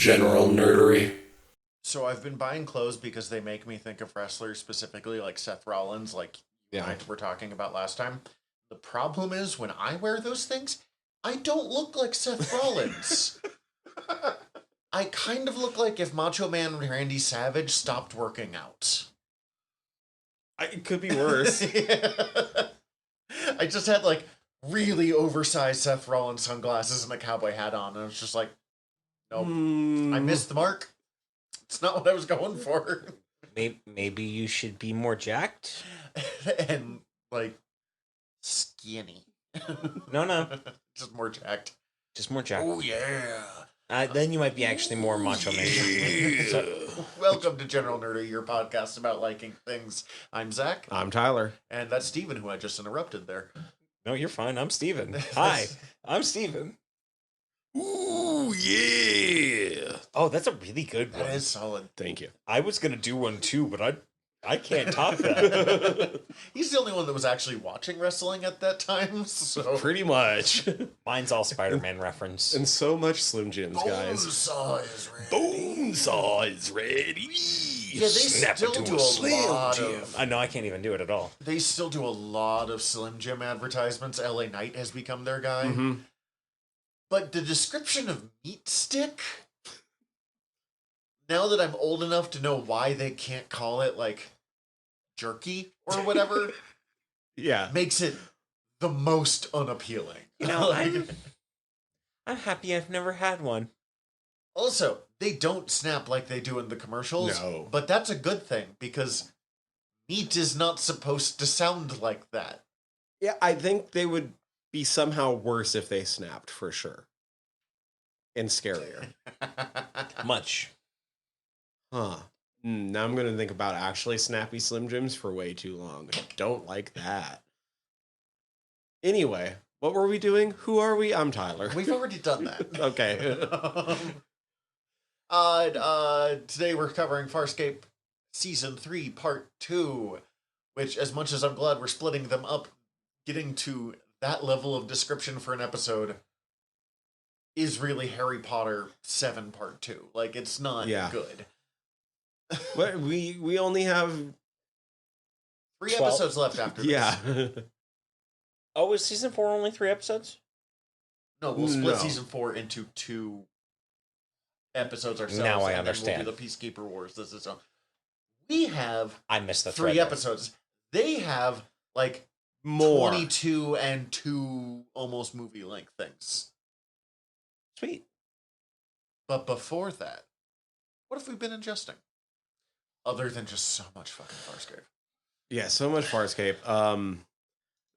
general nerdery. So I've been buying clothes because they make me think of wrestlers, specifically like Seth Rollins, like you and I were talking about last time. The problem is when I wear those things, I don't look like Seth Rollins. I kind of look like if Macho Man Randy Savage stopped working out. It could be worse. I just had like really oversized Seth Rollins sunglasses and a cowboy hat on, and I was just like, nope, I missed the mark. It's not what I was going for. Maybe you should be more jacked? And like skinny. No. Just more jacked. Just more jacked. Oh yeah. Then you might be actually more macho man. So, welcome to General Nerdy, your podcast about liking things. I'm Zach. I'm Tyler. And that's Steven, who I just interrupted there. No, you're fine. I'm Steven. Hi, I'm Steven. Ooh, yeah. Oh, that's a really good one. That is solid. Thank you. I was going to do one too, but I can't top that. He's the only one that was actually watching wrestling at that time, so... Pretty much. Mine's all Spider-Man reference. And so much Slim Jims, guys. Bonesaw is ready. Bonesaw is ready. Yeah, they Snap still into do a Slim lot Jim. of... I know I can't even do it at all. They still do a lot of Slim Jim advertisements. LA Knight has become their guy. Mm-hmm. But the description of meat stick, now that I'm old enough to know why they can't call it, like, jerky or whatever, Yeah. makes it the most unappealing. You know, Like, I'm happy I've never had one. also, they don't snap like they do in the commercials. No. But that's a good thing, because meat is not supposed to sound like that. Yeah, I think they would be somehow worse if they snapped, for sure. And scarier. Much. Huh. Now I'm going to think about actually snappy Slim Jims for way too long. Don't like that. Anyway, what were we doing? Who are we? I'm Tyler. We've already done that. Okay. Today we're covering Farscape Season 3, Part 2, which, as much as I'm glad we're splitting them up, getting to that level of description for an episode is really Harry Potter 7 Part 2. Like, it's not good. What, we only have 3 12. episodes left after this. yeah. Oh, is season 4 only 3 episodes? No, we'll split No. Season 4 into 2 episodes ourselves. Now I and understand. Then we'll do the Peacekeeper Wars. This is we have I missed the 3 thread. episodes. They have, like, More. 22 and 2 almost movie-length things. Sweet. But before that, what have we been ingesting? Other than just so much fucking Farscape. Yeah, so much Farscape.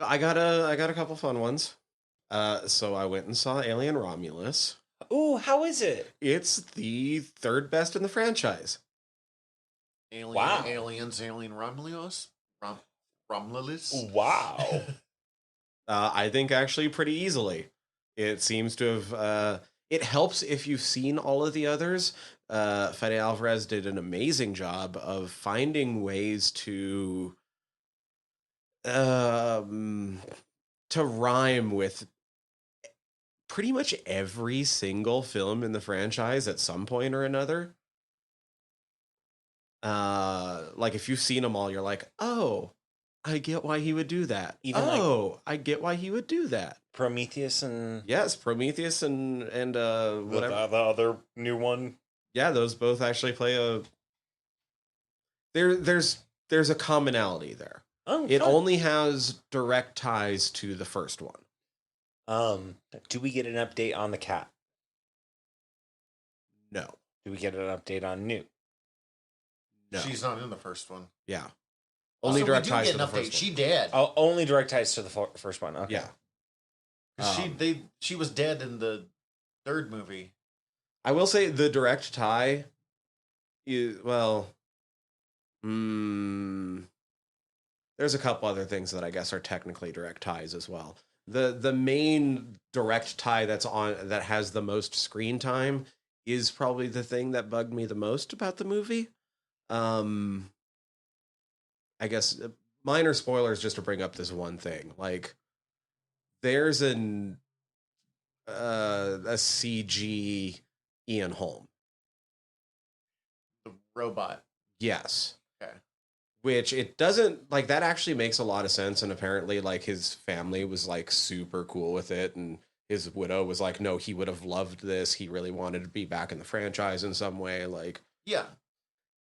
I got a couple fun ones. So I went and saw Alien Romulus. Ooh, how is it? It's the 3rd best in the franchise. Wow. Alien Romulus? Romulus? Wow. I think actually pretty easily. It seems to have... it helps if you've seen all of the others. Fede Alvarez did an amazing job of finding ways to rhyme with pretty much every single film in the franchise at some point or another. Like if you've seen them all, you're like, oh, I get why he would do that. I get why he would do that. Prometheus and... Yes, Prometheus and whatever. The other new one. Yeah, those both actually play a... There's a commonality there. Oh, it fun. only has direct ties to the first one. Do we get an update on the cat? No. Do we get an update on Newt? No. She's not in the first one. Yeah. Also, Only direct we do ties get to an the update. first She one. dead. Oh, only direct ties to the first one. Okay. Yeah. 'Cause she was dead in the 3rd movie. I will say the direct tie is, well, there's a couple other things that I guess are technically direct ties as well. The main direct tie that has the most screen time is probably the thing that bugged me the most about the movie. I guess minor spoilers just to bring up this one thing. Like, there's a CG Ian Holm robot. Yes. Okay. Which it doesn't, like, that actually makes a lot of sense, and apparently, like, his family was, like, super cool with it, and his widow was like, no, he would have loved this. He really wanted to be back in the franchise in some way. Like, Yeah.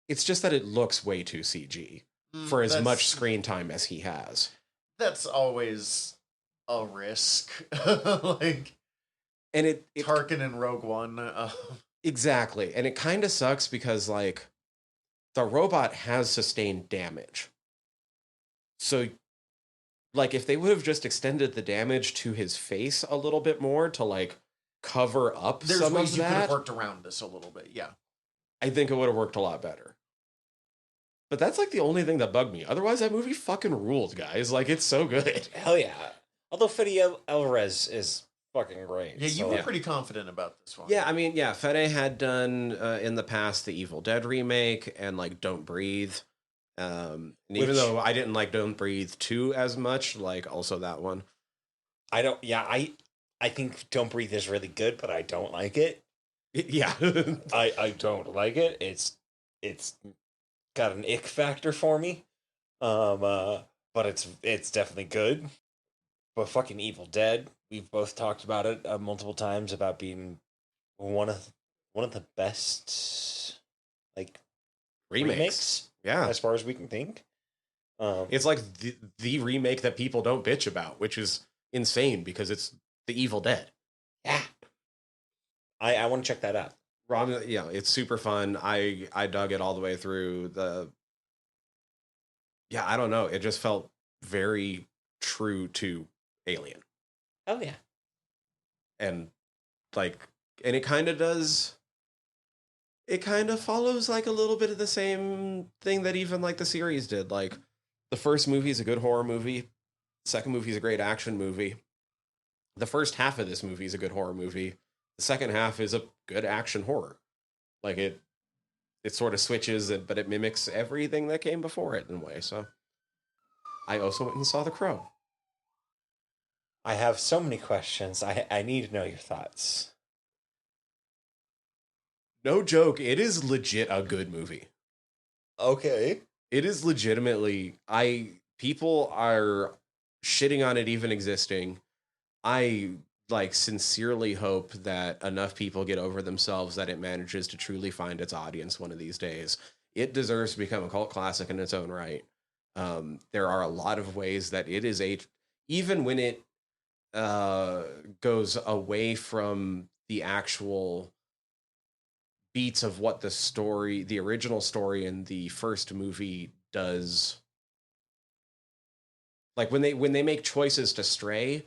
it's just that it looks way too CG for as much screen time as he has. That's always a risk. Like, and it Tarkin in Rogue One. Exactly. And it kind of sucks because, like, the robot has sustained damage. So, like, if they would have just extended the damage to his face a little bit more to, like, cover up There's some ways of you could have that, worked around this a little bit, yeah. I think it would have worked a lot better. But that's, like, the only thing that bugged me. Otherwise, that movie fucking ruled, guys. Like, it's so good. Hell yeah. Although Fede Alvarez is fucking great. Yeah, you were pretty confident about this one. Yeah, I mean, yeah, Fede had done in the past the Evil Dead remake and, like, Don't Breathe. And even though I didn't like Don't Breathe 2 as much, like, also that one. I think Don't Breathe is really good, but I don't like it. Yeah. I don't like it. It's got an ick factor for me. But it's definitely good. But fucking Evil Dead, we've both talked about it multiple times about being one of the best, like, remakes. Yeah, as far as we can think. It's like the remake that people don't bitch about, which is insane because it's the Evil Dead. Yeah, I want to check that out. Yeah, it's super fun. I dug it all the way through. I don't know. It just felt very true to Alien. Oh yeah, and it kind of does. It kind of follows, like, a little bit of the same thing that even, like, the series did. Like, the first movie is a good horror movie. The second movie is a great action movie. The first half of this movie is a good horror movie. The second half is a good action horror. Like, it sort of switches, but it mimics everything that came before it in a way. So I also went and saw The Crow. I have so many questions. I need to know your thoughts. No joke, it is legit a good movie. Okay. It is legitimately, people are shitting on it even existing. I, like, sincerely hope that enough people get over themselves that it manages to truly find its audience one of these days. It deserves to become a cult classic in its own right. There are a lot of ways that it is even when it goes away from the actual beats of what the original story in the first movie does. Like, when they make choices to stray,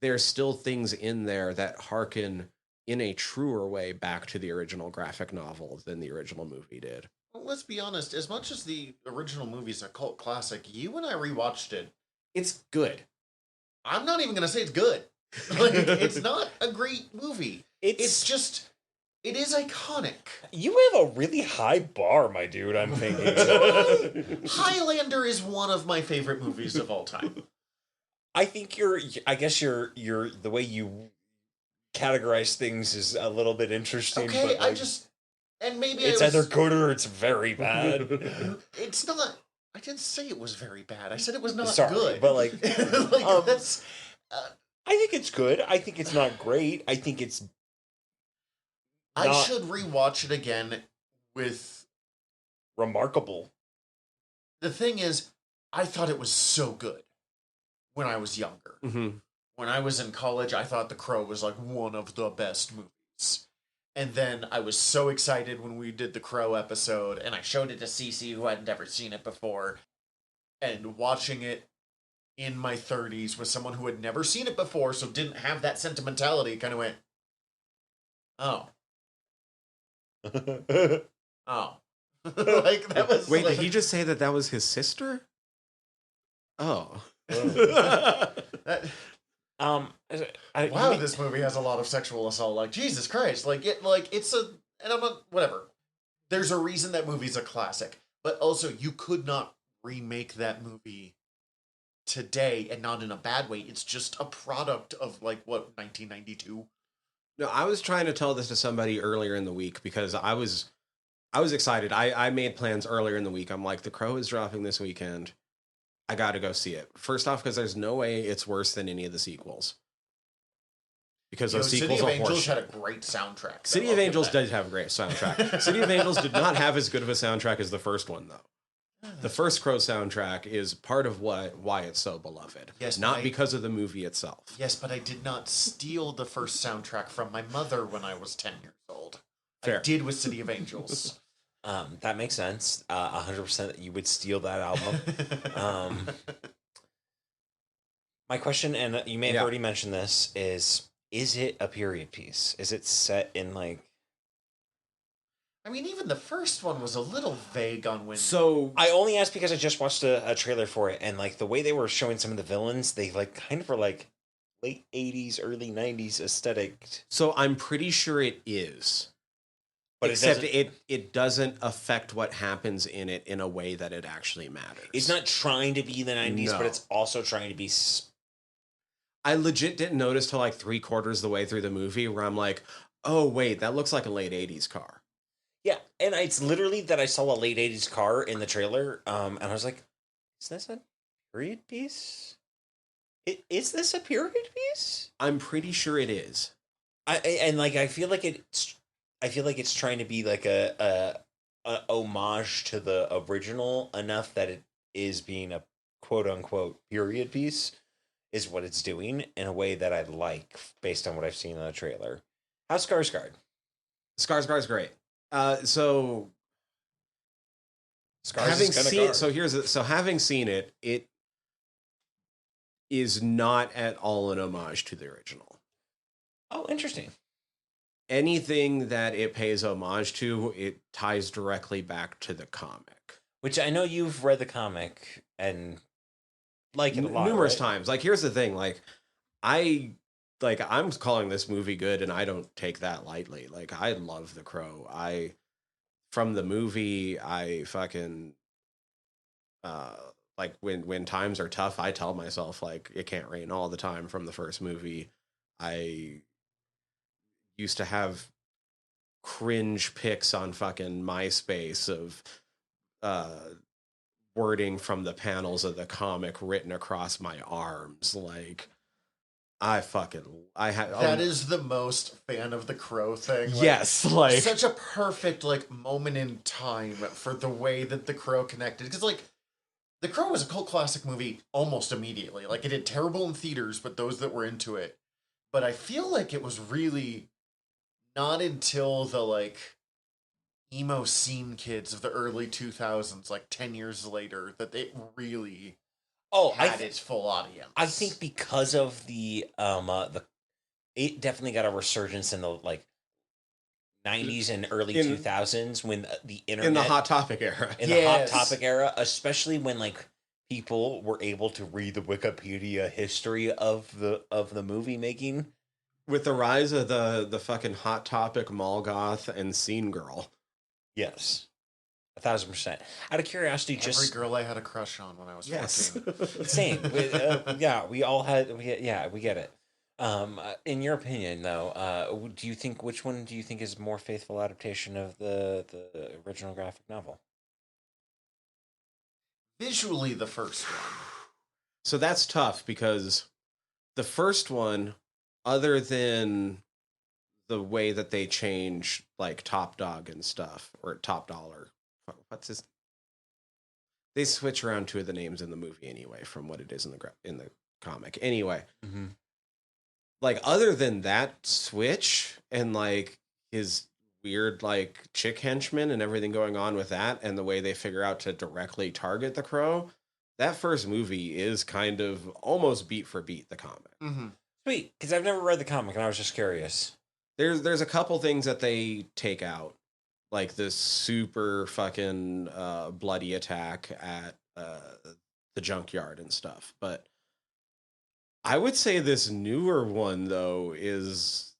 there's still things in there that harken in a truer way back to the original graphic novel than the original movie did. Well, let's be honest, as much as the original movie's a cult classic, you and I rewatched it. It's good. I'm not even going to say it's good. Like, it's not a great movie. It's just, it is iconic. You have a really high bar, my dude, I'm thinking. Highlander is one of my favorite movies of all time. I think I guess you're the way you categorize things is a little bit interesting. Okay, but, like, and maybe it's either good or it's very bad. It's not. I didn't say it was very bad. I said it was not Sorry, good. but, like, that's. I think it's good. I think it's not great. I think it's. I should rewatch it again with. Remarkable. The thing is, I thought it was so good when I was younger. Mm-hmm. When I was in college, I thought The Crow was like one of the best movies. And then I was so excited when we did the Crow episode, and I showed it to Cece, who hadn't ever seen it before. And watching it in my 30s with someone who had never seen it before, so didn't have that sentimentality, kind of went, oh. Oh. Like, that was. Wait, like, did he just say that was his sister? Oh. Wow, this movie has a lot of sexual assault. Like, Jesus Christ. It's a, and I'm not, whatever. There's a reason that movie's a classic. But also, you could not remake that movie today, and not in a bad way. It's just a product of, 1992? No, I was trying to tell this to somebody earlier in the week because I was I was excited. I made plans earlier in the week. I'm like, The Crow is dropping this weekend. I got to go see it. First off, because there's no way it's worse than any of the sequels. Because those City sequels of are Angels horseshit. had a great soundtrack. though. City I'll of give Angels that. did have a great soundtrack. City of Angels did not have as good of a soundtrack as the first one, though. The first Crow soundtrack is part of why it's so beloved. Yes, not because of the movie itself. Yes, but I did not steal the first soundtrack from my mother when I was 10 years old. Fair. I did with City of Angels. That makes sense. 100% you would steal that album. My question, and you may have already mentioned this, is it a period piece? Is it set in like... I mean, even the first one was a little vague on when... So I only asked because I just watched a trailer for it, and like the way they were showing some of the villains, they like kind of were like late 80s, early 90s aesthetic. So I'm pretty sure it is. But Except it doesn't affect what happens in it in a way that it actually matters. It's not trying to be the 90s, No. but it's also trying to be... I legit didn't notice till like 3/4 the way through the movie where I'm like, oh wait, that looks like a late 80s car. Yeah, and it's literally that I saw a late 80s car in the trailer, and I was like, is this a period piece? Is this a period piece? I'm pretty sure it is. I feel like it's trying to be like a homage to the original enough that it is being a quote unquote period piece is what it's doing in a way that I like based on what I've seen in the trailer. How's Skarsgård? Skarsgård's great. So Skars having is kinda seen guard. so having seen it, it is not at all an homage to the original. Oh, interesting. Anything that it pays homage to, it ties directly back to the comic. Which I know you've read the comic and like it a lot, Numerous right? times. Like, here's the thing, I'm calling this movie good, and I don't take that lightly. Like, I love The Crow. From the movie, I fucking like when times are tough, I tell myself like it can't rain all the time. From the first movie, I used to have cringe pics on fucking MySpace of wording from the panels of the comic written across my arms. Like, That is the most fan of the Crow thing. Like, yes, like such a perfect like moment in time for the way that the Crow connected. Because like the Crow was a cult classic movie almost immediately. Like it did terrible in theaters, but those that were into it. But I feel like it was really not until the like emo scene kids of the early 2000s, like 10 years later, that it really had its full audience. I think because of the it definitely got a resurgence in the like 90s and early 2000s when the internet in the Hot Topic era. the Hot Topic era, especially when like people were able to read the Wikipedia history of the movie making. With the rise of the fucking Hot Topic mall goth and scene girl. Yes. 1,000%. Out of curiosity, Every girl I had a crush on when I was 14. Same. We all had. We get it. In your opinion, though, do you think which one do you think is more faithful adaptation of the original graphic novel? Visually, the first one. So that's tough because the first one, other than the way that they change like Top Dog and stuff, or Top Dollar, what's his? They switch around two of the names in the movie anyway, from what it is in the comic. Anyway, like other than that switch and like his weird like chick henchman and everything going on with that, and the way they figure out to directly target the Crow, that first movie is kind of almost beat for beat the comic. Mm-hmm. Sweet, because I've never read the comic and I was just curious. There's a couple things that they take out, like this super fucking bloody attack at the junkyard and stuff. But I would say this newer one though is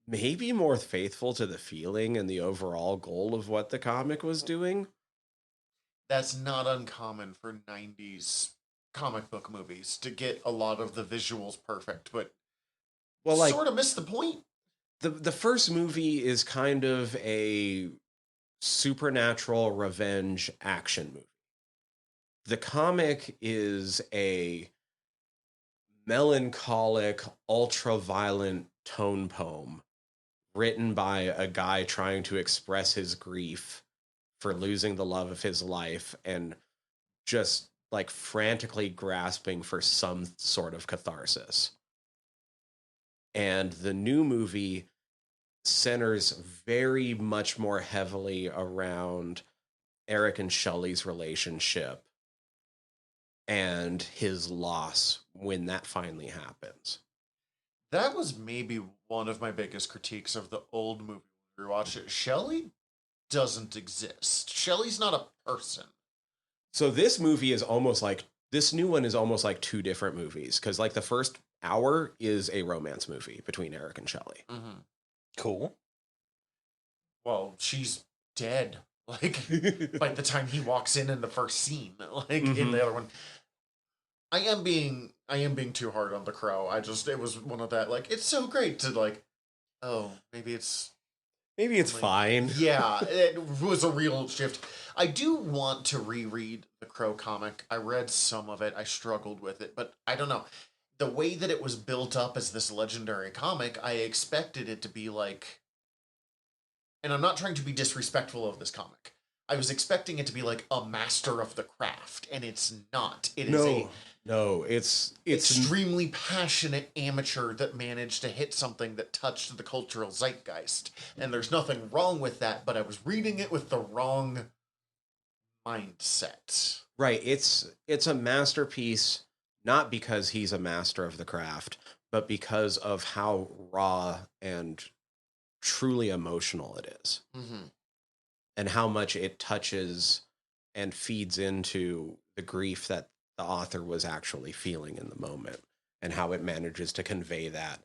maybe more faithful to the feeling and the overall goal of what the comic was doing. That's not uncommon for 90s comic book movies to get a lot of the visuals perfect, but sort of miss the point. The first movie is kind of a supernatural revenge action movie. The comic is a melancholic, ultra-violent tone poem written by a guy trying to express his grief for losing the love of his life and just like frantically grasping for some sort of catharsis. And the new movie centers very much more heavily around Eric and Shelley's relationship and his loss when that finally happens. That was maybe one of my biggest critiques of the old movie when we watched it. Shelley doesn't exist. Shelley's not a person. So this movie is almost like, this new one is almost like two different movies, because like the first hour is a romance movie between Eric and Shelley. Mm-hmm. Cool. Well, she's dead. Like by the time he walks in the first scene, like in the other one. I am being too hard on The Crow. It was one of that, like, it's so great to like, oh, maybe it's fine. Yeah, it was a real shift. I do want to reread the Crow comic. I read some of it. I struggled with it, but I don't know. The way that it was built up as this legendary comic, I expected it to be like, and I'm not trying to be disrespectful of this comic. I was expecting it to be like a master of the craft, and it's not. It is it's extremely passionate amateur that managed to hit something that touched the cultural zeitgeist. And there's nothing wrong with that, but I was reading it with the wrong mindset. Right. It's a masterpiece, not because he's a master of the craft, but because of how raw and truly emotional it is. Mm-hmm. And how much it touches and feeds into the grief that the author was actually feeling in the moment, and how it manages to convey that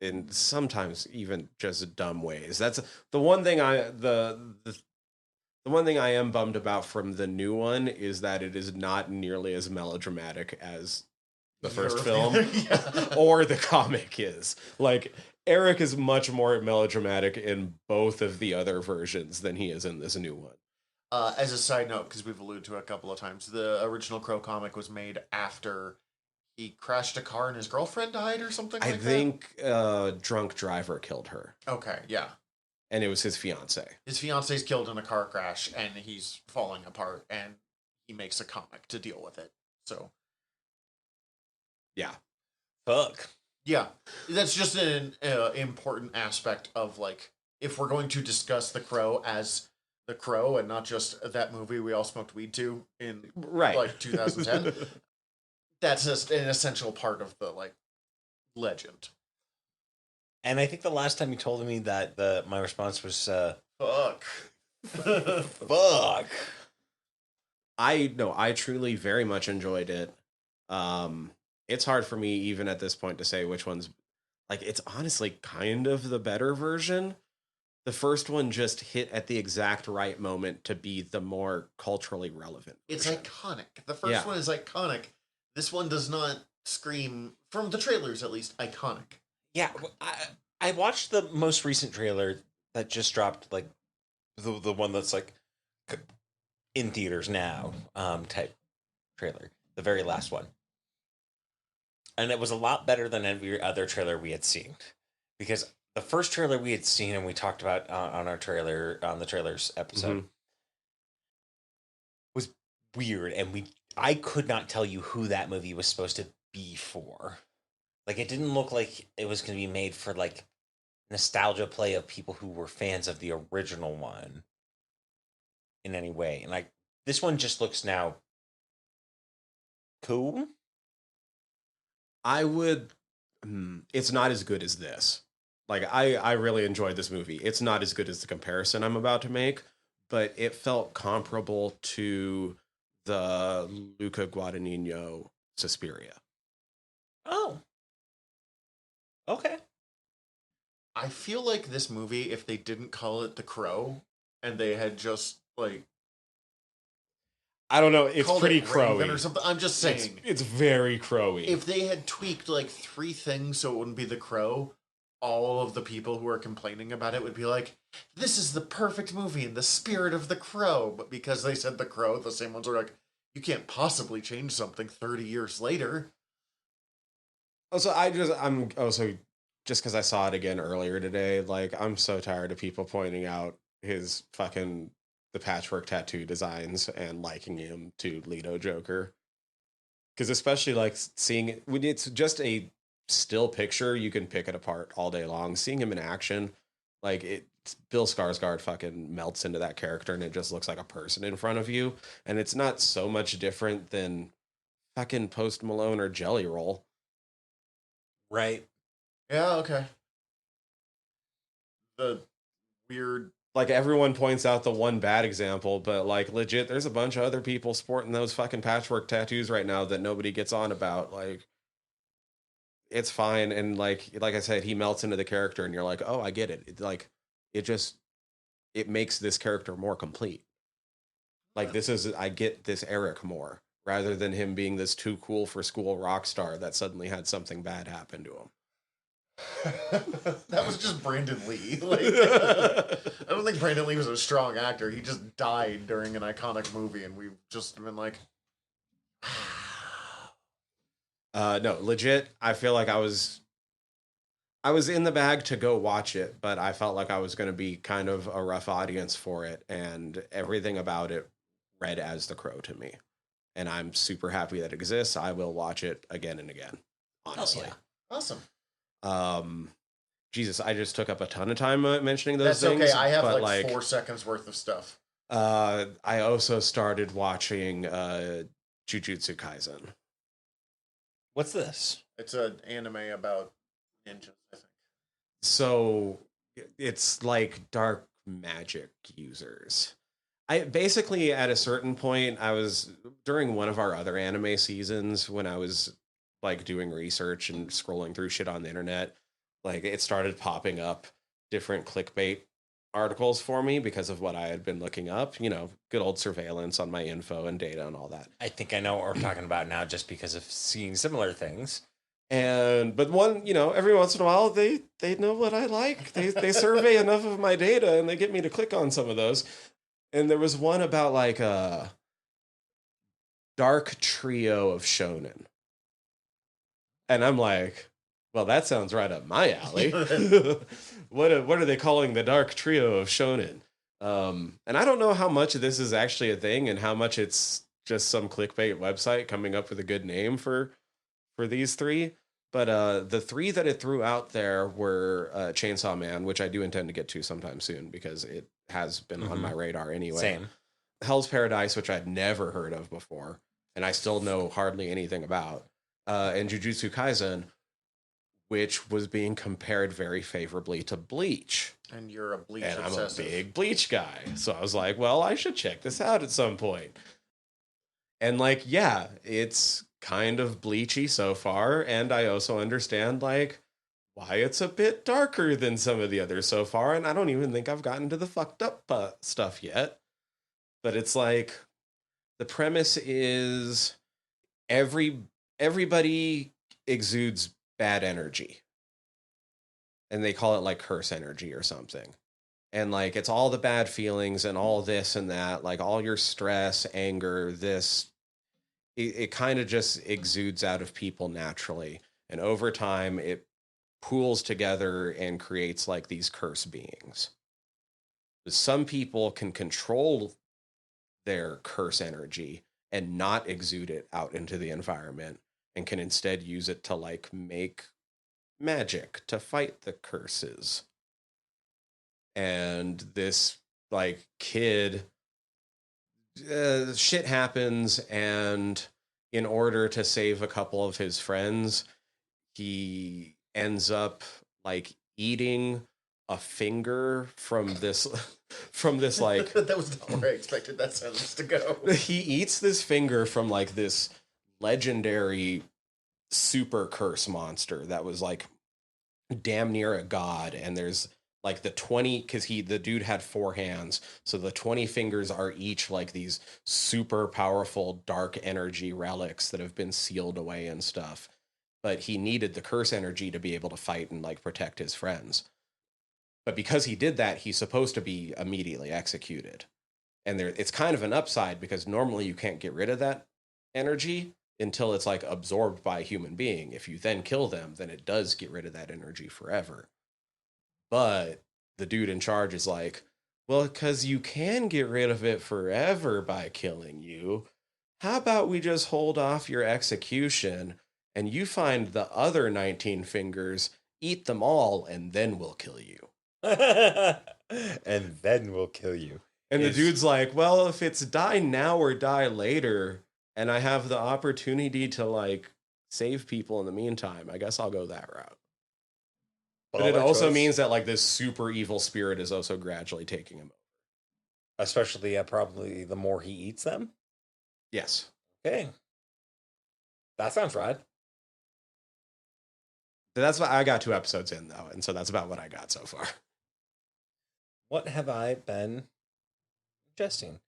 in sometimes even just dumb ways. That's the one thing the one thing I am bummed about from the new one is that it is not nearly as melodramatic as the first film or the comic is. Like, Eric is much more melodramatic in both of the other versions than he is in this new one. As a side note, because we've alluded to it a couple of times, the original Crow comic was made after he crashed a car and his girlfriend died or something like that? I think a drunk driver killed her. Okay, yeah. And it was his fiancée. His fiance's killed in a car crash, and he's falling apart, and he makes a comic to deal with it. So, yeah. Fuck. Yeah, that's just an important aspect of, like, if we're going to discuss The Crow as The Crow and not just that movie we all smoked weed to in, like, 2010, that's just an essential part of the, like, legend. And I think the last time you told me that my response was fuck. Fuck. I truly very much enjoyed it. It's hard for me even at this point to say which one's, like, it's honestly kind of the better version. The first one just hit at the exact right moment to be the more culturally relevant version. It's iconic. The first one is iconic. This one does not scream, from the trailers at least, iconic. Yeah, I watched the most recent trailer that just dropped, like the one that's like in theaters now type trailer, the very last one, and it was a lot better than every other trailer we had seen, because the first trailer we had seen and we talked about on the trailers episode was weird, and I could not tell you who that movie was supposed to be for. Like, it didn't look like it was going to be made for, like, nostalgia play of people who were fans of the original one in any way. And, like, this one just looks now cool. It's not as good as this. Like, I really enjoyed this movie. It's not as good as the comparison I'm about to make, but it felt comparable to the Luca Guadagnino Suspiria. Oh. Okay. I feel like this movie, if they didn't call it The Crow, and they had just, like, I don't know, it's pretty crowy crowy or something. I'm just saying, it's very crowy. if they had tweaked like 3 things so it wouldn't be The Crow, all of the people who are complaining about it would be like, this is the perfect movie in the spirit of The Crow. But because they said The Crow, the same ones are like, you can't possibly change something 30 years later. Also, I'm also just because I saw it again earlier today. Like, I'm so tired of people pointing out his fucking the patchwork tattoo designs and liking him to Leto Joker. Because especially like seeing it when it's just a still picture, you can pick it apart all day long. Seeing him in action, like it, Bill Skarsgård fucking melts into that character, and it just looks like a person in front of you. And it's not so much different than fucking Post Malone or Jelly Roll. Right. Yeah, okay. The weird. Like everyone points out the one bad example, but like legit, there's a bunch of other people sporting those fucking patchwork tattoos right now that nobody gets on about. Like, it's fine, and like I said, he melts into the character, and you're like, oh, I get it. It just it makes this character more complete. Like this is I get this Eric more rather than him being this too cool for school rock star that suddenly had something bad happen to him. That was just Brandon Lee. Like, I don't think Brandon Lee was a strong actor. He just died during an iconic movie, and we've just been like, No, legit. I feel like I was in the bag to go watch it, but I felt like I was going to be kind of a rough audience for it, and everything about it read as The Crow to me. And I'm super happy that it exists. I will watch it again and again. Honestly, awesome. Jesus, I just took up a ton of time mentioning those That's things. okay. I have but like 4 seconds worth of stuff. I also started watching Jujutsu Kaisen. What's this? It's an anime about ninjas, I think. So it's like dark magic users. I basically at a certain point I was during one of our other anime seasons when I was like doing research and scrolling through shit on the internet, like it started popping up different clickbait articles for me because of what I had been looking up, good old surveillance on my info and data and all that. I think I know what we're talking about now just because of seeing similar things. But one, every once in a while they know what I like. They survey enough of my data and they get me to click on some of those. And there was one about like a dark trio of shonen. And I'm like, well, that sounds right up my alley. What are they calling the dark trio of shonen? And I don't know how much of this is actually a thing and how much it's just some clickbait website coming up with a good name for these three. But the three that it threw out there were Chainsaw Man, which I do intend to get to sometime soon because it has been on my radar anyway. Same. Hell's Paradise, which I'd never heard of before, and I still know hardly anything about. And Jujutsu Kaisen, which was being compared very favorably to Bleach. And you're a Bleach and obsessive. I'm a big Bleach guy. So I was like, well, I should check this out at some point. And like, yeah, it's kind of bleachy so far. And I also understand like why it's a bit darker than some of the others so far. And I don't even think I've gotten to the fucked up stuff yet. But it's like, the premise is everybody exudes bad energy. And they call it like curse energy or something. And like, it's all the bad feelings and all this and that, like all your stress, anger, it kind of just exudes out of people naturally. And over time, it pools together and creates like these curse beings. Some people can control their curse energy and not exude it out into the environment and can instead use it to like make magic to fight the curses. And this like kid, shit happens, and in order to save a couple of his friends, he ends up like eating a finger from this like that was not where I expected that sentence to go. He eats this finger from like this legendary super curse monster that was like damn near a god, and there's like the 20 because the dude had 4 hands, so the 20 fingers are each like these super powerful dark energy relics that have been sealed away and stuff. but he needed the curse energy to be able to fight and like protect his friends. But because he did that, he's supposed to be immediately executed. And it's kind of an upside because normally you can't get rid of that energy until it's like absorbed by a human being. If you then kill them, then it does get rid of that energy forever. But the dude in charge is like, well, because you can get rid of it forever by killing you, how about we just hold off your execution and you find the other 19 fingers, eat them all, and then we'll kill you. And then we'll kill you. And the dude's like, well, if it's die now or die later, and I have the opportunity to like save people in the meantime, I guess I'll go that route. But it also means that like this super evil spirit is also gradually taking him over. Especially probably the more he eats them. Yes. Okay. That sounds right. That's what I got 2 episodes in though, and so that's about what I got so far. What have I been ingesting?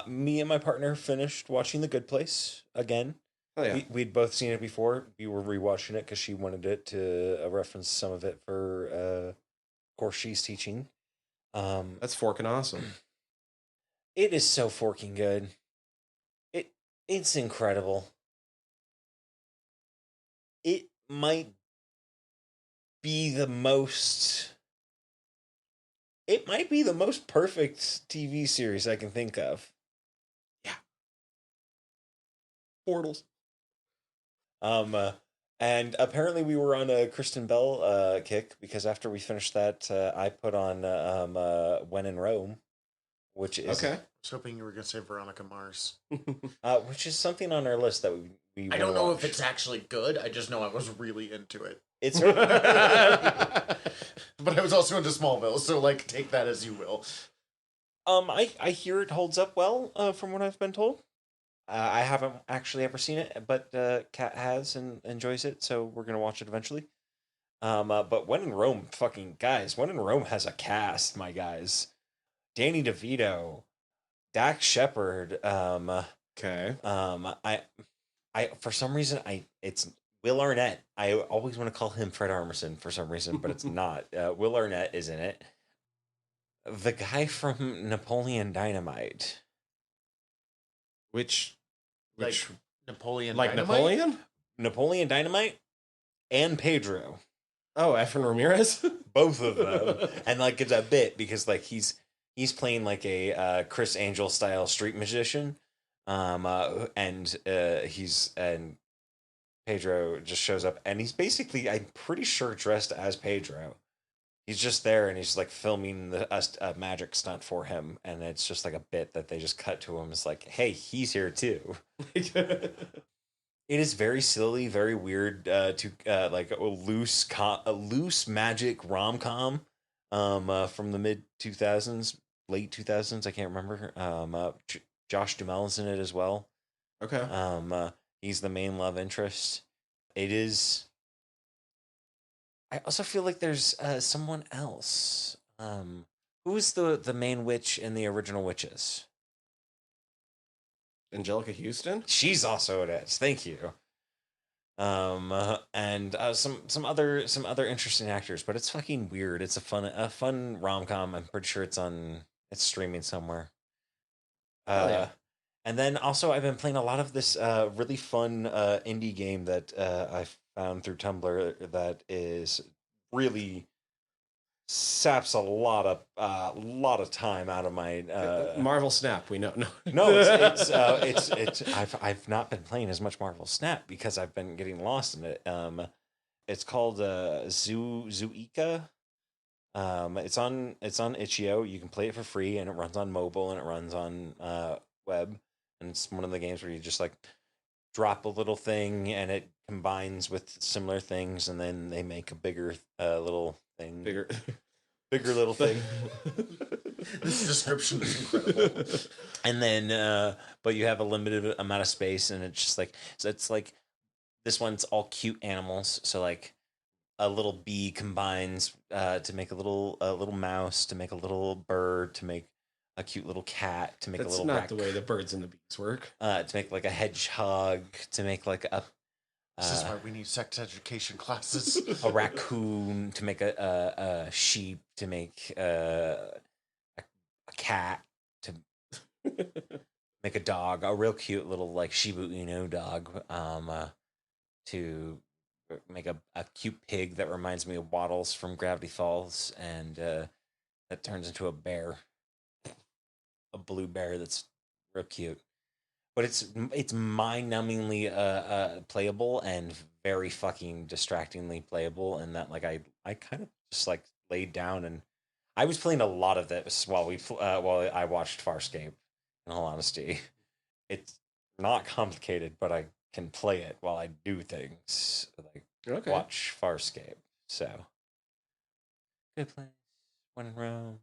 Me and my partner finished watching The Good Place again. Oh yeah. We'd both seen it before. We were rewatching it because she wanted it to reference some of it for course she's teaching. That's forking awesome. It is so forking good. It's incredible. It might be the most. It might be the most perfect TV series I can think of. Yeah. Portals. And apparently we were on a Kristen Bell kick because after we finished that, I put on When in Rome, which is okay. I was hoping you were going to say Veronica Mars, which is something on our list that we I don't know if it's actually good. I just know I was really into it. It's but I was also into Smallville, so like take that as you will. I hear it holds up well from what I've been told. I haven't actually ever seen it, but Kat has and enjoys it, so we're gonna watch it eventually. But When in Rome, fucking guys, When in Rome has a cast, my guys. Danny DeVito, Dax Shepard. Okay. I for some reason it's Will Arnett. I always want to call him Fred Armisen for some reason, but it's not. Will Arnett is in it. The guy from Napoleon Dynamite. Which like Napoleon like Dynamite? Napoleon Dynamite and Pedro. Oh, Efren Ramirez. Both of them. And like it's a bit because like he's playing like a Chris Angel style street magician. And Pedro just shows up and he's basically, I'm pretty sure, dressed as Pedro. He's just there and he's like filming a magic stunt for him, and it's just like a bit that they just cut to him. It's like, hey, he's here too. It is very silly, very weird, like a loose magic rom-com from the mid 2000s, late 2000s. I can't remember. Josh Duhamel's in it as well. Okay. He's the main love interest. It is. I also feel like there's someone else. Who is the main witch in the original Witches? Angelica Houston. She's also in it. Thank you. And some other interesting actors, but it's fucking weird. It's a fun rom-com. I'm pretty sure it's streaming somewhere. Yeah. And then also I've been playing a lot of this really fun indie game that I found through Tumblr that is really saps a lot of time out of my Marvel Snap. We know. No, it's I've not been playing as much Marvel Snap because I've been getting lost in it. It's called Zuika. It's on itch.io. You can play it for free, and it runs on mobile and it runs on web. And it's one of the games where you just like drop a little thing and it combines with similar things, and then they make a bigger little thing. Bigger little thing. This description is incredible. And then, but you have a limited amount of space, and it's just like, so it's like this one's all cute animals. So like a little bee combines to make a little mouse, to make a little bird, to make a cute little cat, to make a little That's not the way the birds and the bees work. To make like a hedgehog, to make like This is why we need sex education classes. a raccoon to make a sheep to make a cat to make a dog, a real cute little like Shiba Inu dog, to make a cute pig that reminds me of Waddles from Gravity Falls, and that turns into a bear, a blue bear that's real cute. But it's mind-numbingly playable and very fucking distractingly playable, and that like I kind of just like laid down and I was playing a lot of this while I watched Farscape. In all honesty, it's not complicated, but I can play it while I do things like watch Farscape. So good place. When in Rome,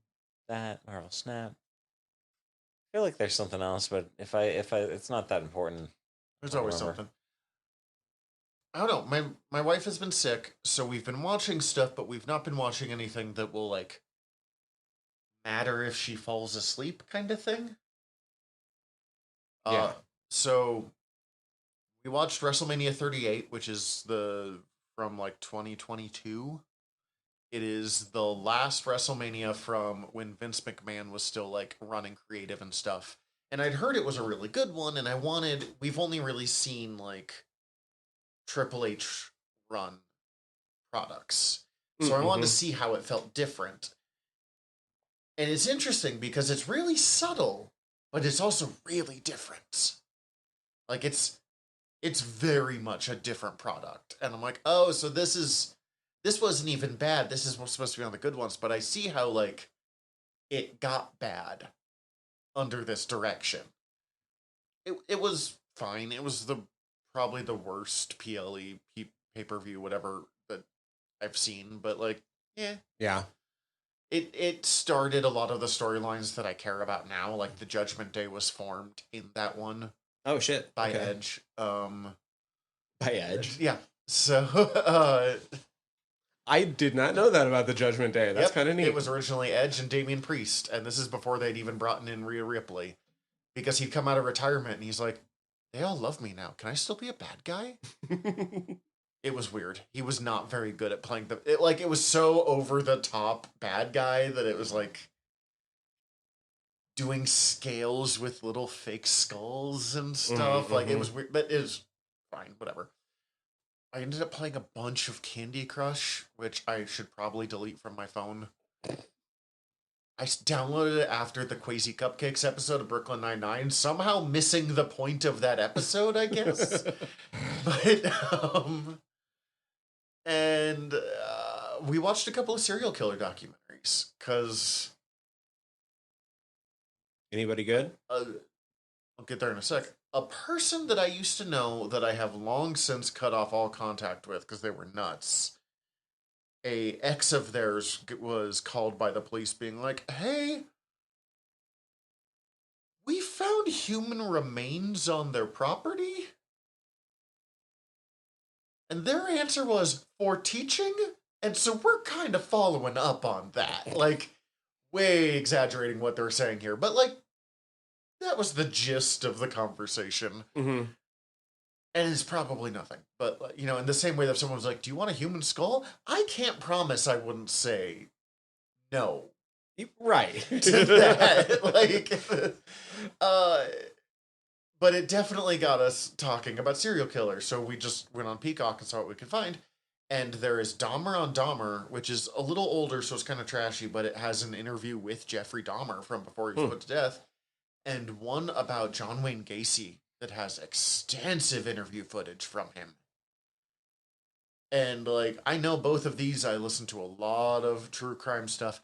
that Marvel Snap. I feel like there's something else, but if I it's not that important. There's always something. I don't know. My wife has been sick, so we've been watching stuff, but we've not been watching anything that will like matter if she falls asleep, kind of thing. Yeah. So we watched WrestleMania 38, which is from like 2022. It is the last WrestleMania from when Vince McMahon was still like running creative and stuff. And I'd heard it was a really good one, and we've only really seen like Triple H run products. So I wanted to see how it felt different. And it's interesting because it's really subtle, but it's also really different. Like it's very much a different product. And I'm like, oh, so this wasn't even bad. This is supposed to be one of the good ones, but I see how like it got bad under this direction. It was fine. It was probably the worst PLE pay-per-view whatever that I've seen, but like Yeah. It started a lot of the storylines that I care about now, like the Judgment Day was formed in that one. Oh shit. By Edge. By Edge. Yeah. So I did not know that about the Judgment Day. That's kind of neat. It was originally Edge and Damian Priest, and this is before they'd even brought in Rhea Ripley, because he'd come out of retirement and he's like, they all love me now. Can I still be a bad guy? It was weird. He was not very good at playing it was so over the top bad guy that it was like doing scales with little fake skulls and stuff. Like it was weird, but it was fine, whatever. I ended up playing a bunch of Candy Crush, which I should probably delete from my phone. I downloaded it after the Quasi Cupcakes episode of Brooklyn Nine-Nine, somehow missing the point of that episode, I guess. But, and we watched a couple of serial killer documentaries, because... Anybody good? I'll get there in a sec. A person that I used to know that I have long since cut off all contact with because they were nuts. A ex of theirs was called by the police being like, hey, we found human remains on their property. And their answer was, for teaching? And so we're kind of following up on that. Like, way exaggerating what they're saying here. But, like, that was the gist of the conversation. Mm-hmm. And it's probably nothing. But, you know, in the same way that if someone was like, do you want a human skull? I can't promise I wouldn't say no. Right. To that. Like, but it definitely got us talking about serial killers. So we just went on Peacock and saw what we could find. And there is Dahmer on Dahmer, which is a little older, so it's kind of trashy, but it has an interview with Jeffrey Dahmer from before he was put to death. And one about John Wayne Gacy that has extensive interview footage from him. And, like, I know both of these. I listen to a lot of true crime stuff.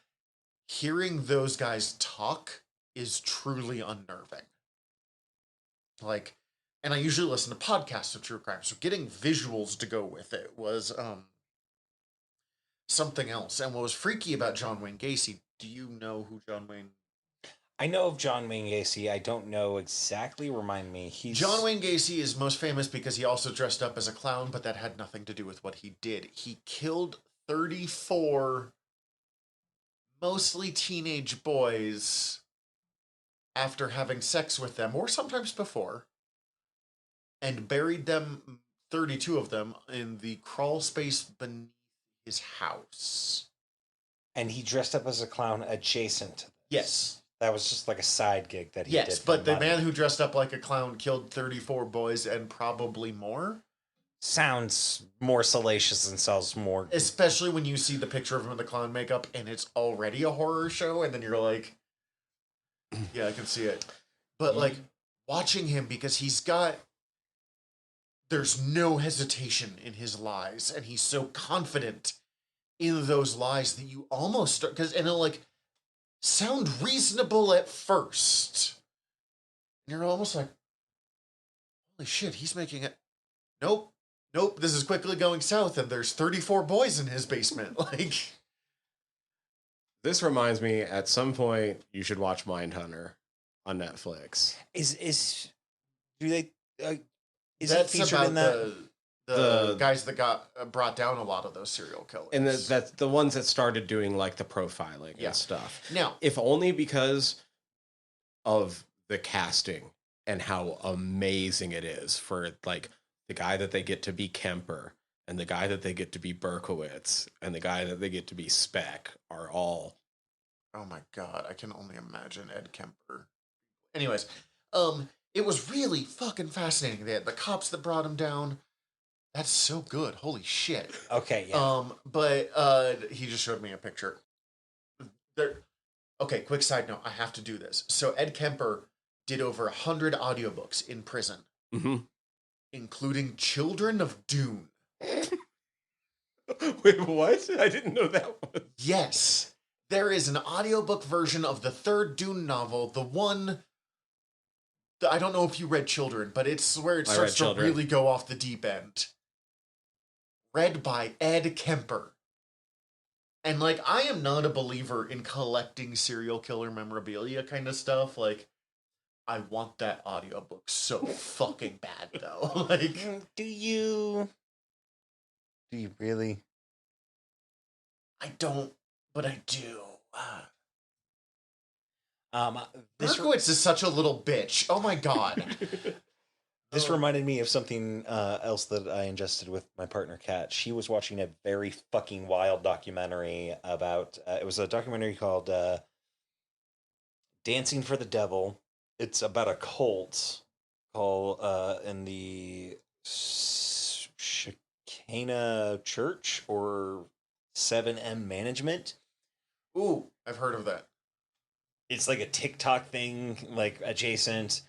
Hearing those guys talk is truly unnerving. Like, and I usually listen to podcasts of true crime, so getting visuals to go with it was something else. And what was freaky about John Wayne Gacy, do you know who John Wayne... I know of John Wayne Gacy. I don't know exactly. Remind me. John Wayne Gacy is most famous because he also dressed up as a clown, but that had nothing to do with what he did. He killed 34 mostly teenage boys after having sex with them, or sometimes before, and buried them 32 of them in the crawl space beneath his house. And he dressed up as a clown adjacent to this. Yes. That was just like a side gig that he did. Yes, for but the money. man who dressed up like a clown killed 34 boys and probably more. Sounds more salacious and sells more. Especially when you see the picture of him in the clown makeup and it's already a horror show, and then you're like, yeah, I can see it. But like watching him, because there's no hesitation in his lies, and he's so confident in those lies that you almost start, and it'll like sound reasonable at first. And you're almost like, holy shit, he's making it. Nope, this is quickly going south, and there's 34 boys in his basement. Like, This reminds me, at some point, you should watch Mindhunter on Netflix. Is it that's featured about in that? the guys that got brought down a lot of those serial killers. And that's the ones that started doing like the profiling Yeah. and stuff. Now, If only because of the casting and how amazing it is for like the guy that they get to be Kemper and the guy that they get to be Berkowitz and the guy that they get to be Speck are all. oh my god, I can only imagine Ed Kemper. Anyways, it was really fucking fascinating. They had the cops that brought him down. That's so good. Holy shit. Okay, yeah. But he just showed me a picture. Okay, quick side note. I have to do this. So Ed Kemper did over 100 audiobooks in prison, including Children of Dune. Wait, what? I didn't know that one. Yes. There is an audiobook version of the third Dune novel, the one... I don't know if you read Children, but it's where it starts to really go off the deep end. Read by Ed Kemper. And, like, I am not a believer in collecting serial killer memorabilia kind of stuff. Like, I want that audiobook so fucking bad, though. Like, Do you really? I don't, but I do. This Berkowitz is such a little bitch. Oh my god. This reminded me of something else that I ingested with my partner Kat. She was watching a very fucking wild documentary about. It was a documentary called "Dancing for the Devil." It's about a cult called in the Shekinah Church or 7M Management. Ooh, I've heard of that. It's like a TikTok thing, like adjacent.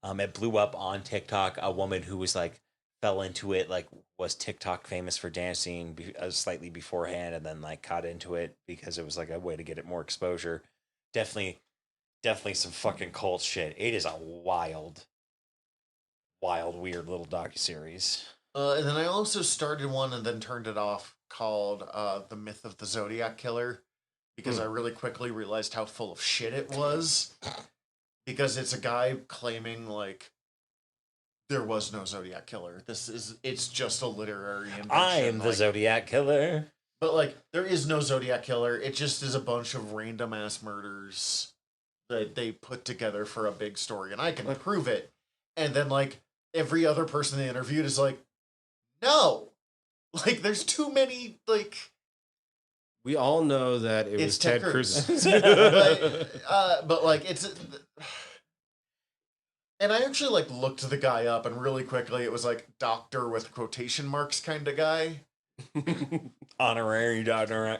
It blew up on TikTok. A woman who was like fell into it, like was TikTok famous for dancing slightly beforehand, and then like caught into it because it was like a way to get it more exposure. Definitely some fucking cult shit. It is a wild, weird little docuseries. And then I also started one and then turned it off called The Myth of the Zodiac Killer, because I really quickly realized how full of shit it was. Because it's a guy claiming, like, there was no Zodiac Killer. It's just a literary invention. I am the like, Zodiac Killer. But, like, there is no Zodiac Killer. It just is a bunch of random-ass murders that they put together for a big story. And I can prove it. And then, like, every other person they interviewed is like, no! Like, there's too many, like... We all know that it was Ted Cruz. but like it's, and I actually like looked the guy up, and really quickly it was like doctor with quotation marks kind of guy, Honorary doctor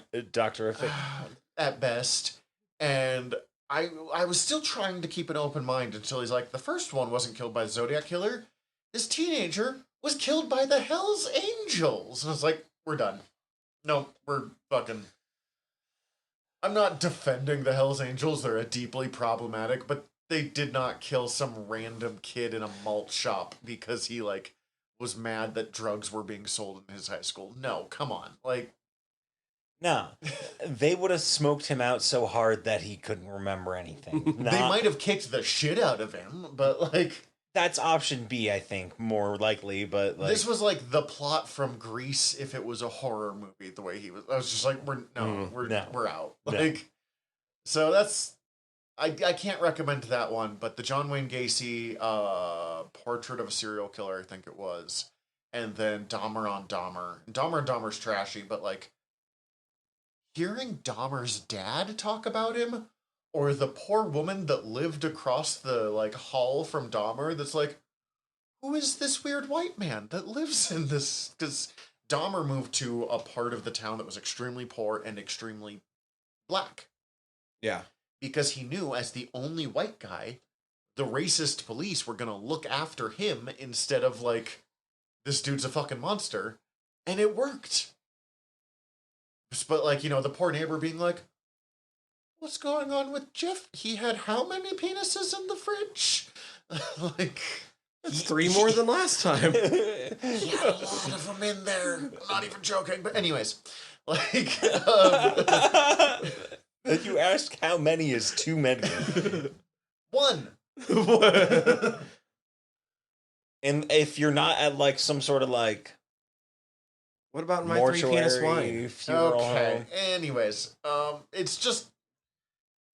at best. And I was still trying to keep an open mind until he's like, the first one wasn't killed by the Zodiac Killer. This teenager was killed by the Hell's Angels. And I was like, we're done. No, we're fucking... I'm not defending the Hells Angels. They're a deeply problematic, but they did not kill some random kid in a malt shop because he, like, was mad that drugs were being sold in his high school. No, come on. Like... No. They would have smoked him out so hard that he couldn't remember anything. They might have kicked the shit out of him, but, like... That's option B, I think, more likely, but like... This was like the plot from Grease if it was a horror movie, the way he was. I was just like, we're out. Like, so that's... I can't recommend that one, but the John Wayne Gacy Portrait of a Serial Killer, I think it was. and then Dahmer on Dahmer. Dahmer on Dahmer's trashy, but like hearing Dahmer's dad talk about him, or the poor woman that lived across the like hall from Dahmer that's like, who is this weird white man that lives in this? Because Dahmer moved to a part of the town that was extremely poor and extremely black. Yeah. Because he knew as the only white guy, the racist police were going to look after him instead of like, this dude's a fucking monster. And it worked. But like, the poor neighbor being like, what's going on with Jeff? He had how many penises in the fridge? Like... That's 3 more than last time. He had a lot of them in there. I'm not even joking. But anyways, like... You asked how many is too many. 1. And if you're not at like some sort of like... What about my 3 penis wine? Okay. Anyways, it's just...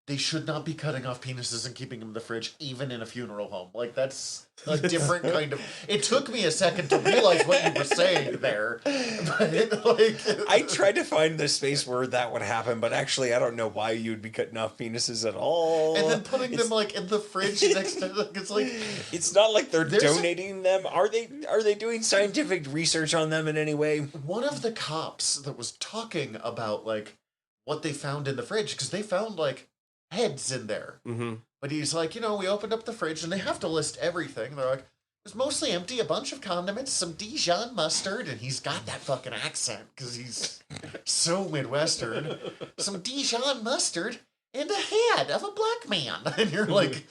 They should not be cutting off penises and keeping them in the fridge, even in a funeral home. Like, that's a different kind of... It took me a second to realize what you were saying there. But, like... I tried to find the space where that would happen, but actually I don't know why you would be cutting off penises at all. And then putting them, like, in the fridge next to... Like, it's like... It's not like they're donating them. Are they doing scientific research on them in any way? One of the cops that was talking about, like, what they found in the fridge, because they found, like... heads in there. Mm-hmm. But he's like, we opened up the fridge and they have to list everything. They're like, it was mostly empty, a bunch of condiments, some Dijon mustard, and he's got that fucking accent because he's so Midwestern. Some Dijon mustard and a head of a black man. And you're like,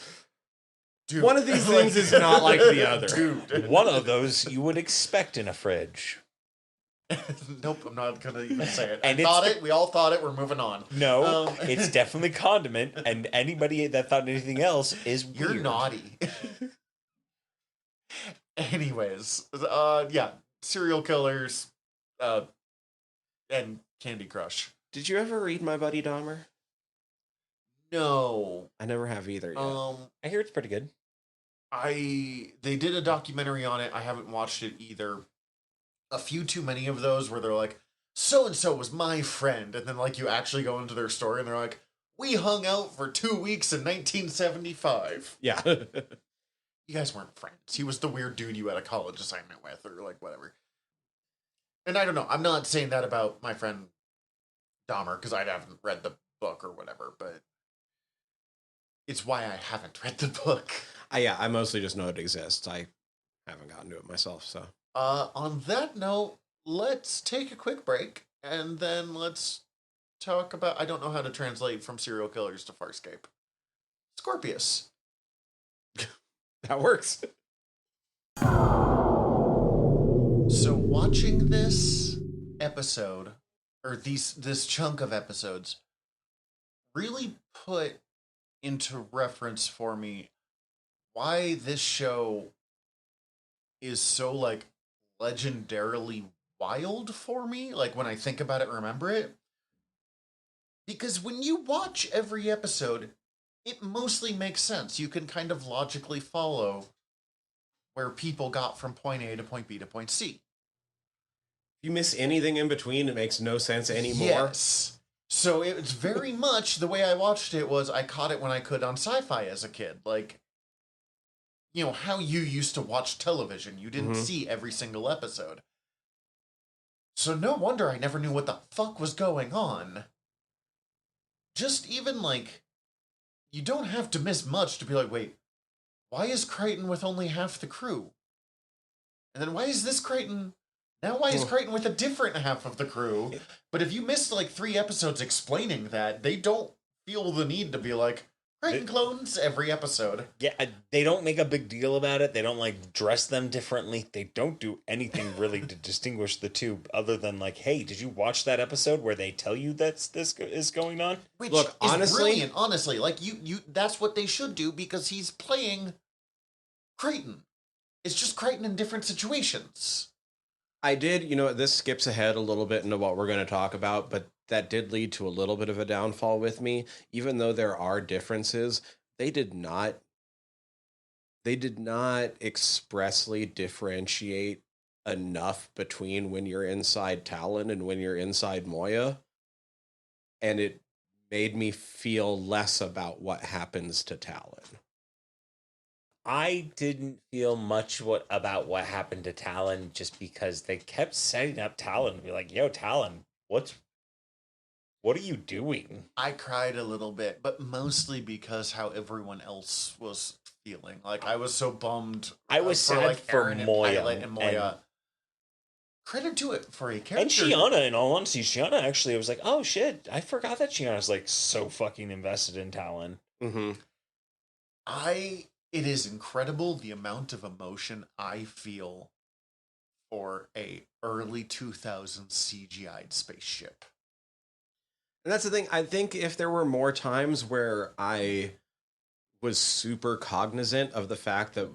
dude. One of these things is not like the other. Dude. One of those you would expect in a fridge. Nope, I'm not gonna even say it. And we all thought it, we're moving on. No, it's definitely condiment, and anybody that thought anything else is weird. You're naughty. Anyways, yeah, serial killers, and Candy Crush. Did you ever read My Buddy Dahmer? No. I never have either yet. I hear it's pretty good. They did a documentary on it. I haven't watched it either. A few too many of those where they're like, so-and-so was my friend. And then, like, you actually go into their story and they're like, we hung out for 2 weeks in 1975. Yeah. You guys weren't friends. He was the weird dude you had a college assignment with or, like, whatever. And I don't know. I'm not saying that about my friend Dahmer because I haven't read the book or whatever, but it's why I haven't read the book. Yeah, I mostly just know it exists. I haven't gotten to it myself, so... On that note, let's take a quick break, and then let's talk about... I don't know how to translate from serial killers to Farscape. Scorpius. That works. So watching this episode, or this chunk of episodes, really put into reference for me why this show is so, like, legendarily wild for me, like when I think about it, remember it, because when you watch every episode, it mostly makes sense. You can kind of logically follow where people got from point A to point B to point C. If you miss anything in between, it makes no sense anymore. Yes. So it's very much the way I watched it was I caught it when I could on Sci-Fi as a kid, like, how you used to watch television. You didn't see every single episode. So no wonder I never knew what the fuck was going on. Just even, like, you don't have to miss much to be like, wait, why is Crichton with only half the crew? And then why is this Crichton... Now why is Crichton with a different half of the crew? But if you missed, like, 3 episodes explaining that, they don't feel the need to be like, Crichton clones every episode. Yeah, they don't make a big deal about it. They don't, like, dress them differently. They don't do anything really to distinguish the two other than, like, hey, did you watch that episode where they tell you that this is going on? Which Look, is honestly, brilliant, honestly. Like, you that's what they should do because he's playing Crichton. It's just Crichton in different situations. I did, this skips ahead a little bit into what we're going to talk about, but that did lead to a little bit of a downfall with me. Even though there are differences, they did not expressly differentiate enough between when you're inside Talyn and when you're inside Moya, and it made me feel less about what happens to Talyn. I didn't feel much about what happened to Talyn just because they kept setting up Talyn to be like, yo, Talyn, what are you doing? I cried a little bit, but mostly because how everyone else was feeling. Like, I was so bummed. I was sad for Aaron Moya. Pilot and Moya. Credit to it for a character. And Shiana, in all honesty, Shiana actually was like, oh shit, I forgot that Shiana's like so fucking invested in Talyn. Mm-hmm. It is incredible the amount of emotion I feel for a early 2000s CGI'd spaceship. And that's the thing. I think if there were more times where I was super cognizant of the fact that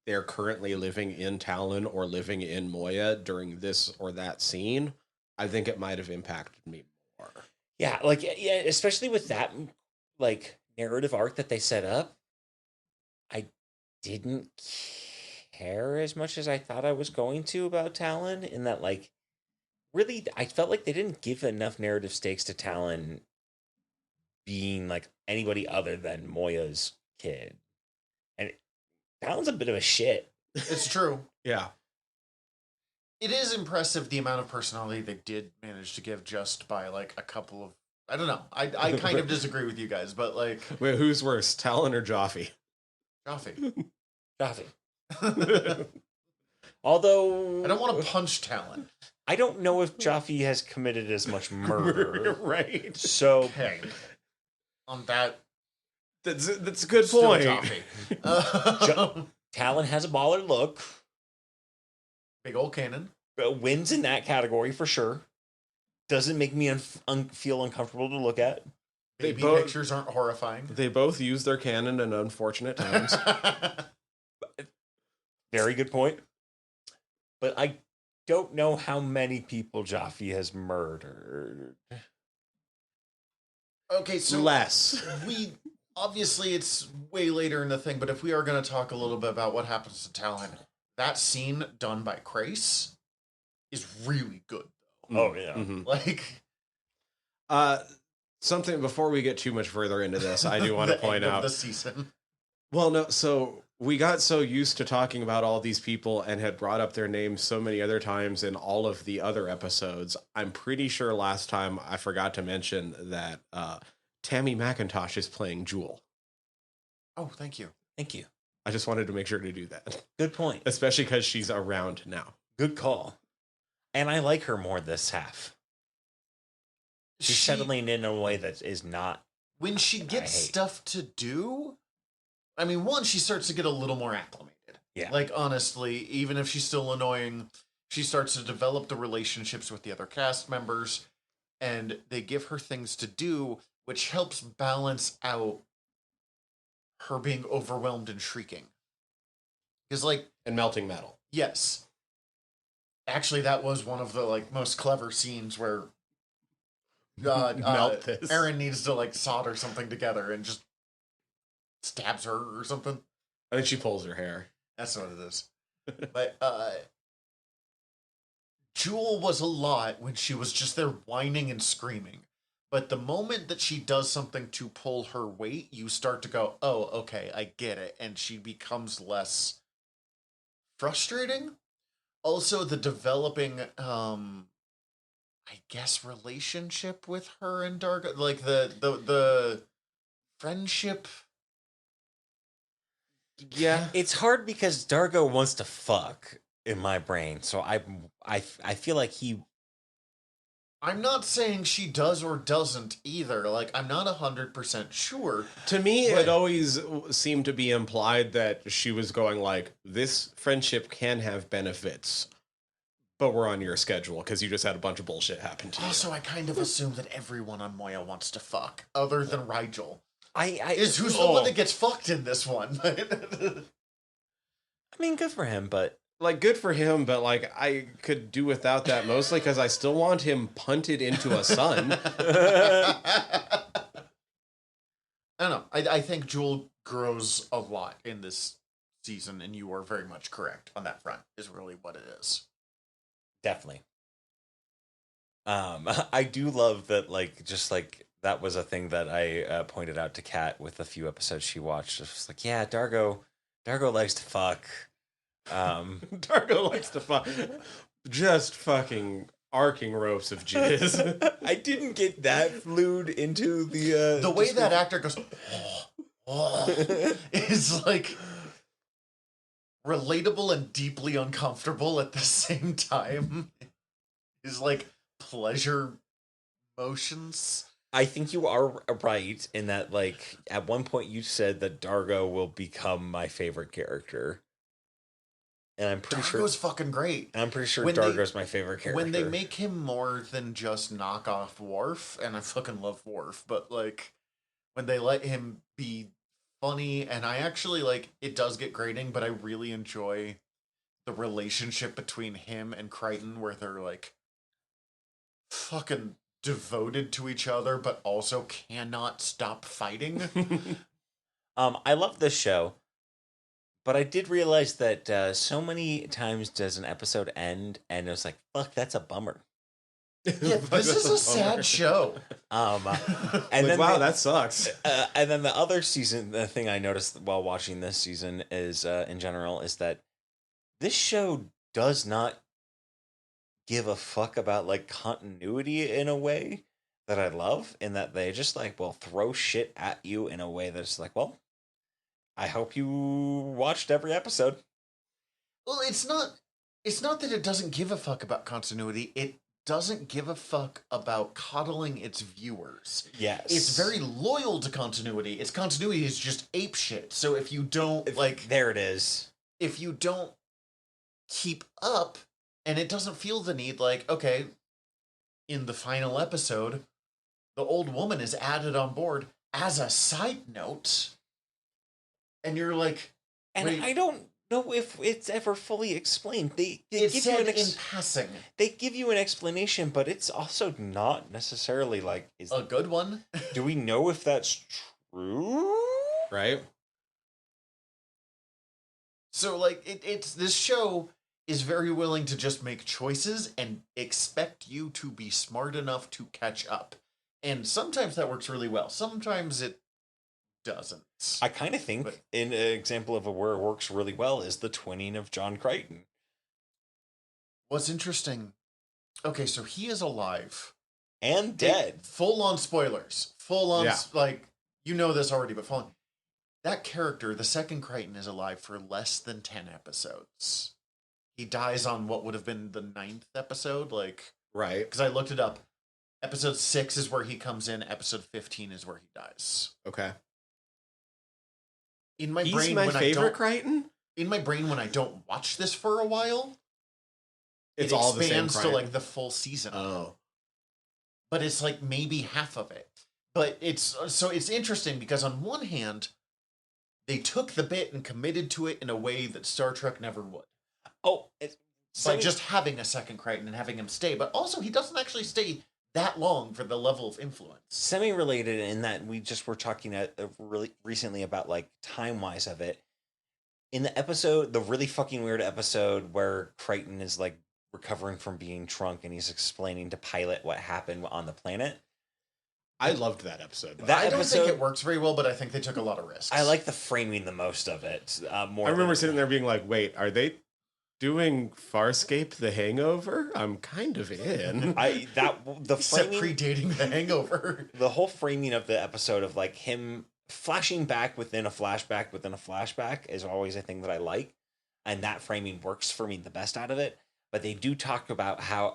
they're currently living in Talyn or living in Moya during this or that scene, I think it might have impacted me more. Yeah, like, yeah, especially with that, like, narrative arc that they set up, I didn't care as much as I thought I was going to about Talyn, in that, like, really, I felt like they didn't give enough narrative stakes to Talyn being, like, anybody other than Moya's kid. And Talyn's a bit of a shit. It's true. Yeah. It is impressive the amount of personality they did manage to give just by, like, a couple of... I don't know. I kind of disagree with you guys, but, like... Wait, who's worse, Talyn or Joffrey? Joffrey. Although... I don't want to punch Talyn. I don't know if Joffrey has committed as much murder. Right. So... Okay. On that... That's a good point. Talyn has a baller look. Big old cannon. Wins in that category for sure. Doesn't make me feel uncomfortable to look at. Baby pictures aren't horrifying. They both use their cannon in unfortunate times. Very good point. But I don't know how many people Joffrey has murdered. Okay, so less. Obviously it's way later in the thing, but if we are going to talk a little bit about what happens to Talyn, that scene done by Crace is really good. Oh yeah. Mm-hmm. Like, something before we get too much further into this, I do want to point out the season. Well, no, so we got so used to talking about all these people and had brought up their names so many other times in all of the other episodes. I'm pretty sure last time I forgot to mention that Tammy McIntosh is playing Jewel. Oh, thank you. Thank you. I just wanted to make sure to do that. Good point. Especially because she's around now. Good call. And I like her more this half. She's settling in a way that is not... When she gets stuff to do... I mean, one, she starts to get a little more acclimated. Yeah. Like, honestly, even if she's still annoying, she starts to develop the relationships with the other cast members, and they give her things to do, which helps balance out her being overwhelmed and shrieking. Because, like... And melting metal. Yes. Actually, that was one of the, like, most clever scenes where Melt this. Aaron needs to, like, solder something together and just stabs her or something. I think she pulls her hair. That's what it is. But Jewel was a lot when she was just there whining and screaming. But the moment that she does something to pull her weight, you start to go, oh, okay, I get it. And she becomes less frustrating. Also, the developing, I guess, relationship with her and Dargo, like the friendship. Yeah, it's hard because Dargo wants to fuck in my brain, so I feel like he. I'm not saying she does or doesn't either. Like, I'm not 100% sure. To me, it always seemed to be implied that she was going like, this friendship can have benefits, but we're on your schedule because you just had a bunch of bullshit happen to you. Also, I kind of assume that everyone on Moya wants to fuck, other than Rigel. Who's the one that gets fucked in this one? I mean, good for him, but... Like, good for him, but, like, I could do without that mostly because I still want him punted into a sun. I don't know. I think Jewel grows a lot in this season, and you are very much correct on that front, is really what it is. Definitely. I do love that, like, just like that was a thing that I pointed out to Kat with a few episodes she watched. It's like, yeah, Dargo likes to fuck. Dargo likes to fuck. Just fucking arcing ropes of jizz. I didn't get that flued into The way that actor goes, is like relatable and deeply uncomfortable at the same time. Is like pleasure motions. I think you are right in that, like, at one point you said that Dargo will become my favorite character. And I'm pretty Dargo's fucking great. I'm pretty sure When Dargo's my favorite character. When they make him more than just knockoff Worf, and I fucking love Worf, but like when they let him be funny, and I actually like it does get grating, but I really enjoy the relationship between him and Crichton, where they're like fucking devoted to each other, but also cannot stop fighting. I love this show. But I did realize that so many times does an episode end, and it was like, "Fuck, that's a bummer." Yeah, this is a sad show. And like, then wow, that sucks. And then the other season, the thing I noticed while watching this season is, in general, is that this show does not give a fuck about like continuity in a way that I love, in that they just like will throw shit at you in a way that's like, well, I hope you watched every episode. Well, it's not that it doesn't give a fuck about continuity. It doesn't give a fuck about coddling its viewers. Yes. It's very loyal to continuity. Its continuity is just ape shit. So if you don't there it is. If you don't keep up, and it doesn't feel the need, like, okay, in the final episode, the old woman is added on board as a side note. And you're like, and wait, I don't know if it's ever fully explained. They it's give said you in passing. They give you an explanation, but it's also not necessarily like is A good one. Do we know if that's true? Right? So like it's this show is very willing to just make choices and expect you to be smart enough to catch up. And sometimes that works really well. Sometimes it doesn't. I kind of think an example of where it works really well is the twinning of John Crichton. What's interesting, okay, so he is alive. And dead. Full on spoilers. Full on, like, you know this already, but full on. That character, the second Crichton, is alive for less than 10 episodes. He dies on what would have been the 9th episode, like... Right. Because I looked it up. Episode 6 is where he comes in. Episode 15 is where he dies. Okay. In my He's brain, my when favorite I don't, Crichton? In my brain, when I don't watch this for a while, It's it all the same expands to Crichton. like the full season. Oh. But it's like maybe half of it. But it's interesting because on one hand, they took the bit and committed to it in a way that Star Trek never would. Oh, by just having a second Crichton and having him stay. But also, he doesn't actually stay that long for the level of influence. Semi-related in that we just were talking really recently about like time-wise of it. In the episode, the really fucking weird episode where Crichton is like recovering from being drunk and he's explaining to Pilot what happened on the planet. I loved that episode. I don't think it works very well, but I think they took a lot of risks. I like the framing the most of it. More. I remember sitting there being like, wait, are they doing Farscape The Hangover? I'm kind of in. the framing, predating The Hangover. The whole framing of the episode of like him flashing back within a flashback is always a thing that I like, and that framing works for me the best out of it. But they do talk about how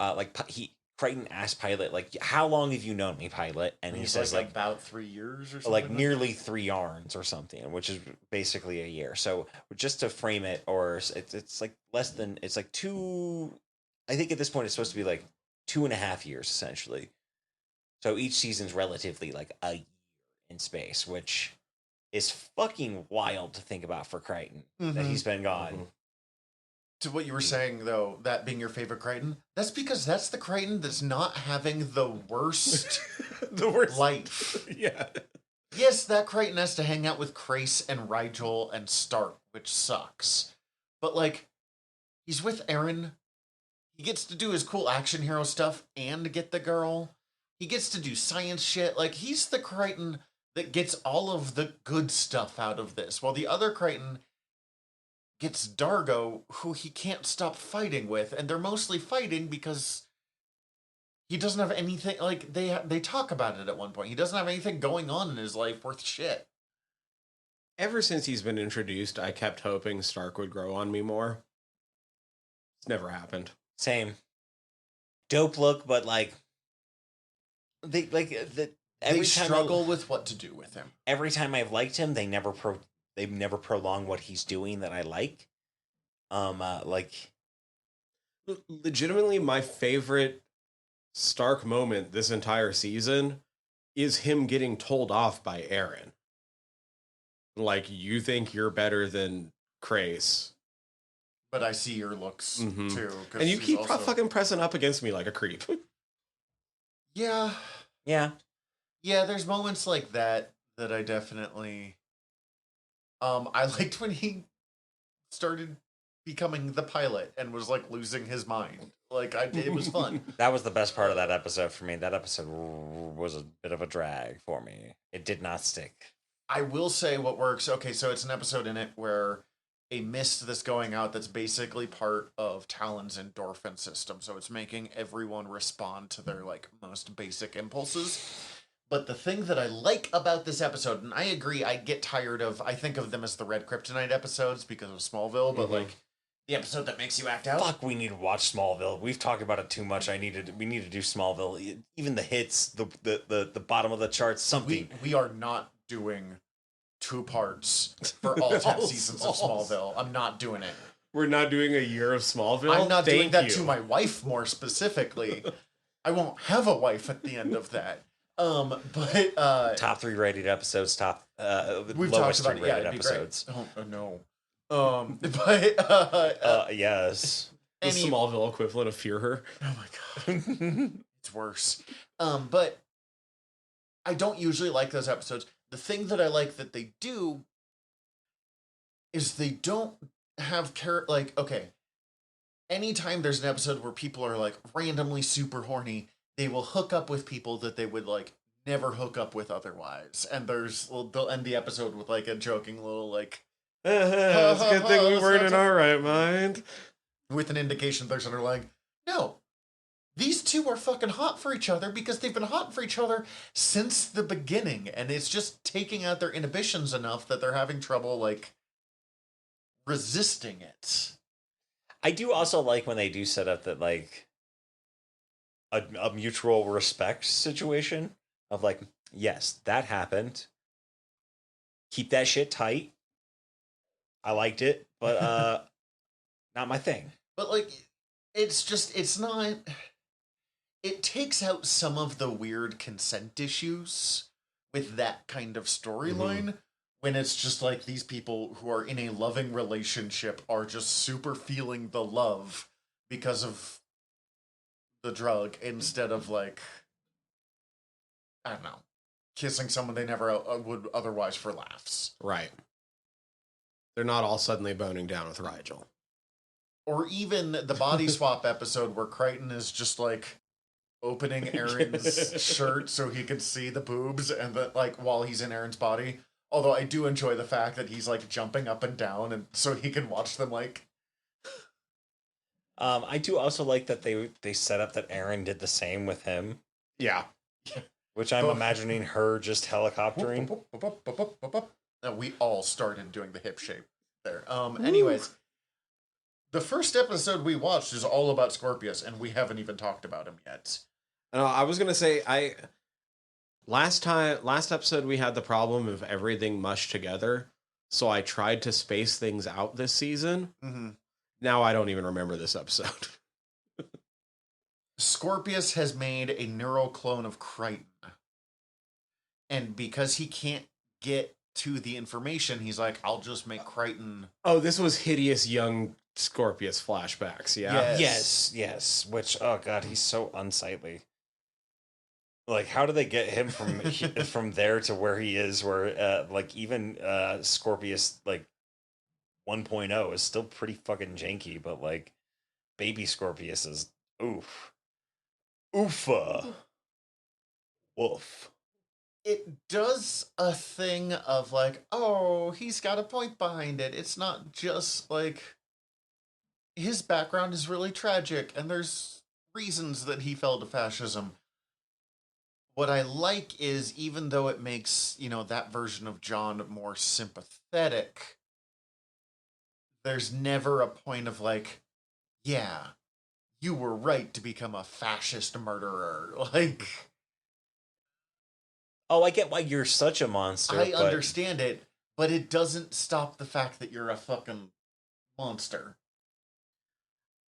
Crichton asked Pilot, like, how long have you known me, Pilot? And he says, like, about 3 years or something. Like, nearly 3 yards or something, which is basically a year. So, just to frame it, or it's like less than, it's like I think at this point it's supposed to be like 2.5 years, essentially. So, each season's relatively like a year in space, which is fucking wild to think about for Crichton, that he's been gone. Mm-hmm. To what you were saying, though, that being your favorite Crichton, that's because that's the Crichton that's not having the worst, life. Yeah. Yes, that Crichton has to hang out with Crace and Rigel and Stark which sucks. But like, he's with Aaron. He gets to do his cool action hero stuff and get the girl. He gets to do science shit. Like, he's the Crichton that gets all of the good stuff out of this, while the other Crichton gets Dargo, who he can't stop fighting with, and they're mostly fighting because he doesn't have anything. Like, they talk about it at one point. He doesn't have anything going on in his life worth shit. Ever since he's been introduced, I kept hoping Stark would grow on me more. It's never happened. Same. Dope look, but like they They struggle with what to do with him. Every time I've liked him, they've never prolonged what he's doing that I like. Like Legitimately, my favorite Stark moment this entire season is him getting told off by Aaron. Like, you think you're better than Crace. But I see your looks too. And you keep fucking pressing up against me like a creep. Yeah. Yeah. Yeah, there's moments like that I definitely I liked when he started becoming the pilot and was like losing his mind. Like, it was fun. That was the best part of that episode for me. That episode was a bit of a drag for me. It did not stick. I will say what works. Okay, so it's an episode in it where a mist that's going out that's basically part of Talyn's endorphin system. So it's making everyone respond to their like most basic impulses. But the thing that I like about this episode, and I agree, I get tired of, I think of them as the Red Kryptonite episodes because of Smallville, but like the episode that makes you act out. Fuck, we need to watch Smallville. We've talked about it too much. We need to do Smallville. Even the hits, the bottom of the charts, something. We are not doing 2 parts for all 10 seasons of Smallville. I'm not doing it. We're not doing a year of Smallville? I'm not doing that to my wife more specifically. I won't have a wife at the end of that. But top 3 rated episodes, we've lowest talked about 3 it. rated Yeah, it'd be episodes. great. Oh no. But Yes. The Smallville equivalent of Fear Her. Oh my god. It's worse. But I don't usually like those episodes. The thing that I like that they do is they don't have like, okay, anytime there's an episode where people are like randomly super horny, they will hook up with people that they would like never hook up with otherwise. And they'll end the episode with like a joking little like It's a good thing we weren't in our right mind. With an indication there's underlying, no, these two are fucking hot for each other because they've been hot for each other since the beginning. And it's just taking out their inhibitions enough that they're having trouble like resisting it. I do also like when they do set up that like a mutual respect situation of like, yes, that happened. Keep that shit tight. I liked it, but not my thing. But like, it's not. It takes out some of the weird consent issues with that kind of storyline. When it's just like these people who are in a loving relationship are just super feeling the love because of the drug instead of like, I don't know, kissing someone they never would otherwise for laughs. Right. They're not all suddenly boning down with Rigel. Or even the body swap episode where Crichton is just like opening Aaron's shirt so he can see the boobs and that like while he's in Aaron's body. Although I do enjoy the fact that he's like jumping up and down and so he can watch them like. I do also like that they set up that Aaron did the same with him. Yeah. Which I'm imagining her just helicoptering. We all started doing the hip shape there. Anyways, the first episode we watched is all about Scorpius, and we haven't even talked about him yet. I was gonna say last episode we had the problem of everything mushed together, so I tried to space things out this season. Now I don't even remember this episode. Scorpius has made a neural clone of Crichton. And because he can't get to the information, he's like, I'll just make Crichton. Oh, this was hideous young Scorpius flashbacks, yeah? Yes. Which, oh god, he's so unsightly. Like, how do they get him from there to where he is? Where like even Scorpius like 1.0 is still pretty fucking janky, but like baby Scorpius is oof. Oofa. Woof. It does a thing of like, oh, he's got a point behind it. It's not just like his background is really tragic and there's reasons that he fell to fascism. What I like is, even though it makes, that version of John more sympathetic, there's never a point of like, yeah, you were right to become a fascist murderer. Like, oh, I get why you're such a monster. I understand it, but it doesn't stop the fact that you're a fucking monster.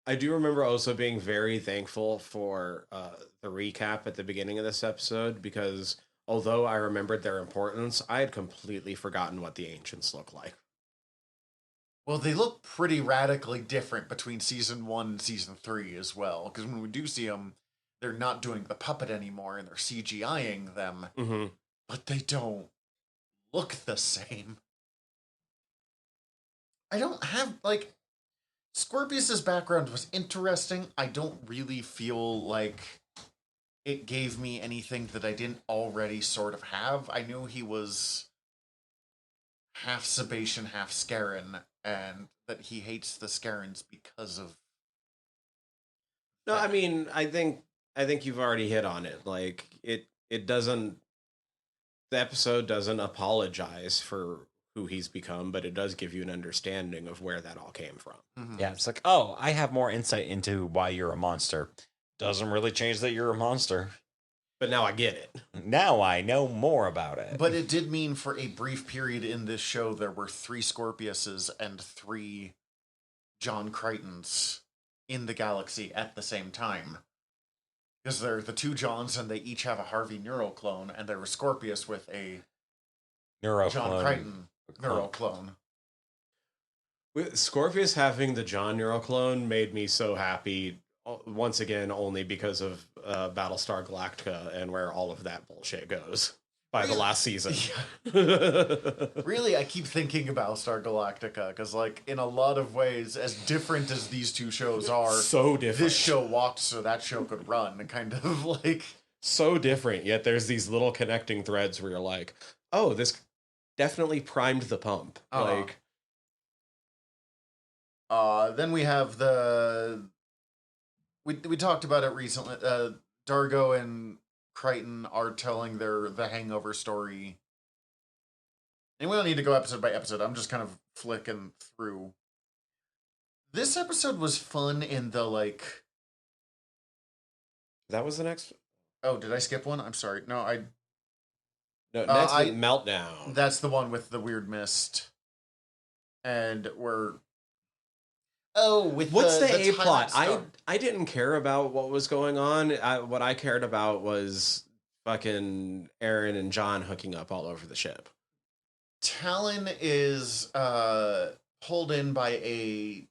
I do remember also being very thankful for the recap at the beginning of this episode, because although I remembered their importance, I had completely forgotten what the ancients look like. Well, they look pretty radically different between season 1 and season 3 as well, because when we do see them, they're not doing the puppet anymore and they're CGIing them, but they don't look the same. I don't have, like, Scorpius's background was interesting. I don't really feel like it gave me anything that I didn't already sort of have. I knew he was half Sebastian, half Scaran, and that he hates the Scarans because of... No, I mean, I think you've already hit on it. Like, it doesn't... The episode doesn't apologize for who he's become, but it does give you an understanding of where that all came from. Mm-hmm. Yeah, it's like, oh, I have more insight into why you're a monster. Doesn't really change that you're a monster. But now I get it. Now I know more about it. But it did mean for a brief period in this show, there were 3 Scorpiuses and 3 John Crichtons in the galaxy at the same time. Because they're the 2 Johns and they each have a Harvey neural clone, and there was Scorpius with a John Crichton neural clone. With Scorpius having the John neural clone made me so happy, once again, only because of Battlestar Galactica and where all of that bullshit goes by the last season. Yeah. Really, I keep thinking about Battlestar Galactica, because, like, in a lot of ways, as different as these 2 shows are, so different. This show walked so that show could run, kind of like... So different, yet there's these little connecting threads where you're like, oh, this definitely primed the pump. Like, then we have the... We talked about it recently. Dargo and Crichton are telling the Hangover story. And we don't need to go episode by episode. I'm just kind of flicking through. This episode was fun in the, like... That was the next... Oh, did I skip one? I'm sorry. No, No, next was Meltdown. That's the one with the weird mist. And we're... Oh, with what's the A plot? Star. I didn't care about what was going on. What I cared about was fucking Aaron and John hooking up all over the ship. Talyn is pulled in by a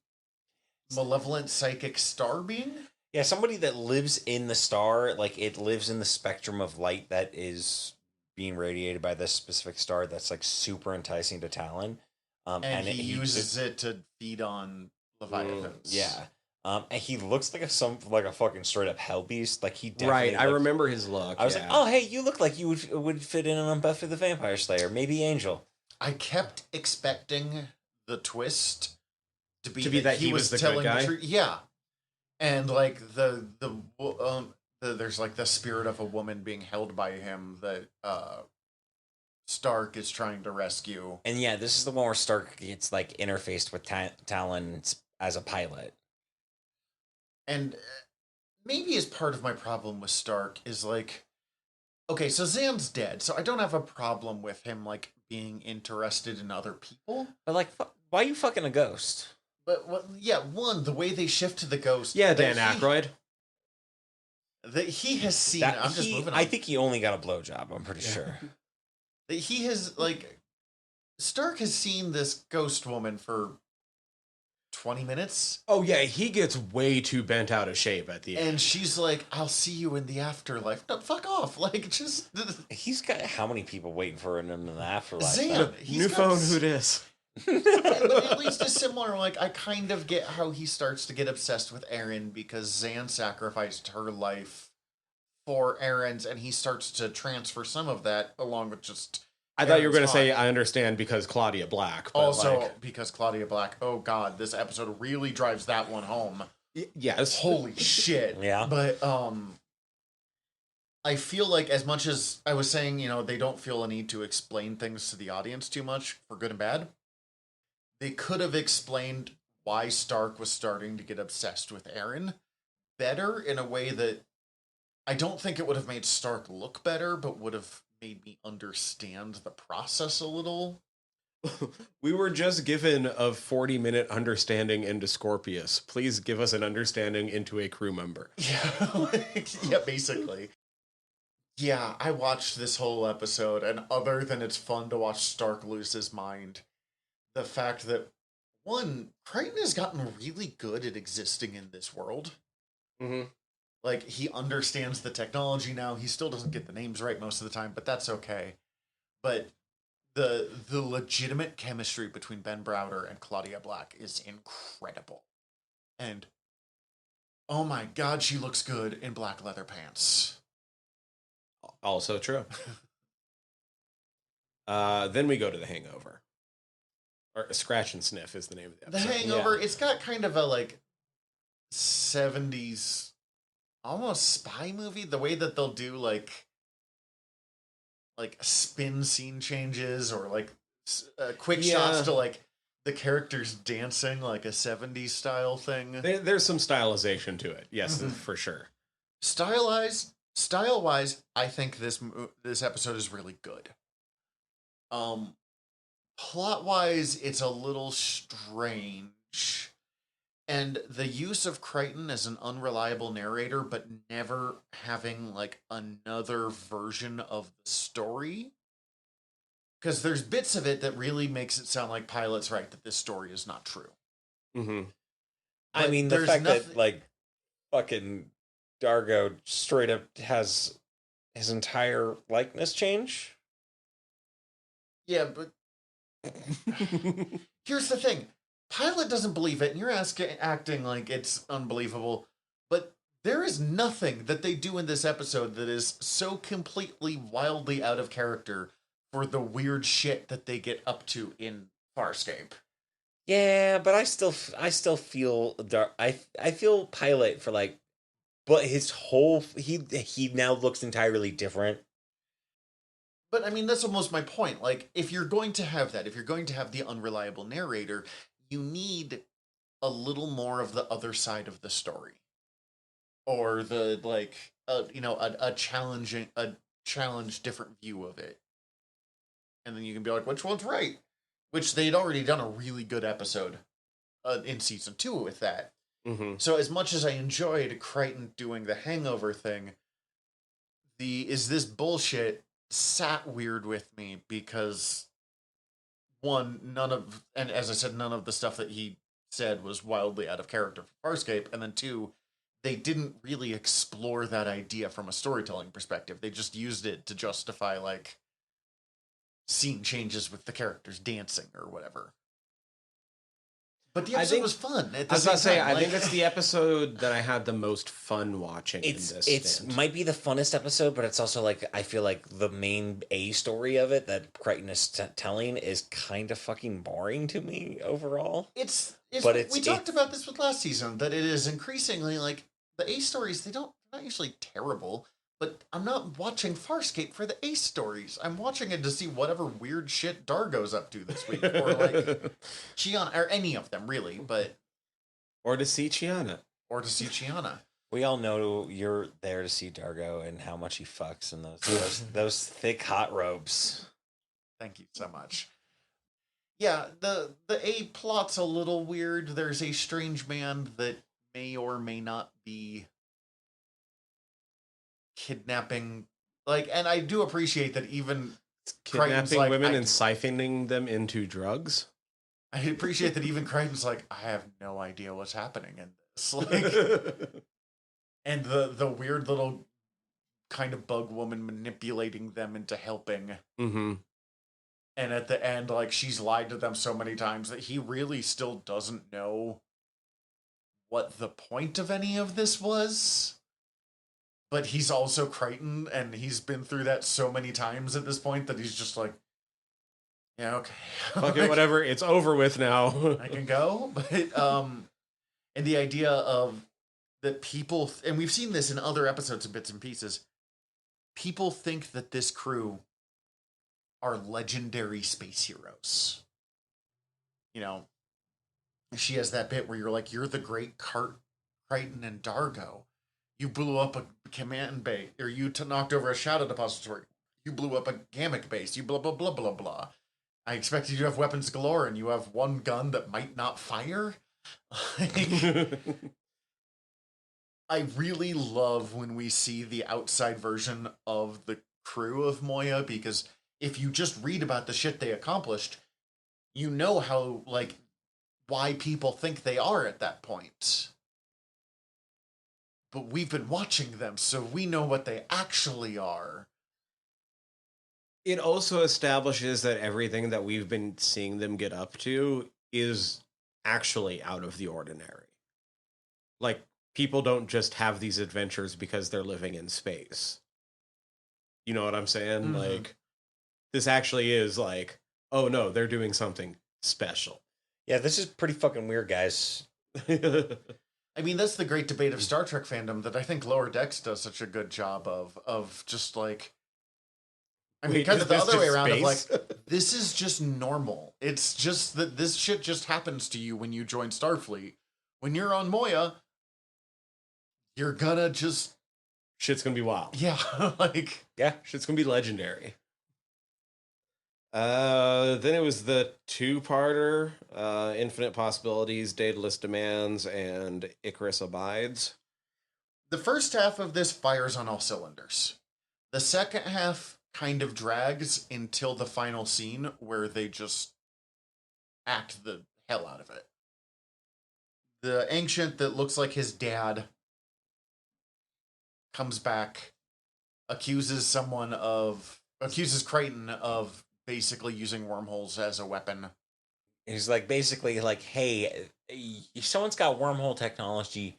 malevolent psychic star being. Yeah, somebody that lives in the star, like it lives in the spectrum of light that is being radiated by this specific star. That's like super enticing to Talyn, and he uses it to feed on Leviathans. Yeah. And he looks like a fucking straight up hell beast. Like he definitely right. I remember his look. I was like, oh hey, you look like you would fit in on Buffy the Vampire Slayer, maybe Angel. I kept expecting the twist to be that he was the telling good guy. the truth. Yeah, and like there's like the spirit of a woman being held by him that Stark is trying to rescue. And yeah, this is the one where Stark gets like interfaced with Talyn as a pilot. And maybe as part of my problem with Stark is like, okay, so Zan's dead, so I don't have a problem with him like being interested in other people. But like, why are you fucking a ghost? But the way they shift to the ghost. Yeah, Dan Aykroyd. That he has seen. I'm just moving on. I think he only got a blowjob. I'm pretty sure. That he has Stark has seen this ghost woman for 20 minutes. Oh yeah, he gets way too bent out of shape at the end. And she's like, "I'll see you in the afterlife." No, fuck off! Like, just he's got how many people waiting for him in the afterlife? Zan, New phone, who dis? But at least it's similar. Like, I kind of get how he starts to get obsessed with Aaron because Zan sacrificed her life for Aaron's, and he starts to transfer some of that along with just. I thought you were going to say Aaron's I understand because Claudia Black. But also, because Claudia Black. Oh God, this episode really drives that one home. Yes. Holy shit. Yeah. But I feel like, as much as I was saying, they don't feel a need to explain things to the audience too much for good and bad. They could have explained why Stark was starting to get obsessed with Aaron better in a way that I don't think it would have made Stark look better, but would have made me understand the process a little. We were just given a 40-minute understanding into Scorpius. Please give us an understanding into a crew member. Yeah, yeah, basically. Yeah, I watched this whole episode, and other than it's fun to watch Stark lose his mind, the fact that, one, Crichton has gotten really good at existing in this world. Mm-hmm. Like, he understands the technology now. He still doesn't get the names right most of the time, but that's okay. But the legitimate chemistry between Ben Browder and Claudia Black is incredible. And, oh my God, she looks good in black leather pants. Also true. Then we go to The Hangover. Or Scratch and Sniff is the name of the The episode. Hangover, it's got kind of a, like, 70s almost spy movie. The way that they'll do, like spin scene changes or, like, quick shots to, like, the characters dancing, like a 70s style thing. There's some stylization to it. Yes, for sure. Style-wise, I think this episode is really good. Plot-wise, it's a little strange. And the use of Crichton as an unreliable narrator, but never having, like, another version of the story. Because there's bits of it that really makes it sound like Pilot's right, that this story is not true. Mm-hmm. I mean, the fact that, like, fucking Dargo straight up has his entire likeness change. Yeah, but here's the thing. Pilot doesn't believe it, and you're acting like it's unbelievable. But there is nothing that they do in this episode that is so completely wildly out of character for the weird shit that they get up to in Farscape. Yeah, but I still feel I feel Pilot for, like, but his whole he now looks entirely different. But I mean, that's almost my point. Like, if you're going to have that, if you're going to have the unreliable narrator, you need a little more of the other side of the story, or the, like, a challenged different view of it, and then you can be like, which one's right? Which they'd already done a really good episode in season 2 with that. Mm-hmm. So as much as I enjoyed Crichton doing the Hangover thing, is this bullshit sat weird with me because, one, and as I said, none of the stuff that he said was wildly out of character for Farscape, and then two, they didn't really explore that idea from a storytelling perspective. They just used it to justify, like, scene changes with the characters dancing or whatever. But the episode was fun. I was about to say, I think it's the episode that I had the most fun watching in this stint. Might be the funnest episode, but it's also, like, I feel like the main A story of it that Crichton is telling is kind of fucking boring to me overall. We talked about this with last season, that it is increasingly, like, the A stories, they're not usually terrible, but I'm not watching Farscape for the A stories. I'm watching it to see whatever weird shit Dargo's up to this week, or, like, Chiana, or any of them, really, but... Or to see Chiana. We all know you're there to see Dargo and how much he fucks in those thick hot robes. Thank you so much. Yeah, the A plot's a little weird. There's a strange man that may or may not be kidnapping, like, and I do appreciate that even Kidnapping women and siphoning them into drugs. I appreciate that even Crichton's like, I have no idea what's happening in this. Like, and the weird little kind of bug woman manipulating them into helping. Mm-hmm. And at the end, like, she's lied to them so many times that he really still doesn't know what the point of any of this was. But he's also Crichton, and he's been through that so many times at this point that he's just like, yeah, okay. Fuck it, whatever. It's over with now. I can go. But, and the idea of that people, and we've seen this in other episodes and bits and pieces, people think that this crew are legendary space heroes. You know, she has that bit where you're like, you're the great Crichton and Dargo. You blew up a command base, or you knocked over a shadow depository. You blew up a Gamma base. You blah, blah, blah, blah, blah. I expected you to have weapons galore, and you have one gun that might not fire. I really love when we see the outside version of the crew of Moya, because if you just read about the shit they accomplished, you know how, like, why people think they are at that point. But we've been watching them, so we know what they actually are. It also establishes that everything that we've been seeing them get up to is actually out of the ordinary. Like, people don't just have these adventures because they're living in space. You know what I'm saying? Mm-hmm. Like, this actually is like, oh no, they're doing something special. Yeah, this is pretty fucking weird, guys. I mean, that's the great debate of Star Trek fandom that I think Lower Decks does such a good job of just like, I mean, Wait, kind is of the this other just way around space? of like, this is just normal. It's just that this shit just happens to you when you join Starfleet. When you're on Moya, you're gonna just... Shit's gonna be wild. Yeah, like... Yeah, shit's gonna be legendary. Then it was the two-parter, Infinite Possibilities, Daedalus Demands, and Icarus Abides. The first half of this fires on all cylinders. The second half kind of drags until the final scene where they just act the hell out of it. The ancient that looks like his dad comes back, accuses Crichton of basically using wormholes as a weapon. He's like, basically like, hey, if someone's got wormhole technology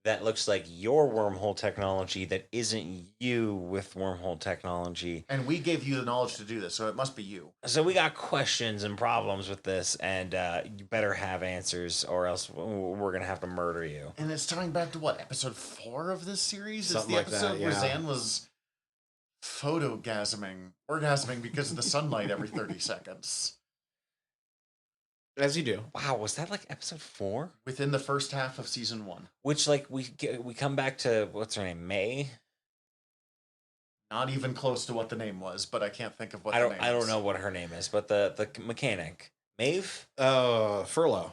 that looks like your wormhole technology that isn't you with wormhole technology. And we gave you the knowledge to do this, so it must be you. So we got questions and problems with this, and you better have answers, or else we're going to have to murder you. And it's tying back to what, episode 4 of this series? Something It's the like episode that, where yeah. Zan was orgasming because of the sunlight every 30 seconds. As you do. Wow, was that like episode 4? Within the first half of season 1. Which, like, we come back to, what's her name, May? Not even close to what the name was, but I can't think of what the name is. I don't know what her name is, but the mechanic. Maeve? Furlough.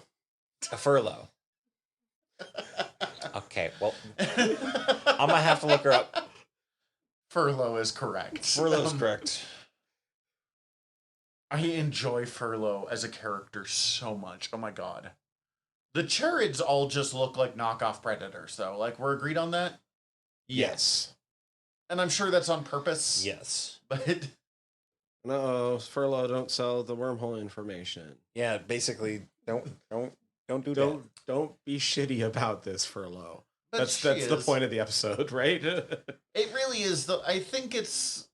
A furlough. Okay, well, I'm gonna have to look her up. Furlough is correct. Furlough's correct. I enjoy Furlough as a character so much. Oh my god. The Charids all just look like knockoff Predators, though. Like, we're agreed on that? Yes. And I'm sure that's on purpose. Yes. But... No, Furlough don't sell the wormhole information. Yeah, basically, don't do that. Don't be shitty about this, Furlough. But That's she the is. point of the episode, right? It really is, though. I think it's...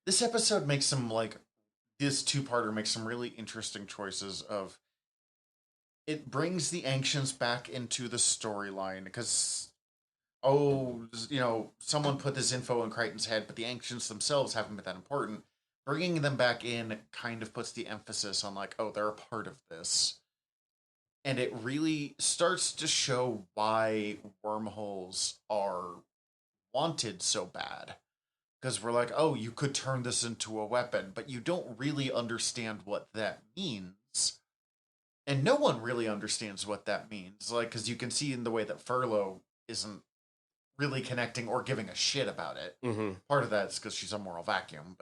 This episode makes some, like... This two-parter makes some really interesting choices of... It brings the Ancients back into the storyline, because... someone put this info in Crichton's head, but the Ancients themselves haven't been that important. Bringing them back in kind of puts the emphasis on, like, oh, they're a part of this. And it really starts to show why wormholes are wanted so bad. Because we're like, oh, you could turn this into a weapon, but you don't really understand what that means. And no one really understands what that means. Like, because you can see in the way that Furlough isn't really connecting or giving a shit about it. Mm-hmm. Part of that's because she's a moral vacuum,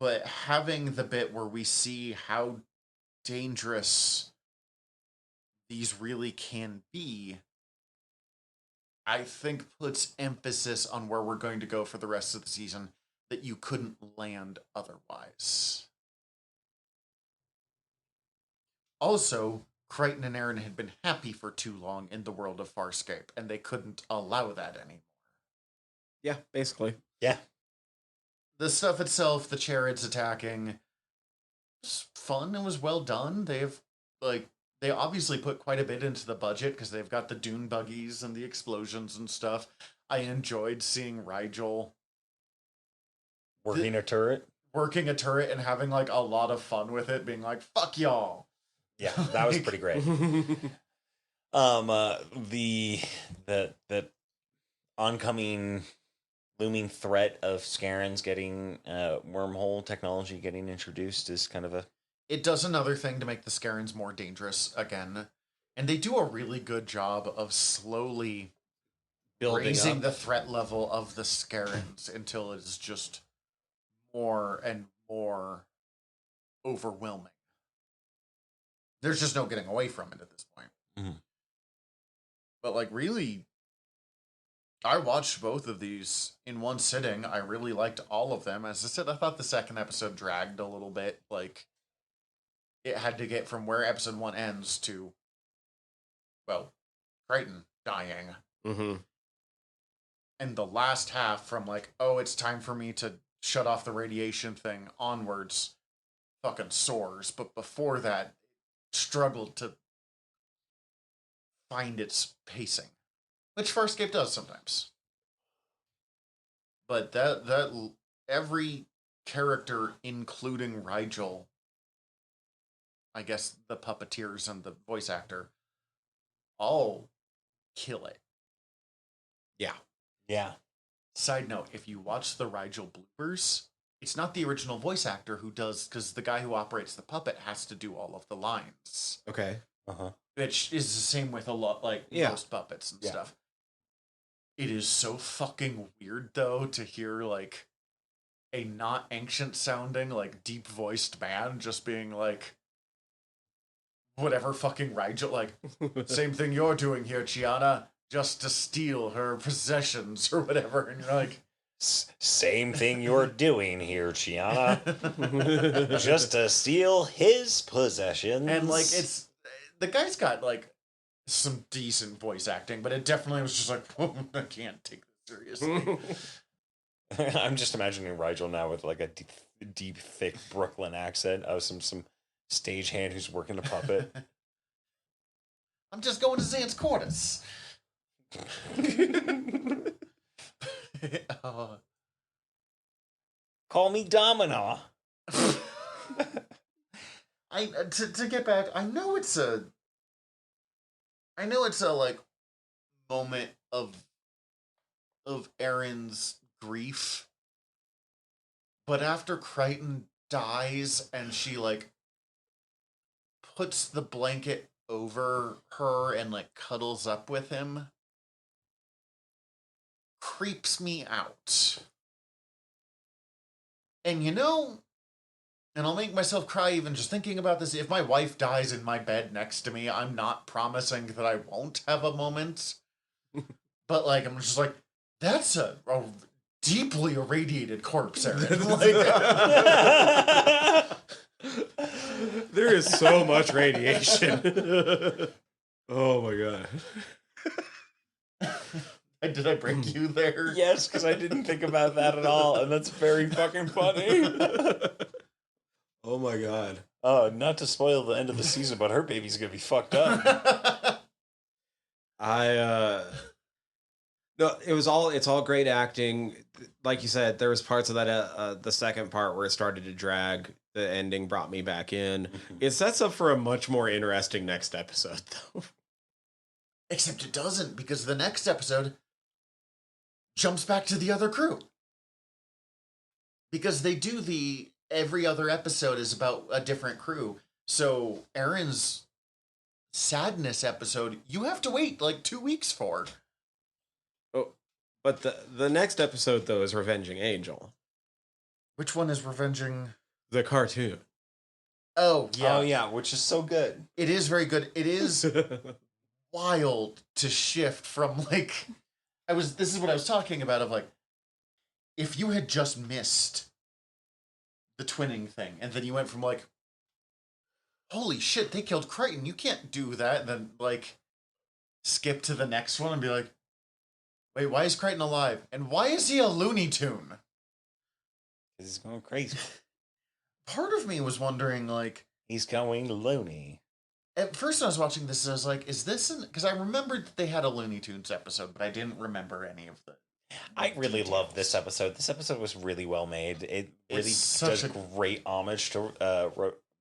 but having the bit where we see how dangerous these really can be, I think puts emphasis on where we're going to go for the rest of the season. that you couldn't land otherwise. Also, Crichton and Aaron had been happy for too long in the world of Farscape, and they couldn't allow that anymore. Yeah, basically. Yeah. The stuff itself, the Charids attacking, was fun. It was well done. They obviously put quite a bit into the budget because they've got the dune buggies and the explosions and stuff. I enjoyed seeing Rigel Working a turret. working a turret and having like a lot of fun with it, being like, "Fuck y'all." Yeah, that was pretty great. The oncoming looming threat of Scarens getting wormhole technology getting introduced is kind of a It does another thing to make the Scarens more dangerous again. And they do a really good job of slowly Building raising up. the threat level of the Scarens until it is just more and more overwhelming. There's just no getting away from it at this point. Mhm. But like really, I watched both of these in one sitting. I really liked all of them. As I said, I thought the second episode dragged a little bit. Like, it had to get from where episode 1 ends to, well, Crichton dying. Mm-hmm. And the last half from like, oh, it's time for me to shut off the radiation thing onwards, fucking soars. But before that, it struggled to find its pacing, which Farscape does sometimes. But that every character, including Rigel, I guess the puppeteers and the voice actor, all kill it. Yeah. yeah. Side note, if you watch the Rigel bloopers, it's not the original voice actor who does, because the guy who operates the puppet has to do all of the lines. Okay. Uh-huh. Which is the same with a lot, like, Yeah. most puppets and Yeah. stuff. It is so fucking weird, though, to hear, like, a not ancient sounding, like, deep voiced man just being like, whatever fucking Rigel, like, same thing you're doing here, Chiana, just to steal her possessions or whatever. And you're like, Same thing you're doing here, Chiana. Just to steal his possessions. and like, it's, the guy's got like some decent voice acting, but it definitely was just like, I can't take this seriously. I'm just imagining Rigel now with like a deep, thick Brooklyn accent of some stagehand who's working a puppet. I'm just going to Zan's quarters. Call me Domina. To get back, I know it's a like moment of Aaron's grief, but after Crichton dies and she like puts the blanket over her and like cuddles up with him, creeps me out. And you know, and I'll make myself cry even just thinking about this. If my wife dies in my bed next to me, I'm not promising that I won't have a moment. But like, I'm just like, that's a deeply irradiated corpse, Aaron. Like, There is so much radiation. Oh my god. did I break you there? Yes, because I didn't think about that at all, and that's very fucking funny. Oh my god. Oh, not to spoil the end of the season, but her baby's gonna be fucked up. No, it's all great acting. Like you said, there was parts of that the second part where it started to drag. The ending brought me back in. It sets up for a much more interesting next episode, though. Except it doesn't, because the next episode jumps back to the other crew. Because they do every other episode is about a different crew. So Aaron's sadness episode, you have to wait like 2 weeks for. Oh, but the next episode though is Revenging Angel, Which one is Revenging? the cartoon. Oh, yeah. Oh yeah, which is so good. It is very good. It is wild to shift from like, this is what I was talking about of like, if you had just missed the twinning thing, and then you went from like, holy shit, they killed Crichton, you can't do that, and then like skip to the next one and be like, wait, why is Crichton alive? And why is he a Looney Tune? Because he's going crazy. Part of me was wondering, like, He's going loony. at first I was watching this, I was like, is this because I remembered that they had a Looney Tunes episode, but I didn't remember any of the I really details. love this episode. This episode was really well made. It really such does a- great homage to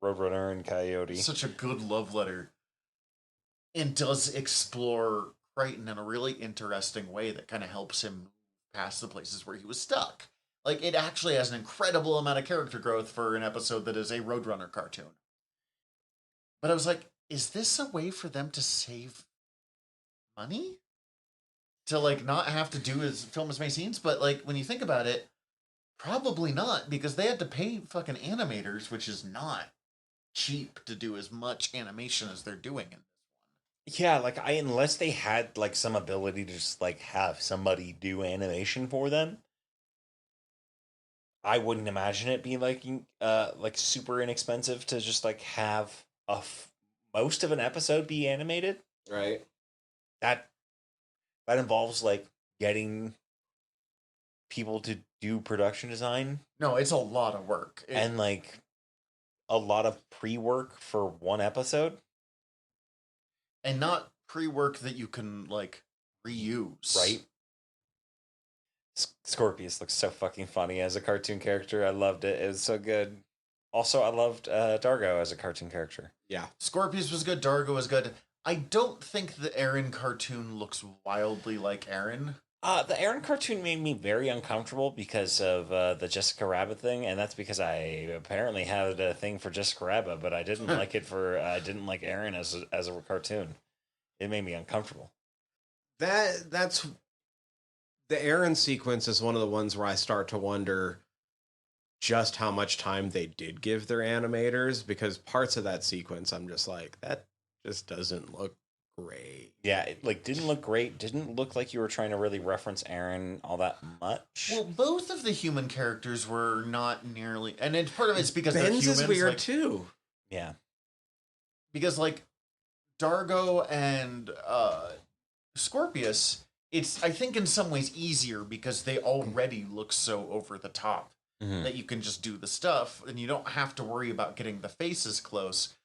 Roadrunner and Coyote. Such a good love letter. And does explore Crichton in a really interesting way that kind of helps him move past the places where he was stuck. Like, it actually has an incredible amount of character growth for an episode that is a Roadrunner cartoon. But I was like, is this a way for them to save money? To, like, not have to do film as many scenes? But, like, when you think about it, probably not, because they had to pay fucking animators, which is not cheap to do as much animation as they're doing in Yeah, like unless they had like some ability to just like have somebody do animation for them, I wouldn't imagine it being like super inexpensive to just like have most of an episode be animated. Right. That involves like getting people to do production design No, it's a lot of work. and like a lot of pre-work for one episode. And not pre-work that you can, like, reuse. Right? Scorpius looks so fucking funny as a cartoon character. I loved it. It was so good. Also, I loved Dargo as a cartoon character. Yeah. Scorpius was good. Dargo was good. I don't think the Aaron cartoon looks wildly like Aaron. The Aaron cartoon made me very uncomfortable because of the Jessica Rabbit thing, and that's because I apparently had a thing for Jessica Rabbit, but I didn't like it I didn't like Aaron as a cartoon. It made me uncomfortable. That's the Aaron sequence is one of the ones where I start to wonder just how much time they did give their animators, because parts of that sequence I'm just like, that just doesn't look great. Yeah, it like didn't look great. Didn't look like you were trying to really reference Aaron all that much. Well, both of the human characters were not nearly, and it's part of it's because they're Ben's humans. is weird like, too. Yeah. because like Dargo and Scorpius, it's I think in some ways easier because they already look so over the top Mhm. that you can just do the stuff and you don't have to worry about getting the faces close.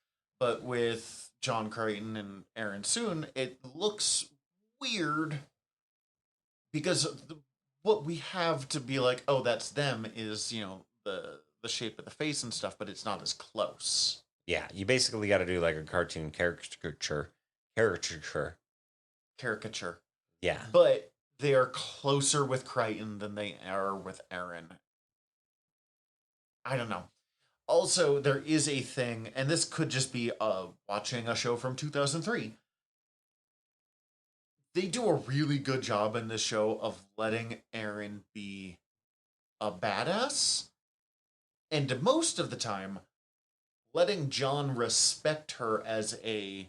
But with John Crichton and Aaron Soon, it looks weird because what we have to be like, oh, that's them is, the shape of the face and stuff, but it's not as close. Yeah, you basically got to do like a cartoon caricature. Caricature. Yeah. But they are closer with Crichton than they are with Aaron. I don't know. Also, there is a thing, and this could just be watching a show from 2003. They do a really good job in this show of letting Aaron be a badass, and most of the time, letting John respect her as a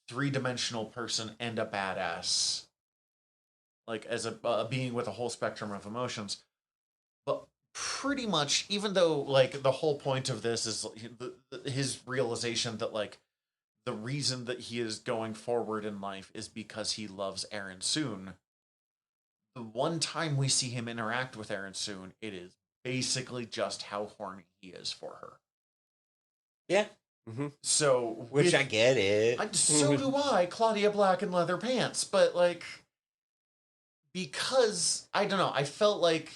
three-dimensional person and a badass. Like, as a being with a whole spectrum of emotions. But pretty much, even though, like, the whole point of this is his realization that, like, the reason that he is going forward in life is because he loves Aaron Soon. The one time we see him interact with Aaron Soon, it is basically just how horny he is for her. Yeah. Mm-hmm. So, Which I get it. so do I, Claudia Black in leather pants. But, like, because, I don't know, I felt like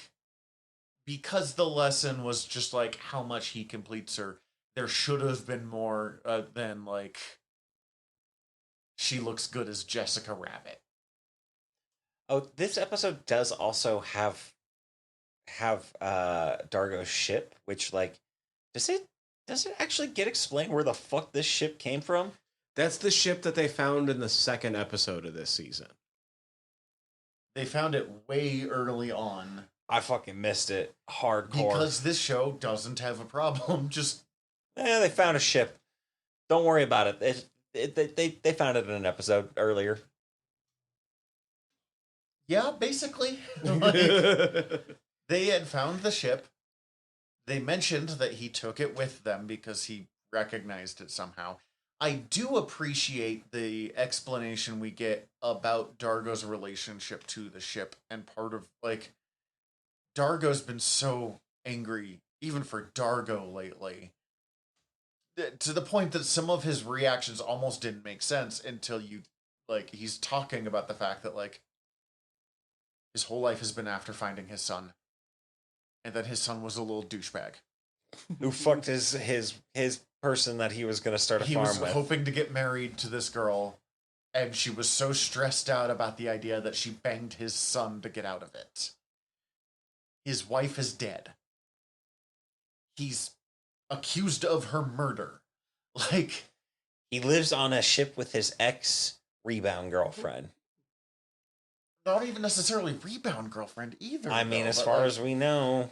because the lesson was just, like, how much he completes her, there should have been more than, like, she looks good as Jessica Rabbit. Oh, this episode does also have Dargo's ship, which like does it actually get explained where the fuck this ship came from? That's the ship that they found in the second episode of this season. They found it way early on. I fucking missed it hardcore. Because this show doesn't have a problem. Just they found a ship. Don't worry about it. They found it in an episode earlier. yeah, basically. Like, They had found the ship. They mentioned that he took it with them because he recognized it somehow. I do appreciate the explanation we get about Dargo's relationship to the ship, and part of, like, Dargo's been so angry, even for Dargo lately, to the point that some of his reactions almost didn't make sense until he's talking about the fact that, like, his whole life has been after finding his son, and that his son was a little douchebag. Who fucked his person that he was going to start a He farm was with. hoping to get married to this girl, and she was so stressed out about the idea that she banged his son to get out of it. His wife is dead. He's accused of her murder. Like, He lives on a ship with his ex-rebound girlfriend. not even necessarily rebound girlfriend either. I mean, though, as but, far like, as we know.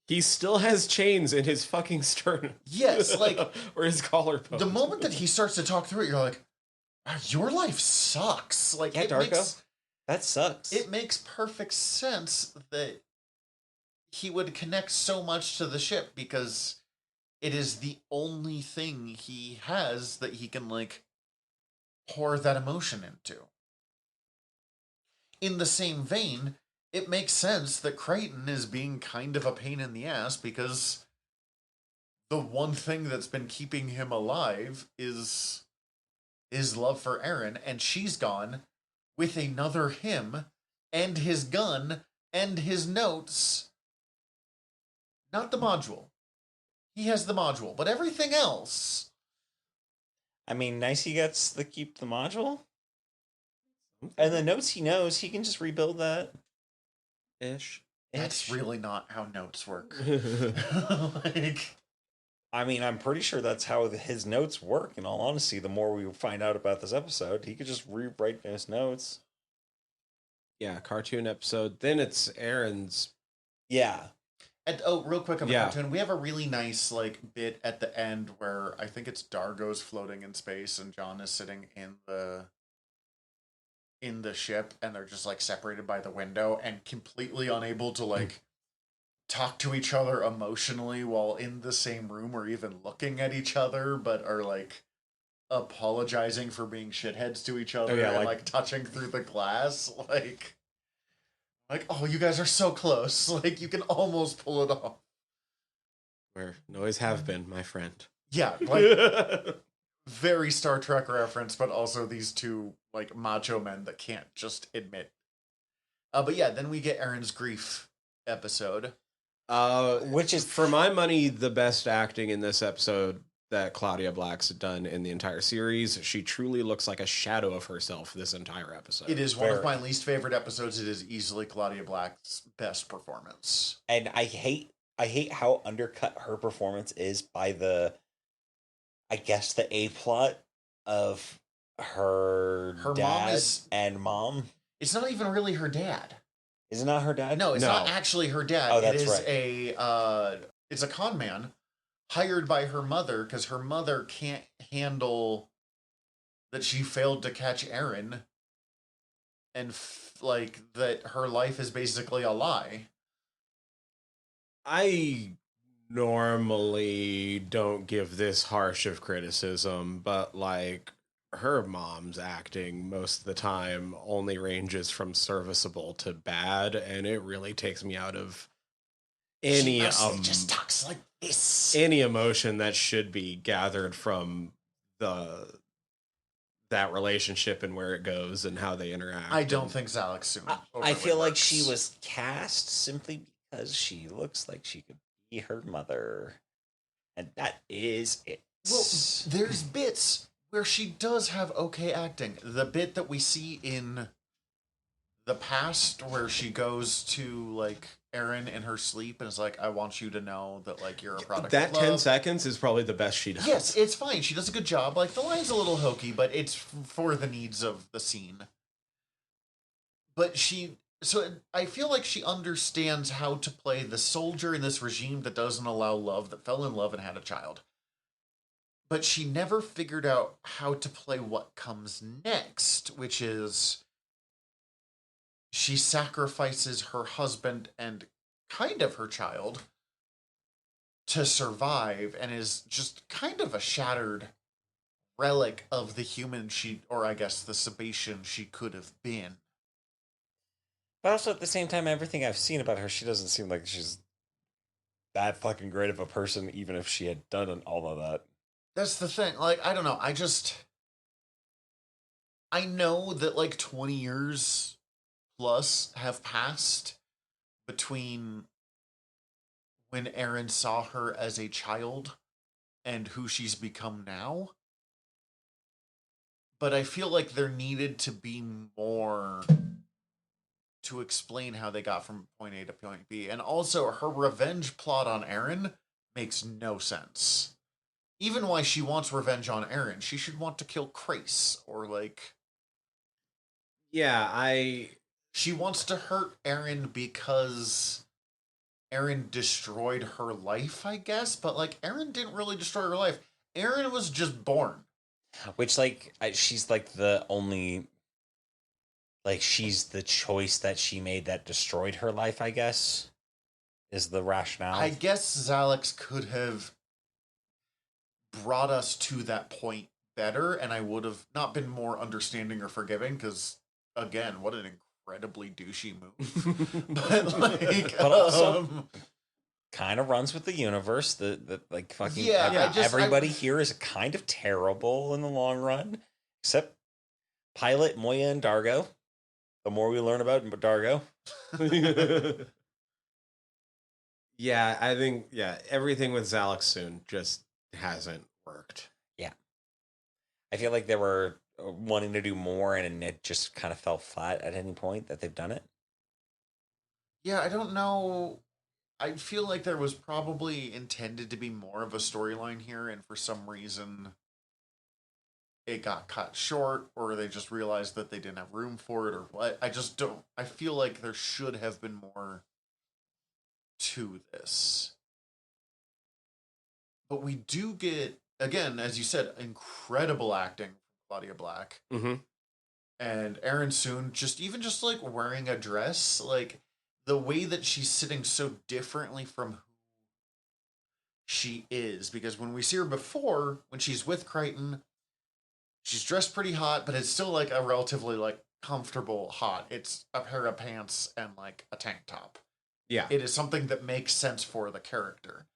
He still has chains in his fucking sternum. Yes, like, or his collarbone. the moment that he starts to talk through it, you're like, wow, your life sucks. Like, Yeah, Darko, that sucks. It makes perfect sense that he would connect so much to the ship because it is the only thing he has that he can, like, pour that emotion into. In the same vein, it makes sense that Crichton is being kind of a pain in the ass because the one thing that's been keeping him alive is his love for Erin, and she's gone with another him and his gun and his notes. Not the module. He has the module, but everything else. I mean, nice he gets to keep the module. And the notes he knows, he can just rebuild that. Ish. That's really not how notes work. Like, I mean, I'm pretty sure that's how his notes work, in all honesty. The more we find out about this episode, he could just rewrite his notes. yeah, cartoon episode. Then it's Aaron's. Yeah. And, oh, real quick on the Yeah. cartoon, we have a really nice, like, bit at the end where I think it's Dargo's floating in space and John is sitting in the ship, and they're just, like, separated by the window and completely unable to, like, talk to each other emotionally while in the same room or even looking at each other, but are, like, apologizing for being shitheads to each other and, like, touching through the glass. Like, oh, you guys are so close. Like, you can almost pull it off. Where noise have been, my friend. Yeah, like, very Star Trek reference, but also these two, like, macho men that can't just admit. But yeah, then we get Aaron's grief episode. Which is, for my money, the best acting in this episode that Claudia Black's done in the entire series. She truly looks like a shadow of herself this entire episode. It is one of my least favorite episodes. It is easily Claudia Black's best performance. And I hate how undercut her performance is by the A plot of her dad mom is, and mom. It's not even really her dad. Is it not her dad? No, it's not actually her dad. Oh, that's it is right. It's a con man hired by her mother because her mother can't handle that she failed to catch Aaron and like that her life is basically a lie. I normally don't give this harsh of criticism, but like her mom's acting most of the time only ranges from serviceable to bad, and it really takes me out of any just talks like this. Any emotion that should be gathered from that relationship and where it goes and how they interact. I don't think Zalek soon. I feel like she was cast simply because she looks like she could be her mother. And that is it. Well, there's bits where she does have okay acting. The bit that we see in the past where she goes to like Aaron in her sleep and is like, I want you to know that like you're a product that of love. 10 seconds is probably the best she does. Yes, it's fine. She does a good job. Like the line's a little hokey, but it's for the needs of the scene. But I feel like she understands how to play the soldier in this regime that doesn't allow love, that fell in love and had a child. But she never figured out how to play what comes next, which is she sacrifices her husband and kind of her child to survive and is just kind of a shattered relic of the human she, or I guess the Sebastian she could have been. But also at the same time, everything I've seen about her, she doesn't seem like she's that fucking great of a person, even if she had done all of that. That's the thing. Like, I don't know. I know that like 20 years plus have passed between when Aaron saw her as a child and who she's become now. But I feel like there needed to be more to explain how they got from point A to point B. And also, her revenge plot on Aaron makes no sense. Even why she wants revenge on Aaron, she should want to kill Krace or like. Yeah, She wants to hurt Aaron because Aaron destroyed her life, I guess. But like, Aaron didn't really destroy her life. Aaron was just born. Which, like, she's like the only. Like, she's the choice that she made that destroyed her life, I guess, is the rationale. I guess Xalix could have brought us to that point better, and I would have not been more understanding or forgiving, because, again, what an incredibly douchey move. But, like, but also, kind of runs with the universe. The like, fucking, everybody here is kind of terrible in the long run, except Pilot, Moya, and Dargo. The more we learn about Dargo. Yeah, I think, everything with Xalix soon just hasn't worked. Yeah. I feel like they were wanting to do more and it just kind of fell flat at any point that they've done it. Yeah, I don't know. I feel like there was probably intended to be more of a storyline here, and for some reason it got cut short, or they just realized that they didn't have room for it, or what. I just don't. I feel like there should have been more to this. But we do get, again, as you said, incredible acting from Claudia Black. Mm-hmm. And Aaron Soon, just like wearing a dress, like the way that she's sitting so differently from who she is. Because when we see her before, when she's with Crichton, she's dressed pretty hot, but it's still like a relatively like comfortable hot. It's a pair of pants and like a tank top. Yeah. It is something that makes sense for the character.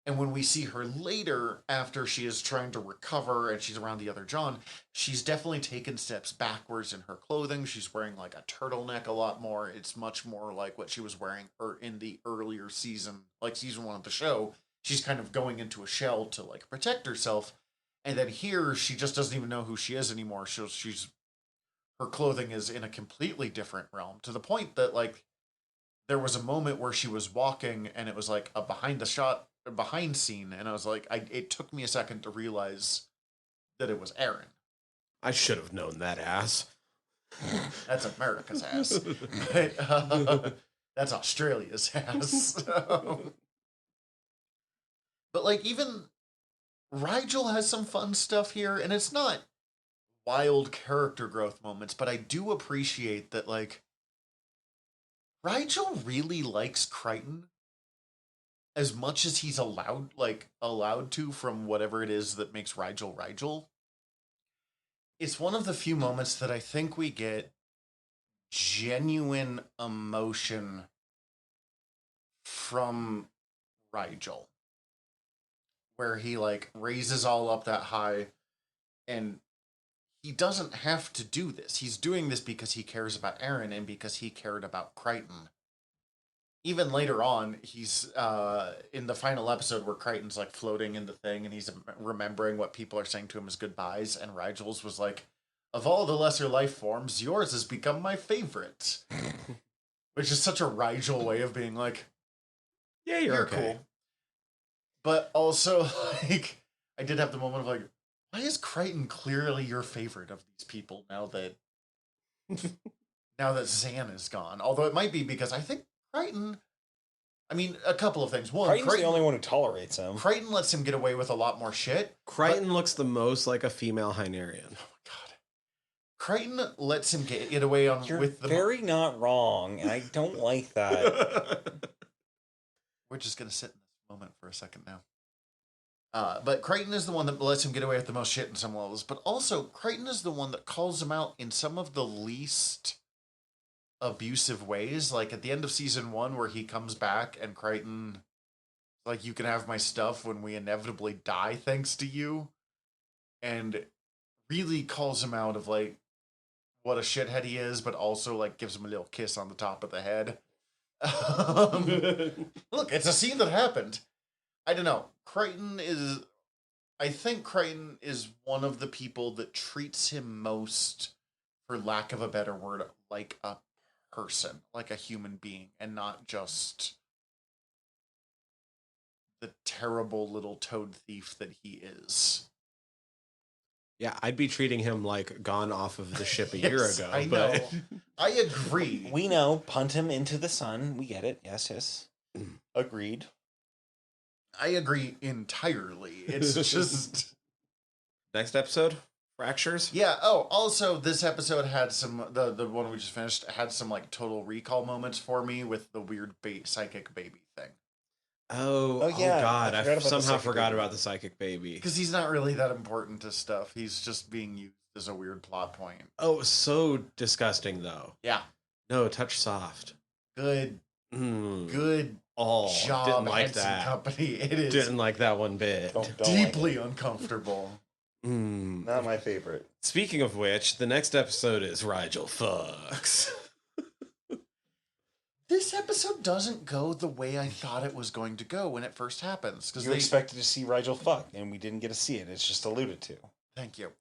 And when we see her later, after she is trying to recover and she's around the other John, she's definitely taken steps backwards in her clothing. She's wearing like a turtleneck a lot more. It's much more like what she was wearing in the earlier season, like season 1 of the show. She's kind of going into a shell to like protect herself. And then here, she just doesn't even know who she is anymore. Her clothing is in a completely different realm, to the point that like there was a moment where she was walking and it was like a behind scene, and I was like, it took me a second to realize that it was Aaron. I should have known that ass. That's America's ass. But, that's Australia's ass. But like, even Rigel has some fun stuff here, and it's not wild character growth moments, but I do appreciate that like Rigel really likes Crichton as much as he's allowed to, from whatever it is that makes Rigel. It's one of the few moments that I think we get genuine emotion from Rigel, where he like raises all up that high, and he doesn't have to do this. He's doing this because he cares about Aaron and because he cared about Crichton. Even later on, he's in the final episode where Crichton's like floating in the thing and he's remembering what people are saying to him as goodbyes, and Rigel's was like, of all the lesser life forms, yours has become my favorite. Which is such a Rigel way of being like, yeah, you're okay. Cool. But also, like, I did have the moment of like, why is Crichton clearly your favorite of these people now that Zan is gone? Although it might be because I think Crichton, I mean, a couple of things. One, Crichton's the only one who tolerates him. Crichton lets him get away with a lot more shit. Crichton looks the most like a female Hynerian. Oh my god. Crichton lets him get away on You're with the very not wrong, and I don't like that. We're just gonna sit in this moment for a second now. But Crichton is the one that lets him get away with the most shit in some levels, but also Crichton is the one that calls him out in some of the least abusive ways. Like at the end of season 1, where he comes back and Crichton, like, you can have my stuff when we inevitably die thanks to you, and really calls him out of like what a shithead he is, but also like gives him a little kiss on the top of the head. Look, it's a scene that happened. I don't know. I think Crichton is one of the people that treats him most, for lack of a better word, like a person, like a human being, and not just the terrible little toad thief that he is. Yeah, I'd be treating him like gone off of the ship a year ago. I but know. I agree. We know, punt him into the sun. We get it. Yes. Agreed. I agree entirely. It's just Next episode, fractures. yeah. Oh, also this episode had some the one we just finished had some like total recall moments for me with the weird psychic baby thing. Oh yeah, God! I I forgot about the somehow psychic forgot baby. about the psychic baby. Because he's not really that important to stuff. He's just being used as a weird plot point. Oh, so disgusting though. Yeah. No, touch soft. Good Good. Oh, job, didn't like Henson that. Company. It is Didn't like that one bit. Don't deeply uncomfortable. Not my favorite. Speaking of which, the next episode is Rigel fucks. This episode doesn't go the way I thought it was going to go when it first happens. You expected to see Rigel fuck, and we didn't get to see it. It's just alluded to. Thank you.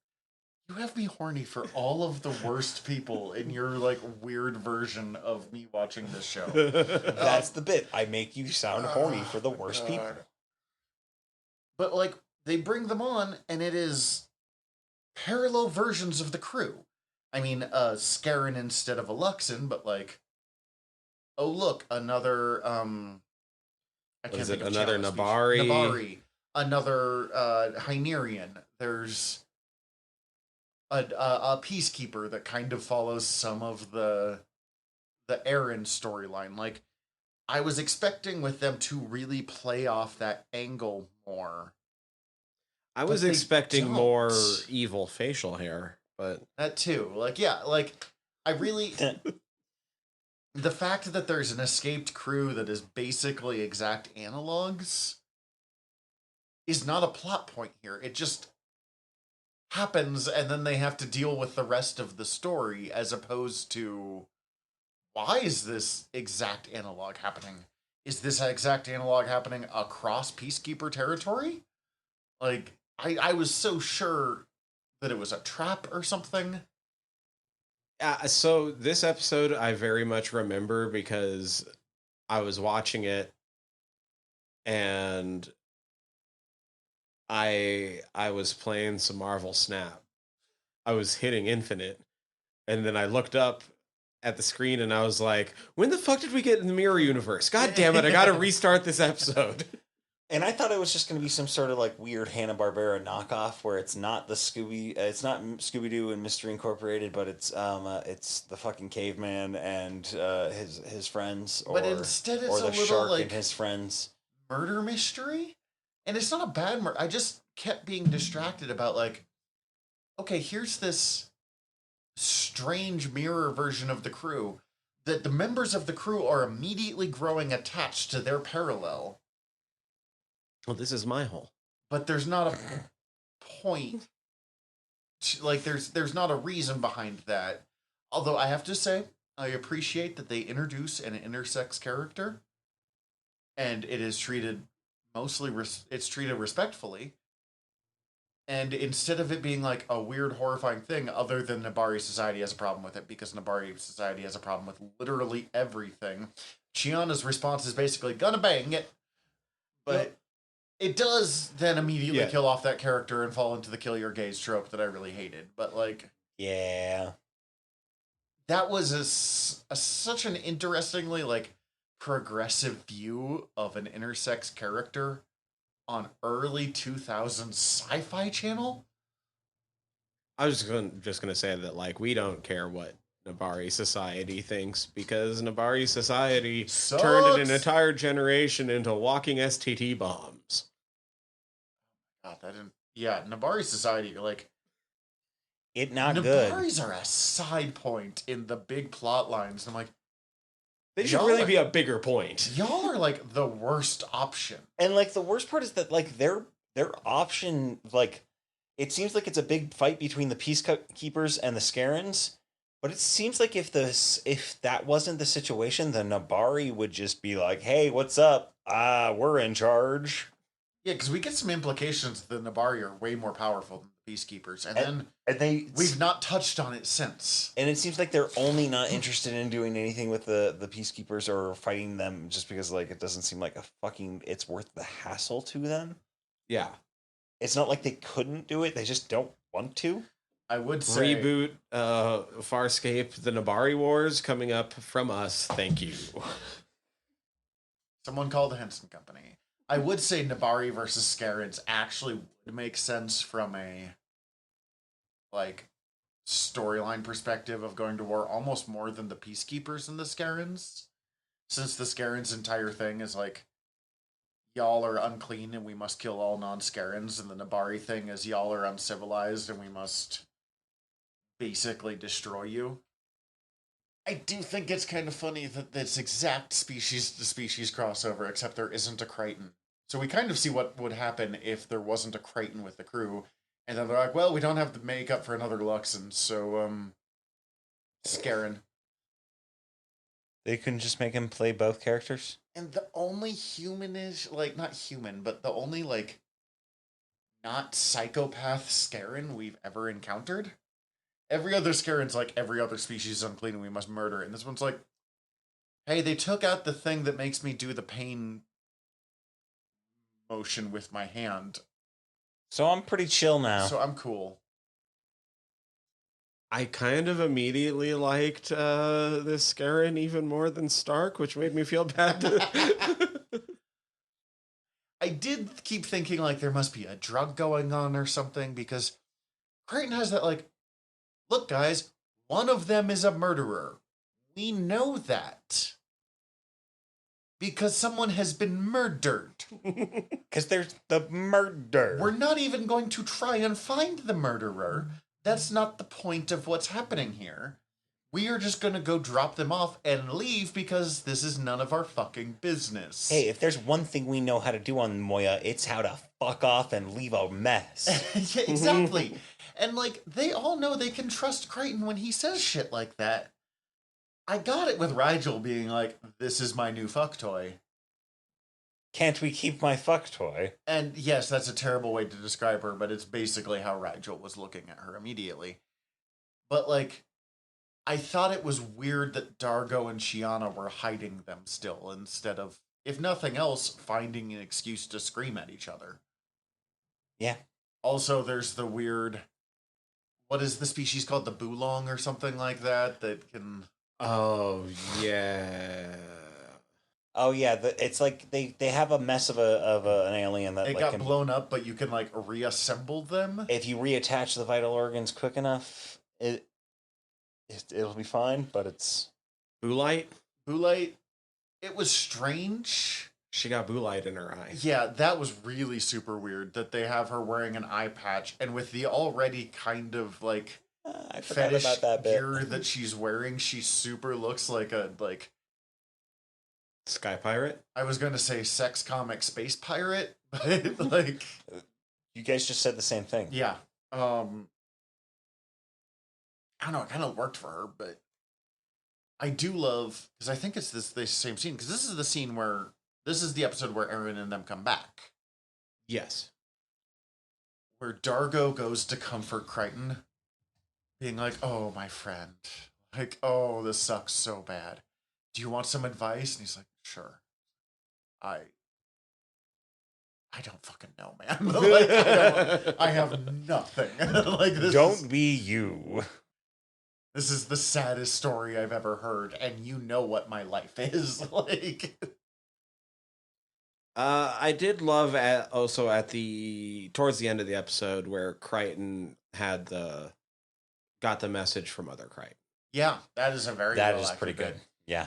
You have me horny for all of the worst people in your like weird version of me watching this show. That's the bit. I make you sound horny for the worst people. But like they bring them on, and it is parallel versions of the crew. I mean, Scarin instead of a Luxon, but like, oh look, another Is it another Nabari? Nabari, another Hynerian. There's a peacekeeper that kind of follows some of the Aaron storyline. Like, I was expecting with them to really play off that angle more. I was But they expecting don't. more evil facial hair, but That too. Like, yeah, like I really the fact that there's an escaped crew that is basically exact analogs is not a plot point here. It just happens, and then they have to deal with the rest of the story, as opposed to, why is this exact analog happening? Is this exact analog happening across Peacekeeper territory? Like, I was so sure that it was a trap or something. so this episode I very much remember because I was watching it and I was playing some Marvel Snap. I was hitting Infinite, and then I looked up at the screen and I was like, when the fuck did we get in the mirror universe? God damn it, I gotta restart this episode. And I thought it was just going to be some sort of like weird Hanna-Barbera knockoff where it's not the it's not Scooby-Doo and Mystery Incorporated, but it's the fucking caveman and his friends, or But instead it's or a the little shark like and his friends. murder mystery. And it's not a bad murder. I just kept being distracted about like, okay, here's this strange mirror version of the crew that the members of the crew are immediately growing attached to their parallel. Well, this is my hole. But there's not a point. Like there's not a reason behind that. Although I have to say, I appreciate that they introduce an intersex character, and it is treated it's treated respectfully. And instead of it being like a weird, horrifying thing, other than Nabari society has a problem with it, because Nabari society has a problem with literally everything, Chiana's response is basically gonna bang it. But it does then immediately kill off that character and fall into the kill your gaze trope that I really hated. But like, Yeah. that was such an interestingly like progressive view of an intersex character on early 2000s sci-fi channel. I was just gonna say that like we don't care what Nabari society thinks, because Nabari society Sucks. turned an entire generation into walking STT bombs. God, that didn't. Yeah, Nabari society. You're like, It not good. Nabaris are a side point in the big plot lines. I'm like, They should Y'all really are- be a bigger point. y'all are like the worst option. And like the worst part is that like their option, like it seems like it's a big fight between the Peacekeepers and the Scarens, but it seems like if that wasn't the situation, the Nabari would just be like, "Hey, what's up? We're in charge." Yeah, because we get some implications that the Nabari are way more powerful than the Peacekeepers, And we've not touched on it since. And it seems like they're only not interested in doing anything with the Peacekeepers or fighting them just because like it doesn't seem like it's worth the hassle to them. Yeah. It's not like they couldn't do it; they just don't want to. I would say Reboot Farscape, the Nabari Wars coming up from us. Thank you. someone called the Henson Company. I would say Nabari versus Scarens actually would make sense from a like storyline perspective of going to war almost more than the Peacekeepers and the Scarens. Since the Scarens' entire thing is like, y'all are unclean and we must kill all non-Scarens, and the Nabari thing is y'all are uncivilized and we must basically destroy you. I do think it's kind of funny that this exact species crossover, except there isn't a Crichton. So we kind of see what would happen if there wasn't a Crichton with the crew. And then they're like, well, we don't have the makeup for another Luxon, so, Scarin. They couldn't just make him play both characters. And the only humanish, like, not human, but the only, like, not psychopath Scarin we've ever encountered. Every other Scarin's like, every other species is unclean and we must murder it. And this one's like, hey, they took out the thing that makes me do the pain motion with my hand. So I'm pretty chill now. So I'm cool. I kind of immediately liked this Scarin even more than Stark, which made me feel bad. I did keep thinking, like, there must be a drug going on or something, because Crichton has that, like, look, guys, one of them is a murderer. We know that. Because someone has been murdered. Because there's the murder. We're not even going to try and find the murderer. That's not the point of what's happening here. We are just going to go drop them off and leave because this is none of our fucking business. Hey, if there's one thing we know how to do on Moya, it's how to fuck off and leave a mess. Yeah, exactly. And, like, they all know they can trust Crichton when he says shit like that. I got it with Rigel being like, this is my new fuck toy. Can't we keep my fuck toy? And yes, that's a terrible way to describe her, but it's basically how Rigel was looking at her immediately. But, like, I thought it was weird that Dargo and Shiana were hiding them still, instead of, if nothing else, finding an excuse to scream at each other. Yeah. Also, there's the weird, what is the species called? The Bulong or something like that, that can... Oh, yeah. Oh yeah, it's like they have a mess of an alien that It like, got blown up, but you can, like, reassemble them. if you reattach the vital organs quick enough, it'll be fine. But it's Boolite? Boolite, it was strange. She got Boolite in her eye. Yeah, that was really super weird that they have her wearing an eye patch, and with the already kind of, like, I forgot fetish about that bit. gear that she's wearing, she super looks like a, like, Sky Pirate? I was going to say sex comic space pirate, but, like, You guys just said the same thing. yeah. I don't know, it kind of worked for her, but I do love, because I think it's the same scene, because this is the scene where, this is the episode where Eren and them come back. Yes. Where Dargo goes to comfort Crichton, being like, oh, my friend, like, oh, this sucks so bad. Do you want some advice? And he's like, sure. I don't fucking know, man. Like, I have nothing. Like, this Don't be you. This is the saddest story I've ever heard, and you know what my life is. Like, I did love towards the end of the episode where Crichton got the message from Other Crichton. Yeah, that is a very That well is pretty acted good. bit. Yeah.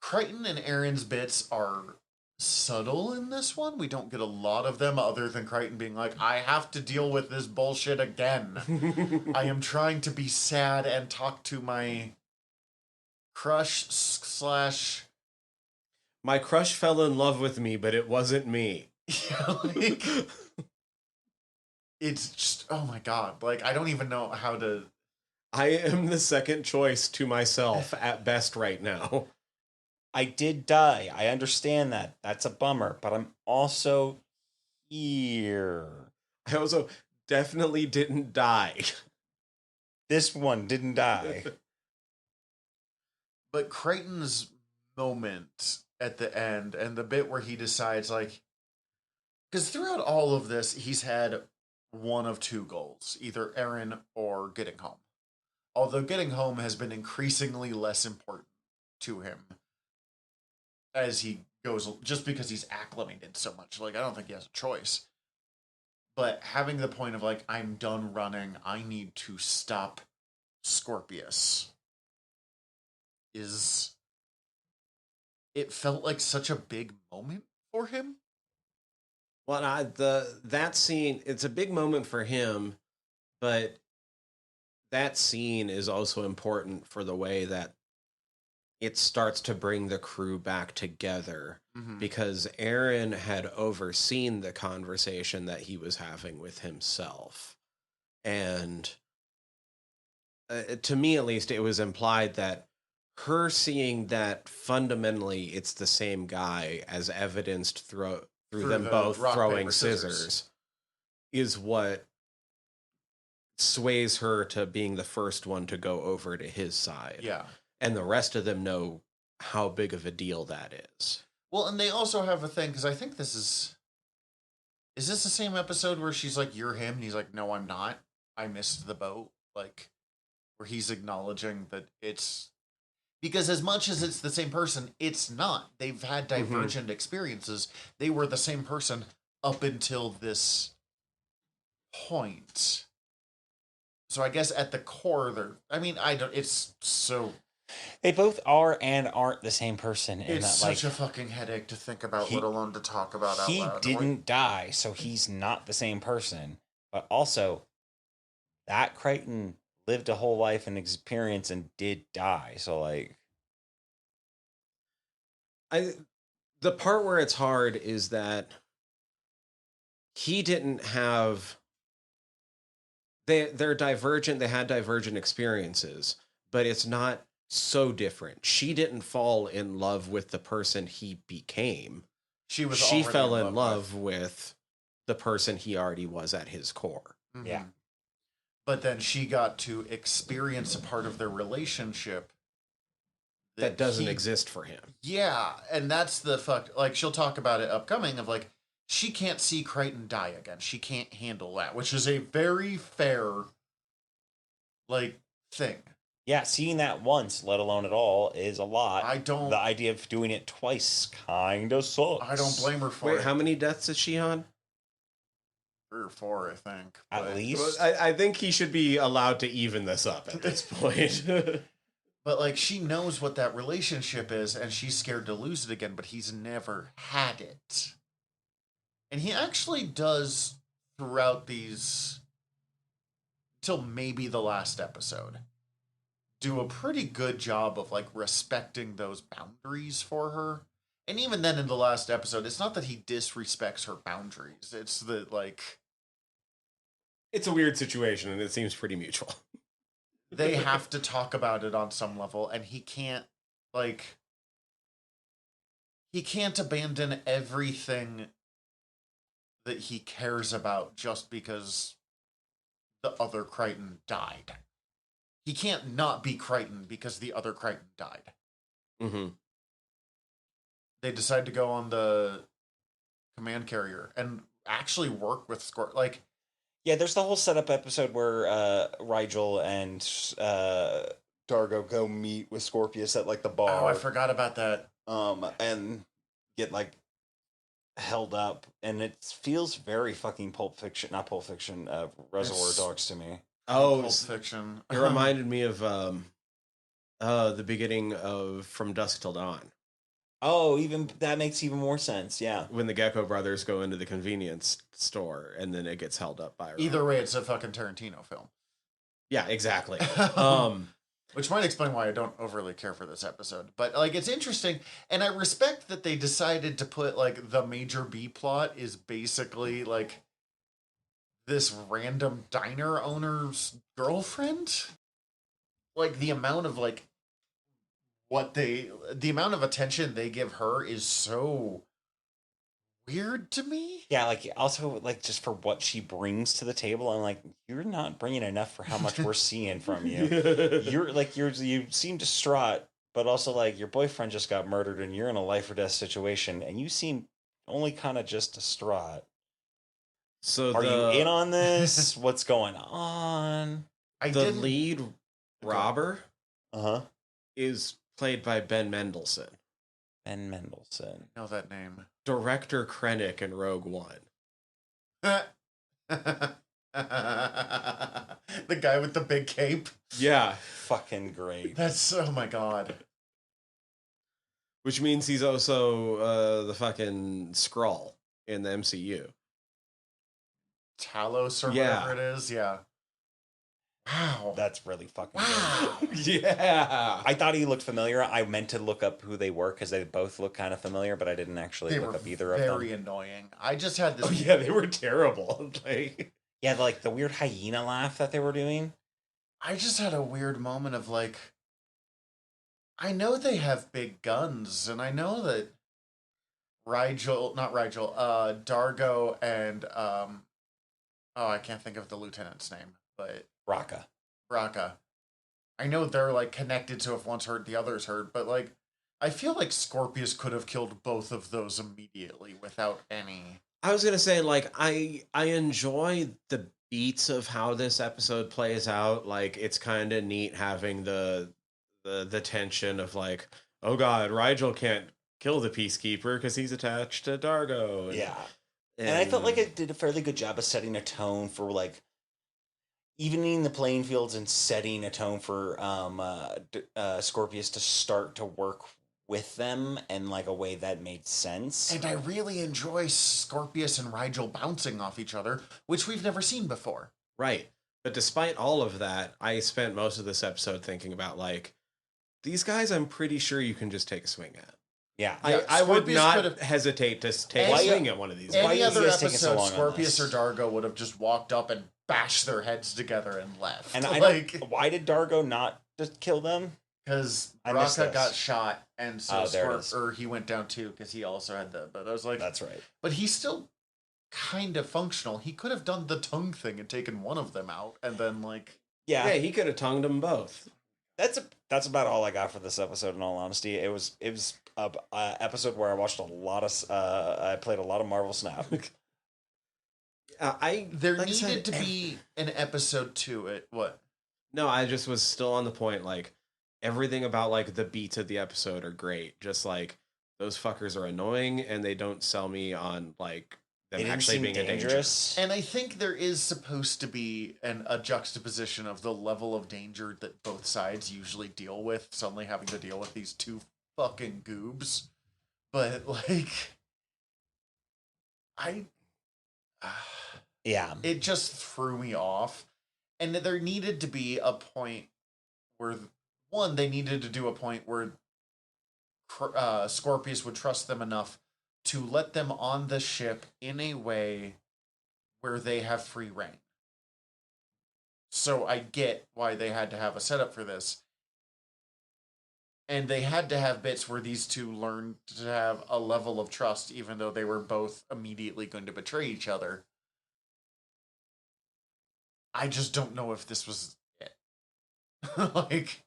Crichton and Aaron's bits are subtle in this one. We don't get a lot of them other than Crichton being like, I have to deal with this bullshit again. I am trying to be sad and talk to my crush slash... My crush fell in love with me, but it wasn't me. Yeah, like... It's just, oh my god. Like, I don't even know how to... I am the second choice to myself at best right now. I did die. I understand that. That's a bummer, but I'm also here. I also definitely didn't die. This one didn't die. But Crichton's moment at the end and the bit where he decides, like... Because throughout all of this, he's had one of two goals. Either Aaron or getting home. Although getting home has been increasingly less important to him as he goes, just because he's acclimated so much. Like, I don't think he has a choice. But having the point of, like, I'm done running, I need to stop Scorpius is... It felt like such a big moment for him. Well, that scene, it's a big moment for him, but that scene is also important for the way that it starts to bring the crew back together, because Aaron had overseen the conversation that he was having with himself. And to me, at least, it was implied that her seeing that fundamentally it's the same guy, as evidenced through them the both rock, throwing paper, scissors, is what sways her to being the first one to go over to his side. Yeah. And the rest of them know how big of a deal that is. Well, and they also have a thing, because I think this is this the same episode where she's like, you're him? And he's like, no, I'm not. I missed the boat. Like, where he's acknowledging that it's... Because as much as it's the same person, it's not. They've had divergent experiences. They were the same person up until this point. So I guess at the core, it's so... They both are and aren't the same person. It's such a fucking headache to think about, let alone to talk about out loud. He didn't die, so he's not the same person. But also, that Crichton lived a whole life and experience and did die. So, like... The part where it's hard is that he didn't have... They're divergent, they had divergent experiences, but it's not so different. She didn't fall in love with the person he became. She fell in love with the person he already was at his core. Mm-hmm. Yeah. But then she got to experience a part of their relationship that doesn't exist for him. Yeah, and that's the fuck... Like, she'll talk about it upcoming of, like, she can't see Crichton die again. She can't handle that, which is a very fair, like, thing. Yeah, seeing that once, let alone at all, is a lot. The idea of doing it twice kind of sucks. I don't blame her for it. Wait, how many deaths is she on? 3 or 4, I think. At least? I think he should be allowed to even this up at this point. But, like, she knows what that relationship is, and she's scared to lose it again, but he's never had it. And he actually does, throughout these... till maybe the last episode, do a pretty good job of, like, respecting those boundaries for her. And even then in the last episode, it's not that he disrespects her boundaries. It's that, like... It's a weird situation, and it seems pretty mutual. They have to talk about it on some level, and he can't, like... He can't abandon everything that he cares about just because the other Crichton died. He can't not be Crichton because the other Crichton died. Mm-hmm. They decide to go on the command carrier and actually work with like... Yeah, there's the whole setup episode where Rigel and Dargo go meet with Scorpius at, like, the bar. Oh, I forgot about that. And get, like, held up. And it feels very fucking Pulp Fiction, not Pulp Fiction, Reservoir Dogs to me. Oh, Pulp Fiction. It reminded me of The beginning of From Dusk Till Dawn, Oh, even that makes even more sense. Yeah. when the Gecko brothers go into the convenience store and then it gets held up by a Either robber. way, it's a fucking Tarantino film. Yeah, exactly. Um, Which might explain why I don't overly care for this episode. But like it's interesting, and I respect that they decided to put like the major B plot is basically like this random diner owner's girlfriend. Like the amount of like the amount of attention they give her is so weird to me. Yeah, like also like just for what she brings to the table, I'm like, you're not bringing enough for how much we're seeing from you. You seem distraught, but also like your boyfriend just got murdered and you're in a life or death situation, and you seem only kind of just distraught. so Are the you in on this? What's going on? I the didn't. lead robber Uh huh. is played by Ben Mendelsohn, Ben Mendelsohn. know that name. director Krennic in Rogue One. The guy with the big cape. Yeah, Fucking great. That's oh my god. which means he's also the fucking Skrull in the MCU. Talos or Yeah. whatever it is. Yeah. Wow. That's really fucking Wow. good. Yeah, I thought he looked familiar. I meant to look up who they were because they both look kind of familiar, but I didn't actually They look were up either of them. very annoying. I just had this. oh yeah, they were terrible. Like, Yeah, like the weird hyena laugh that they were doing. I just had a weird moment of like. I know they have big guns, and I know that not Rigel, Dargo and oh, I can't think of the lieutenant's name, but Raka. Raka. I know they're like connected, so if one's hurt, the other's hurt, but like I feel like Scorpius could have killed both of those immediately without any. I was gonna say, like, I enjoy the beats of how this episode plays out. Like, it's kind of neat having the tension of like, oh god, Rigel can't kill the Peacekeeper because he's attached to Dargo. Yeah. And I felt like it did a fairly good job of setting a tone for like evening the playing fields and setting a tone for Scorpius to start to work with them in like a way that made sense. And I really enjoy Scorpius and Rigel bouncing off each other, which we've never seen before. Right. But despite all of that, I spent most of this episode thinking about like, these guys I'm pretty sure you can just take a swing at. Yeah. I would Scorpius not could've- hesitate to take a Any- swing at one of these Why guys. Any are you other guys taking so episode, long on Scorpius or this? Dargo would have just walked up and bashed their heads together and left. And I like don't, why did Dargo not just kill them? because I missed Raka this. got shot, and so Oh, there it is. or he went down too because he also had the. But I was like, That's right. but he's still kind of functional. He could have done the tongue thing and taken one of them out, and then like. Yeah. Yeah, he could have tongued them both. That's about all I got for this episode. In all honesty, it was a episode where I watched a lot of I played a lot of Marvel Snap. There like I said, needed to be an episode to it. What? No, I just was still on the point. Like, everything about like the beats of the episode are great. Just like those fuckers are annoying, and they don't sell me on like them It didn't actually seem being a danger. dangerous. And I think there is supposed to be a juxtaposition of the level of danger that both sides usually deal with, suddenly having to deal with these two fucking goobs. But, like, Yeah. it just threw me off. And there needed to be a point where, one, they needed to do a point where Scorpius would trust them enough to let them on the ship in a way where they have free reign. So I get why they had to have a setup for this. And they had to have bits where these two learned to have a level of trust, even though they were both immediately going to betray each other. I just don't know if this was it. Like,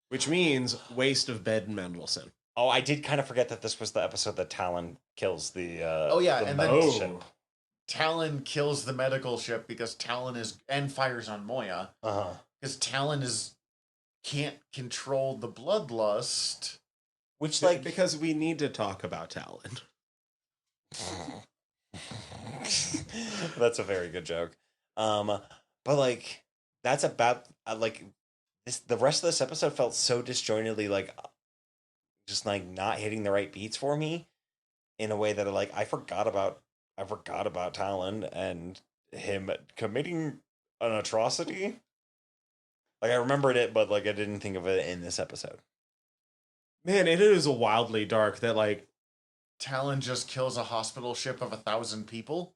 Which means waste of Ben Mendelsohn. Oh, I did kind of forget that this was the episode that Talyn kills the. Oh, yeah, the and then- medical Oh. ship. Talyn kills the medical ship because Talyn is and fires on Moya Uh-huh. because Talyn can't control the bloodlust. Which like because we need to talk about Talyn. that's a very good joke. But like that's about like the rest of this episode felt so disjointedly, like just like not hitting the right beats for me in a way that like I forgot about Talyn and him committing an atrocity. Like I remembered it, but like I didn't think of it in this episode. Man, it is wildly dark that like Talyn just kills a hospital ship of 1,000 people.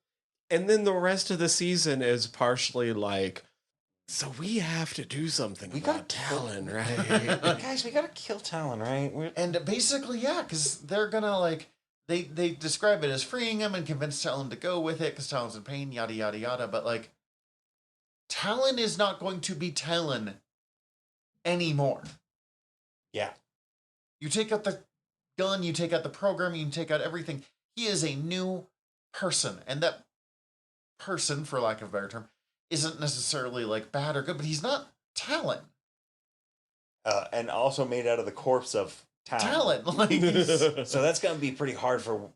and then the rest of the season is partially like, so we have to do something about Talyn, right? Guys, we gotta kill Talyn, right? And basically, yeah, because they're gonna like they describe it as freeing him and convince Talyn to go with it because Talyn's in pain, yada yada yada. But like, Talyn is not going to be Talyn anymore. Yeah. You take out the gun, you take out the program, you take out everything. He is a new person, and that person, for lack of a better term, isn't necessarily like bad or good, but he's not Talyn. And also made out of the corpse of Talyn. Like, So that's gonna be pretty hard for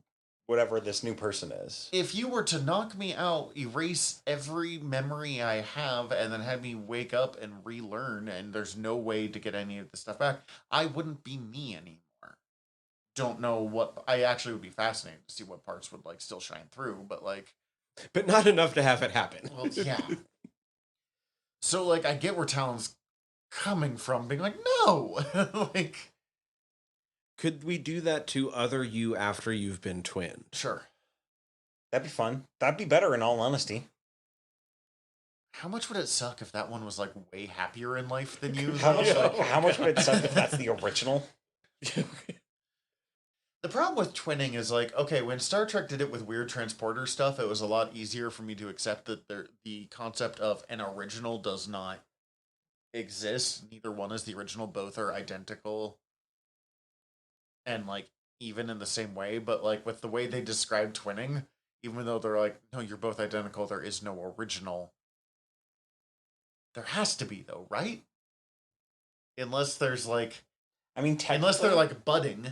whatever this new person is. if you were to knock me out, erase every memory I have, and then have me wake up and relearn, and there's no way to get any of the stuff back, I wouldn't be me anymore. Don't know what I actually would be fascinated to see what parts would like still shine through, but like, But not enough to have it happen. well, yeah. So like, I get where Talon's coming from, being like, no, like, Could we do that to other you after you've been twinned? sure. That'd be fun. That'd be better in all honesty. How much would it suck if that one was like way happier in life than you? How much, though? how much would it suck if that's the original? The problem with twinning is like, okay, when Star Trek did it with weird transporter stuff, it was a lot easier for me to accept that the concept of an original does not exist. Neither one is the original. Both are identical. And like, even in the same way, but like with the way they describe twinning, even though they're like, no, you're both identical, there is no original. There has to be though, right? Unless there's like, I mean, unless they're like budding.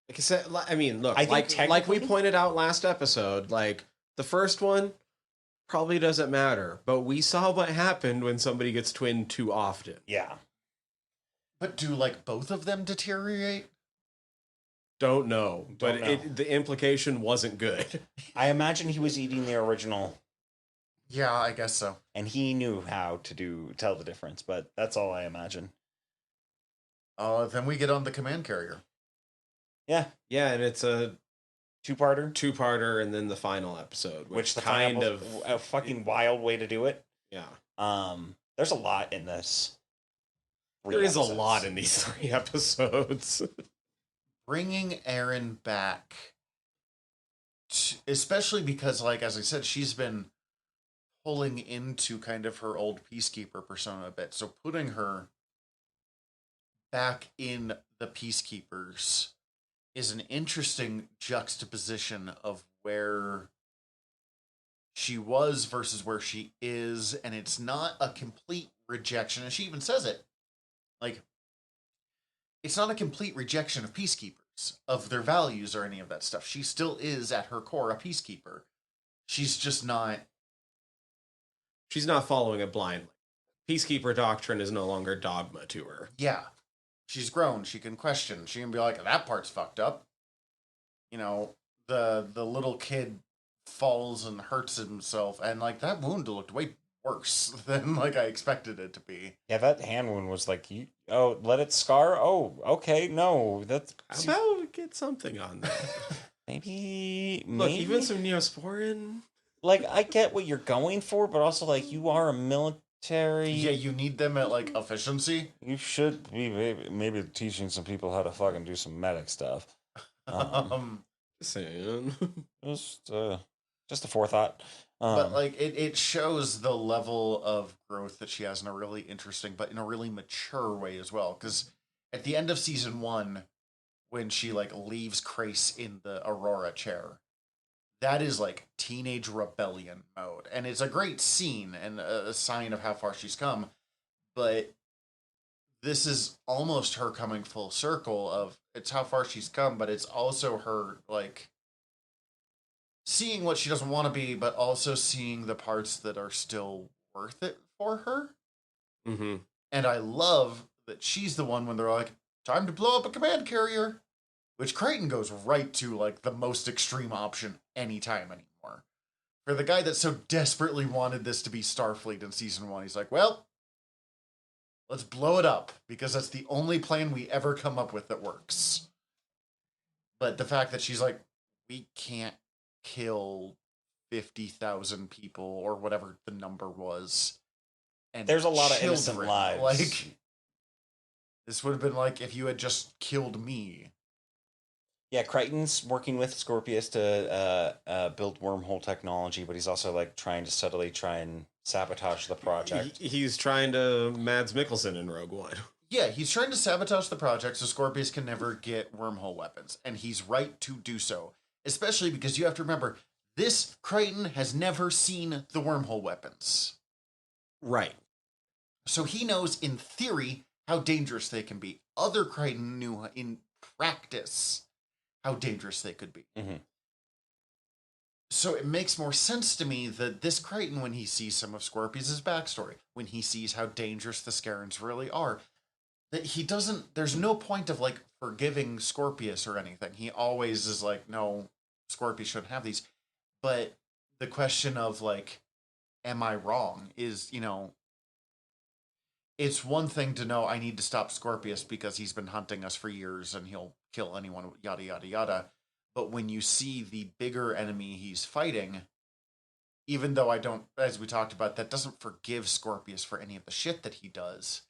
Like I said, I mean, look, I think like we technically- pointed out last episode, like the first one probably doesn't matter, but we saw what happened when somebody gets twinned too often. Yeah. But do like both of them deteriorate? Don't know, but Don't know. the implication wasn't good. I imagine he was eating the original Yeah, I guess so. and he knew how to tell the difference, but that's all I imagine. Then we get on the command carrier. Yeah. Yeah, and it's a Two-parter. two-parter, and then the final episode, Which the kind final, of a fucking wild way to do it. yeah. There's a lot in this. There is a lot in these 3 episodes. Bringing Erin back, especially because, like, as I said, she's been pulling into kind of her old peacekeeper persona a bit. So putting her back in the peacekeepers is an interesting juxtaposition of where she was versus where she is, and it's not a complete rejection. And she even says it, like, it's not a complete rejection of peacekeepers, of their values or any of that stuff. She still is at her core a peacekeeper. She's just not. She's not following it blindly. Peacekeeper doctrine is no longer dogma to her. Yeah, she's grown. She can question. She can be like, that part's fucked up. You know, the little kid falls and hurts himself, and like that wound looked way worse than like I expected it to be. Yeah, that hand wound was like, let it scar? Oh, okay, no, that's... How about we get something on that? Maybe... Look, even some Neosporin. Like, I get what you're going for, but also, like, you are a military... Yeah, you need them at like efficiency. You should be maybe teaching some people how to fucking do some medic stuff. Just saying. Just a forethought. But like it shows the level of growth that she has in a really interesting, but in a really mature way as well. Because at the end of season 1, when she like leaves Crace in the Aurora chair, that is like teenage rebellion mode, and it's a great scene and a sign of how far she's come. But this is almost her coming full circle of it's how far she's come, but it's also her like seeing what she doesn't want to be, but also seeing the parts that are still worth it for her. Mm-hmm. And I love that she's the one when they're like, time to blow up a command carrier. Which Crichton goes right to like the most extreme option anytime anymore. For the guy that so desperately wanted this to be Starfleet in season 1, he's like, well, let's blow it up because that's the only plan we ever come up with that works. But the fact that she's like, we can't kill 50,000 people or whatever the number was. And there's a lot of children, innocent lives. Like, this would have been like if you had just killed me. Yeah, Crichton's working with Scorpius to build wormhole technology, but he's also like trying to subtly try and sabotage the project. He's trying to Mads Mikkelsen in Rogue One. Yeah, he's trying to sabotage the project so Scorpius can never get wormhole weapons, and he's right to do so. Especially because you have to remember, this Crichton has never seen the wormhole weapons. Right. So he knows, in theory, how dangerous they can be. Other Crichton knew in practice how dangerous they could be. Mm-hmm. So it makes more sense to me that this Crichton, when he sees some of Scorpius' backstory, when he sees how dangerous the Scarans really are, that he doesn't, there's no point of like forgiving Scorpius or anything. He always is like, no, Scorpius shouldn't have these. But the question of like, am I wrong is, you know, it's one thing to know I need to stop Scorpius because he's been hunting us for years and he'll kill anyone, yada, yada, yada. But when you see the bigger enemy he's fighting, even though I don't, as we talked about, that doesn't forgive Scorpius for any of the shit that he does,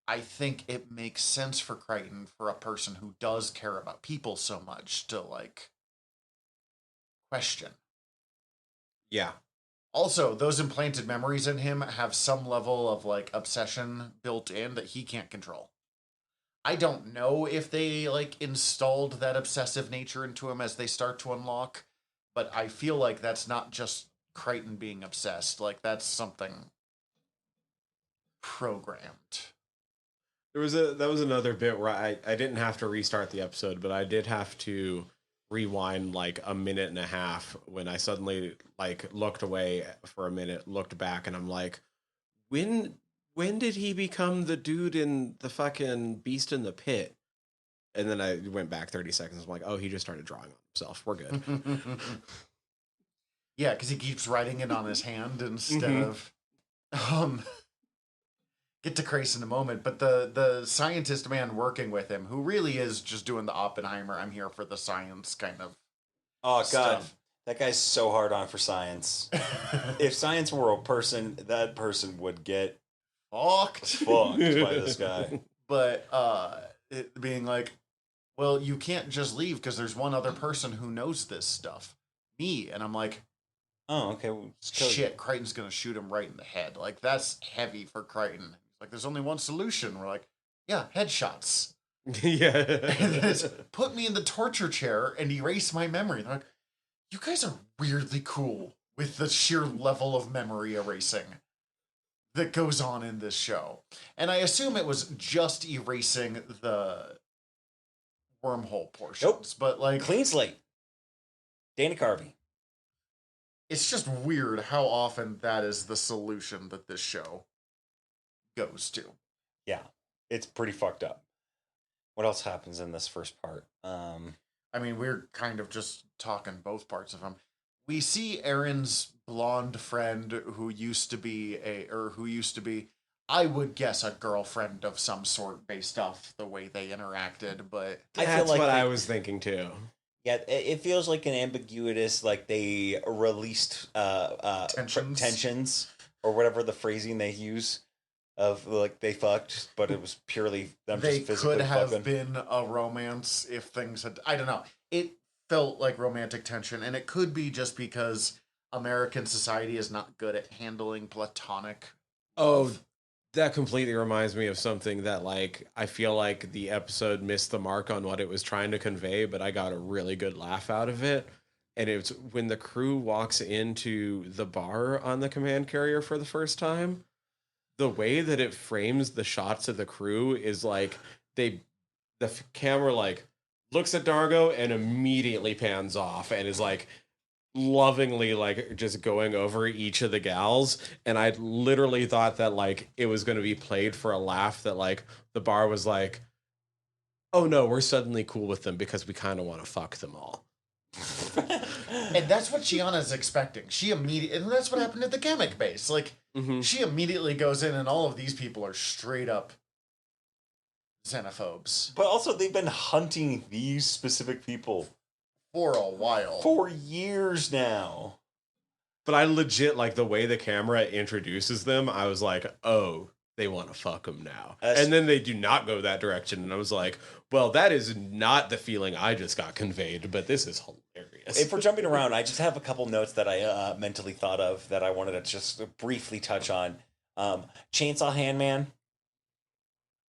I think it makes sense for Crichton, for a person who does care about people so much, to like question. Yeah. Also, those implanted memories in him have some level of like obsession built in that he can't control. I don't know if they like installed that obsessive nature into him as they start to unlock, but I feel like that's not just Crichton being obsessed. Like that's something programmed. That was another bit where I didn't have to restart the episode, but I did have to rewind like a minute and a half when I suddenly like looked away for a minute, looked back, and I'm like, when did he become the dude in the fucking Beast in the Pit? And then I went back 30 seconds. I'm like, oh, he just started drawing on himself. We're good. Yeah, because he keeps writing it on his hand instead of get to Crace in a moment, but the scientist man working with him, who really is just doing the Oppenheimer, I'm here for the science kind of Oh, God. stuff. That guy's so hard on for science. If science were a person, that person would get Fucked by this guy. But it being like, well, you can't just leave because there's one other person who knows this stuff, me. And I'm like, Oh, okay. Well, shit, Crichton's gonna shoot him right in the head. Like that's heavy for Crichton. Like there's only one solution. We're like, yeah, headshots. Yeah. And then it's put me in the torture chair and erase my memory. They're like, you guys are weirdly cool with the sheer level of memory erasing that goes on in this show. And I assume it was just erasing the wormhole portions. Nope. But like, Clean slate. Dana Carvey. it's just weird how often that is the solution that this show goes to. Yeah. It's pretty fucked up. What else happens in this first part? I mean, we're kind of just talking both parts of him. We see Aaron's blonde friend who used to be I would guess a girlfriend of some sort based off the way they interacted, but I feel That's like what they- I was thinking too. Yeah, it feels like an ambiguous, like they released tensions or whatever the phrasing they use of like they fucked, but it was purely them they just physically could have fucking. been a romance if things had, I don't know. It felt like romantic tension, and it could be just because American society is not good at handling platonic Oh, love. that completely reminds me of something that, like, I feel like the episode missed the mark on what it was trying to convey, but I got a really good laugh out of it. And it's when the crew walks into the bar on the command carrier for the first time, the way that it frames the shots of the crew is like camera like looks at Dargo and immediately pans off and is like lovingly like just going over each of the gals, and I literally thought that like it was going to be played for a laugh, that like the bar was like, oh no, we're suddenly cool with them because we kind of want to fuck them all. And that's what Gianna's expecting. She immediately, and that's what happened at the Kamek base. Like, she immediately goes in, and all of these people are straight up xenophobes. But also, they've been hunting these specific people for a while. For years now. But I legit, like, the way the camera introduces them, I was like, oh, they want to fuck them now. And then they do not go that direction. And I was like, well, that is not the feeling I just got conveyed, but this is hilarious. If we're jumping around, I just have a couple notes that I mentally thought of that I wanted to just briefly touch on. Chainsaw Hand Man.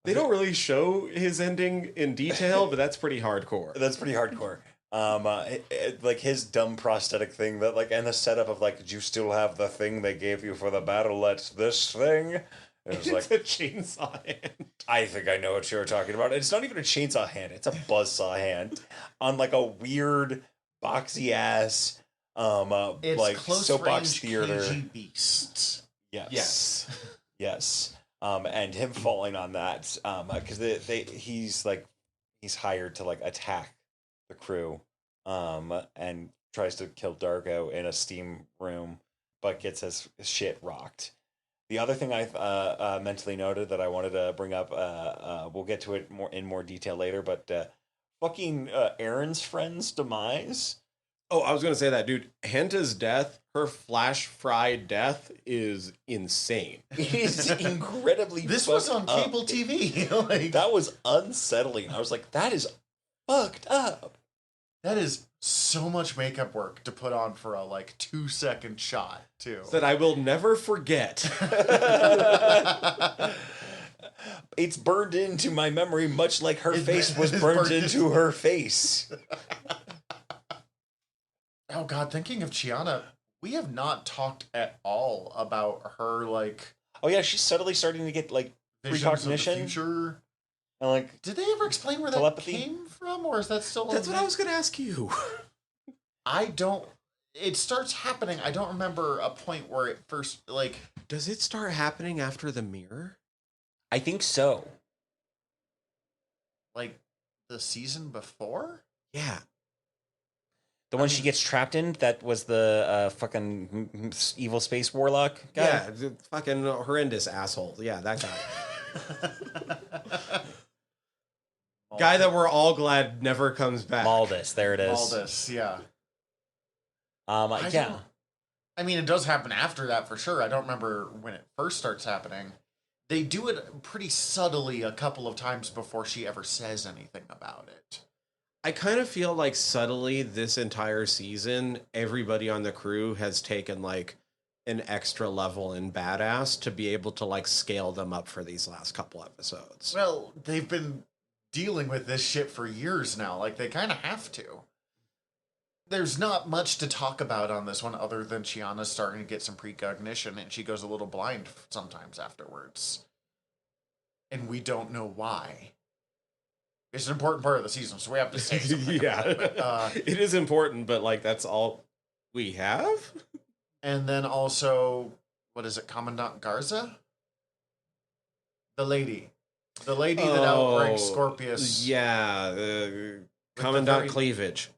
They don't really show his ending in detail, but that's pretty hardcore. That's pretty hardcore. Like his dumb prosthetic thing that like, and the setup of like, do you still have the thing they gave you for the battle? That's this thing. It was like a chainsaw hand. I think I know what you're talking about. It's not even a chainsaw hand. It's a buzzsaw hand on like a weird boxy ass, it's like close soapbox range theater. KG beasts. Yes. Yes. And him falling on that, because he's hired to like attack the crew, and tries to kill Dargo in a steam room, but gets his shit rocked. The other thing I mentally noted that I wanted to bring up, we'll get to it in more detail later, but fucking Aaron's friend's demise. Oh, I was going to say that, dude. Henta's death, her flash fried death, is insane. It is incredibly This was on cable TV. Like, that was unsettling. I was like, that is fucked up. That is so much makeup work to put on for a like 2-second shot, too. That I will never forget. It's burned into my memory, much like her face was burned into her face. Oh God, thinking of Chiana, we have not talked at all about her like. Oh yeah, she's subtly starting to get like precognition. Future. And like, did they ever explain where telepathy? that came from, or is that still? That's what I was going to ask you. I don't. It starts happening. I don't remember a point where it first like. Does it start happening after the mirror? I think so. Like the season before? Yeah. The one she gets trapped in, that was the fucking evil space warlock guy? Yeah, the fucking horrendous asshole. Yeah, that guy. Guy that we're all glad never comes back. Maldus, there it is. Maldus, yeah. Yeah. I mean, it does happen after that for sure. I don't remember when it first starts happening. They do it pretty subtly a couple of times before she ever says anything about it. I kind of feel like subtly this entire season, everybody on the crew has taken like an extra level in badass to be able to like scale them up for these last couple episodes. Well, they've been dealing with this shit for years now. Like, they kind of have to. There's not much to talk about on this one other than Chiana's starting to get some precognition, and she goes a little blind sometimes afterwards. And we don't know why. It's an important part of the season, so we have to say something. Yeah. About it. It is important, but like that's all we have? And then also, what is it, Commandant Garza? The lady that outranks Scorpius. Yeah, Commandant Cleavage.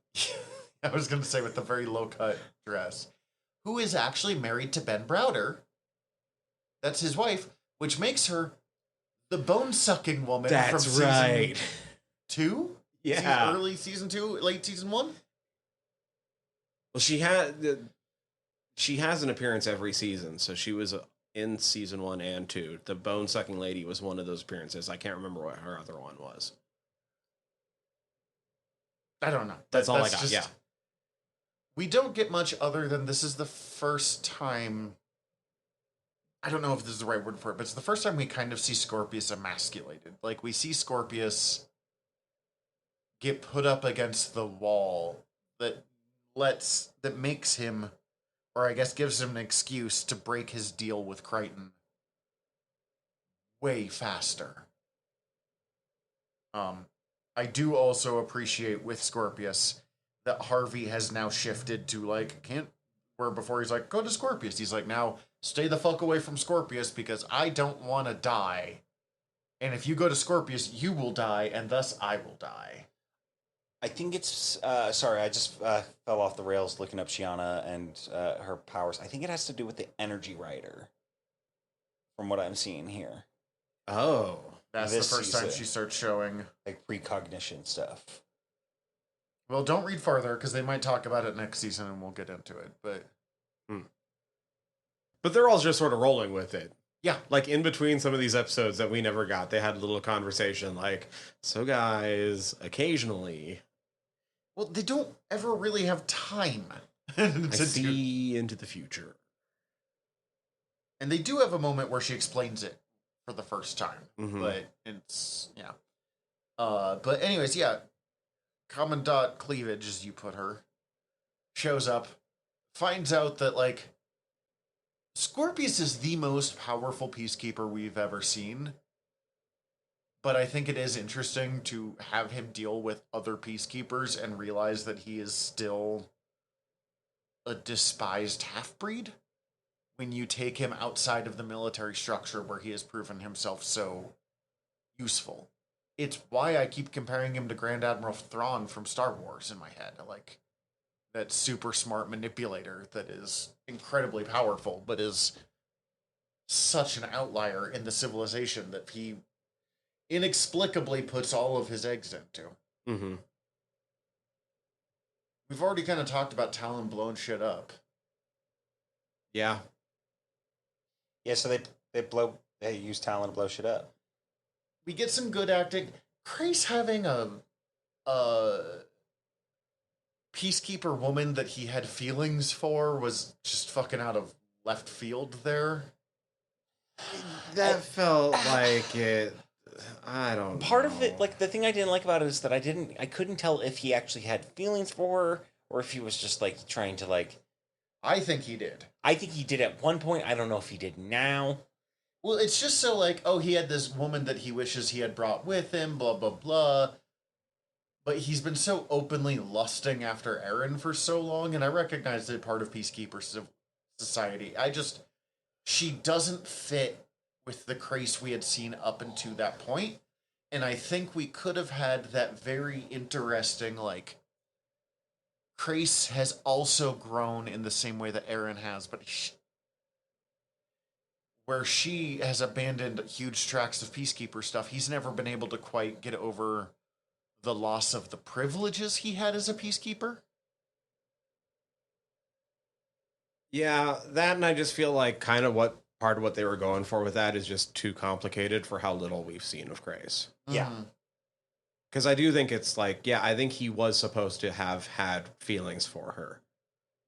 I was going to say with the very low-cut dress. Who is actually married to Ben Browder. That's his wife, which makes her the bone-sucking woman from season 2? Yeah. Early season 2, late season 1? Well, she has an appearance every season, so she was in season 1 and 2. The bone-sucking lady was one of those appearances. I can't remember what her other one was. I don't know. That's all I got, yeah. We don't get much other than this is the first time... I don't know if this is the right word for it, but it's the first time we kind of see Scorpius emasculated. Like, we see Scorpius get put up against the wall that makes him, or I guess gives him an excuse to break his deal with Crichton way faster. I do also appreciate with Scorpius that Harvey has now shifted to like can't where before he's like go to Scorpius. He's like now stay the fuck away from Scorpius because I don't want to die. And if you go to Scorpius, you will die, and thus I will die. I think it's sorry, I just fell off the rails looking up Shiana and her powers. I think it has to do with the energy rider, from what I'm seeing here, Oh. That's This the first time season. she starts showing. like precognition stuff. Well, don't read farther because they might talk about it next season, and we'll get into it. But But they're all just sort of rolling with it. yeah, Like in between some of these episodes that we never got, they had a little conversation like, so guys, occasionally well, they don't ever really have time I to do. see into the future. And they do have a moment where she explains it for the first time, Mhm. but it's yeah. But anyways, yeah. Commandant Cleavage, as you put her, shows up, finds out that like Scorpius is the most powerful peacekeeper we've ever seen. But I think it is interesting to have him deal with other peacekeepers and realize that he is still a despised half-breed when you take him outside of the military structure where he has proven himself so useful. It's why I keep comparing him to Grand Admiral Thrawn from Star Wars in my head. Like, that super smart manipulator that is incredibly powerful, but is such an outlier in the civilization that he inexplicably puts all of his eggs into. Mm-hmm. We've already kind of talked about Talyn blowing shit up. Yeah. Yeah, so they use Talyn to blow shit up. We get some good acting. Crace having a peacekeeper woman that he had feelings for was just fucking out of left field there. That felt like it. I don't Part know. of it, like the thing I didn't like about it is that I couldn't tell if he actually had feelings for her or if he was just like trying to like. I think he did. I think he did at one point. I don't know if he did now. Well, it's just so like, oh, he had this woman that he wishes he had brought with him, blah, blah, blah. But he's been so openly lusting after Eren for so long, and I recognize that part of Peacekeeper society. She doesn't fit with the Crace we had seen up until that point. And I think we could have had that very interesting, like, Crace has also grown in the same way that Eren has, but where she has abandoned huge tracts of Peacekeeper stuff, he's never been able to quite get over the loss of the privileges he had as a Peacekeeper. Yeah, that, and I just feel like kind of what part of what they were going for with that is just too complicated for how little we've seen of Craze. Yeah. Mhm. Because I do think it's like, yeah, I think he was supposed to have had feelings for her.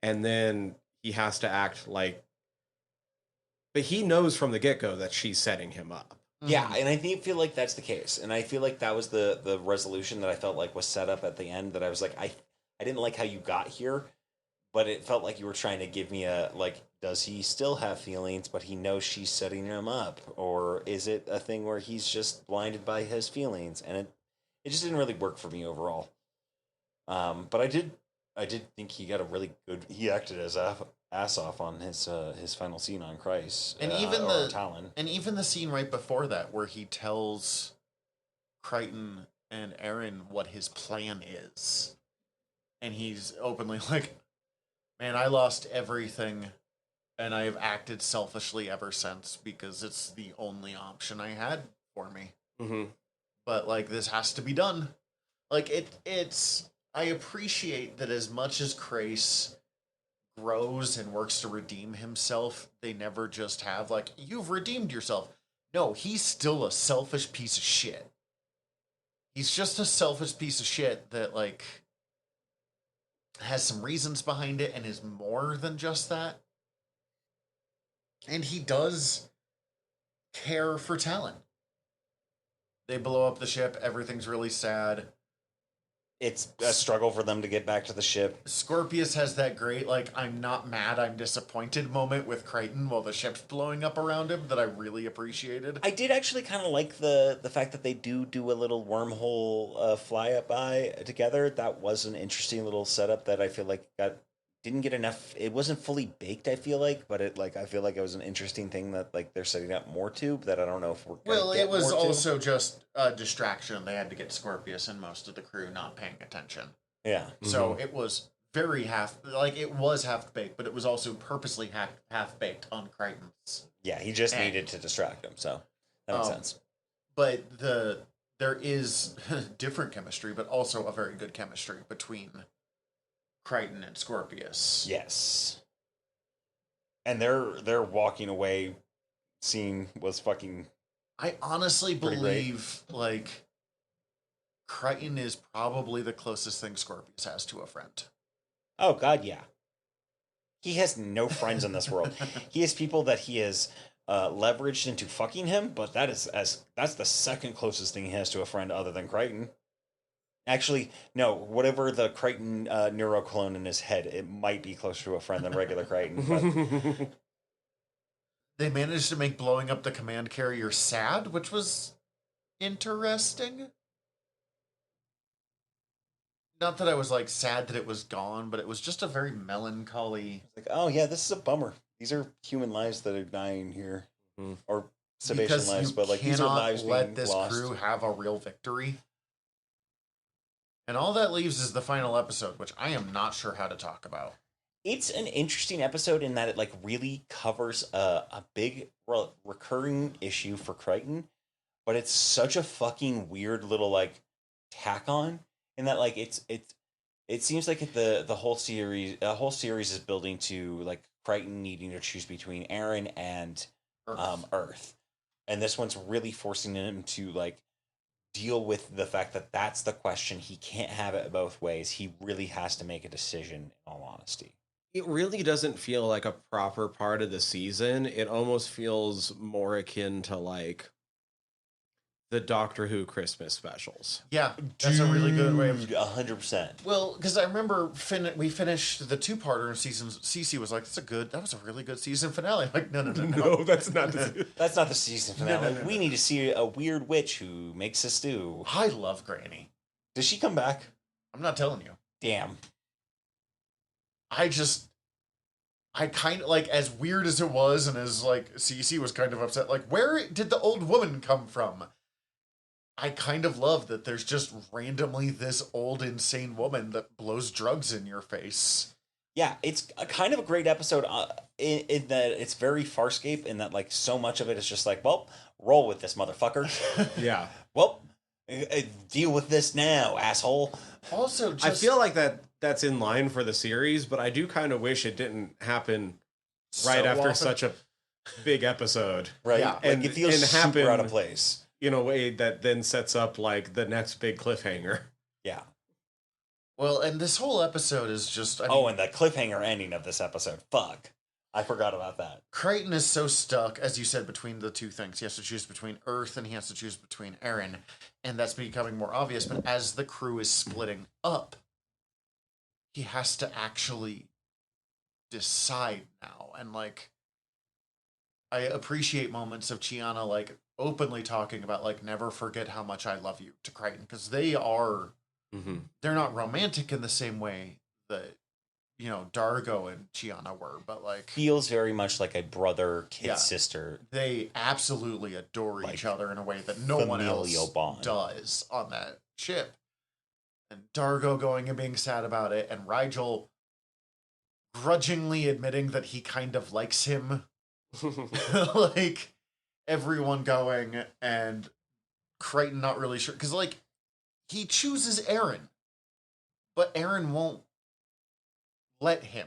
And then he has to act like. But he knows from the get-go that she's setting him up. Yeah, and I feel like that's the case, and I feel like that was the resolution that I felt like was set up at the end. That I was like, I didn't like how you got here, but it felt like you were trying to give me a like, does he still have feelings, but he knows she's setting him up, or is it a thing where he's just blinded by his feelings? And it just didn't really work for me overall. But I did think he got a really good. He acted his ass off on his final scene on Christ, And even or the Talyn. And even the scene right before that, where he tells Crichton and Eren what his plan is, and he's openly like, "Man, I lost everything, and I have acted selfishly ever since because it's the only option I had for me. Mm-hmm. But like, this has to be done. Like it's. I appreciate that as much as Crace grows and works to redeem himself, they never just have like, you've redeemed yourself. No, he's still a selfish piece of shit. He's just a selfish piece of shit that like has some reasons behind it and is more than just that. And he does care for Talyn. They blow up the ship, everything's really sad. it's a struggle for them to get back to the ship. Scorpius has that great, like, I'm not mad, I'm disappointed moment with Crichton while the ship's blowing up around him that I really appreciated. I did actually kind of like the fact that they do a little wormhole fly up by together. That was an interesting little setup that I feel like didn't get enough. It wasn't fully baked, I feel like, but I feel like it was an interesting thing that like they're setting up more to that I don't know if we're gonna Well, get it was more to. also just a distraction. They had to get Scorpius and most of the crew not paying attention. Yeah. So it was very it was half baked, but it was also purposely half baked on Crichton's. Yeah, he just needed to distract him, so that makes sense. But there is different chemistry, but also a very good chemistry between Crichton and Scorpius. Yes. And their walking away scene was fucking. I honestly Pretty believe like Crichton is probably the closest thing Scorpius has to a friend. Oh God, yeah. He has no friends in this world. He has people that he has leveraged into fucking him, but that's the second closest thing he has to a friend other than Crichton. Actually, no. Whatever the Crichton neuroclone in his head, it might be closer to a friend than regular Crichton. But They managed to make blowing up the command carrier sad, which was interesting. Not that I was like sad that it was gone, but it was just a very melancholy. like, oh yeah, this is a bummer. These are human lives that are dying here, or Sebastian Because lives, you but like these are lives cannot let being this lost. crew have a real victory. And all that leaves is the final episode, which I am not sure how to talk about. It's an interesting episode in that it like really covers a big recurring issue for Crichton, but it's such a fucking weird little like tack on in that like it seems like the whole series is building to like Crichton needing to choose between Aaron and Earth, and this one's really forcing him to like deal with the fact that that's the question. He can't have it both ways. He really has to make a decision, in all honesty. It really doesn't feel like a proper part of the season. It almost feels more akin to like the Doctor Who Christmas specials. Yeah, that's a really good way of 100%. Well, because I remember we finished the two-parter in seasons. Cece was like, that was a really good season finale." I'm like, no. No, that's not. That's not the season finale. No. We need to see a weird witch who makes a stew. I love Granny. Does she come back? I'm not telling you. Damn. I kind of like, as weird as it was, and as like Cece was kind of upset, like, where did the old woman come from? I kind of love that there's just randomly this old insane woman that blows drugs in your face. Yeah, it's a kind of a great episode in that it's very Farscape in that like so much of it is just like, well, roll with this motherfucker. Yeah. Well, deal with this now, asshole. Also, I feel like that's in line for the series, but I do kind of wish it didn't happen right after such a big episode. Right. Yeah. Like And it feels super happen out of place. in a way that then sets up like the next big cliffhanger. Yeah. Well, and this whole episode is just... I mean, And the cliffhanger ending of this episode. Fuck. I forgot about that. Crichton is so stuck, as you said, between the two things. He has to choose between Earth and he has to choose between Aaron. And that's becoming more obvious. But as the crew is splitting up, he has to actually decide now. And, like, I appreciate moments of Chiana, like, openly talking about, like, never forget how much I love you to Crichton. Because they are... They're not romantic in the same way that, you know, Dargo and Chiana were, but like Feels very much like a brother, kid, sister. They absolutely adore Like, each other in a way that no one else bond. does on that ship. And Dargo going and being sad about it, and Rigel grudgingly admitting that he kind of likes him. Like, everyone going, and Crichton not really sure. Because, like, he chooses Aaron, but Aaron won't let him.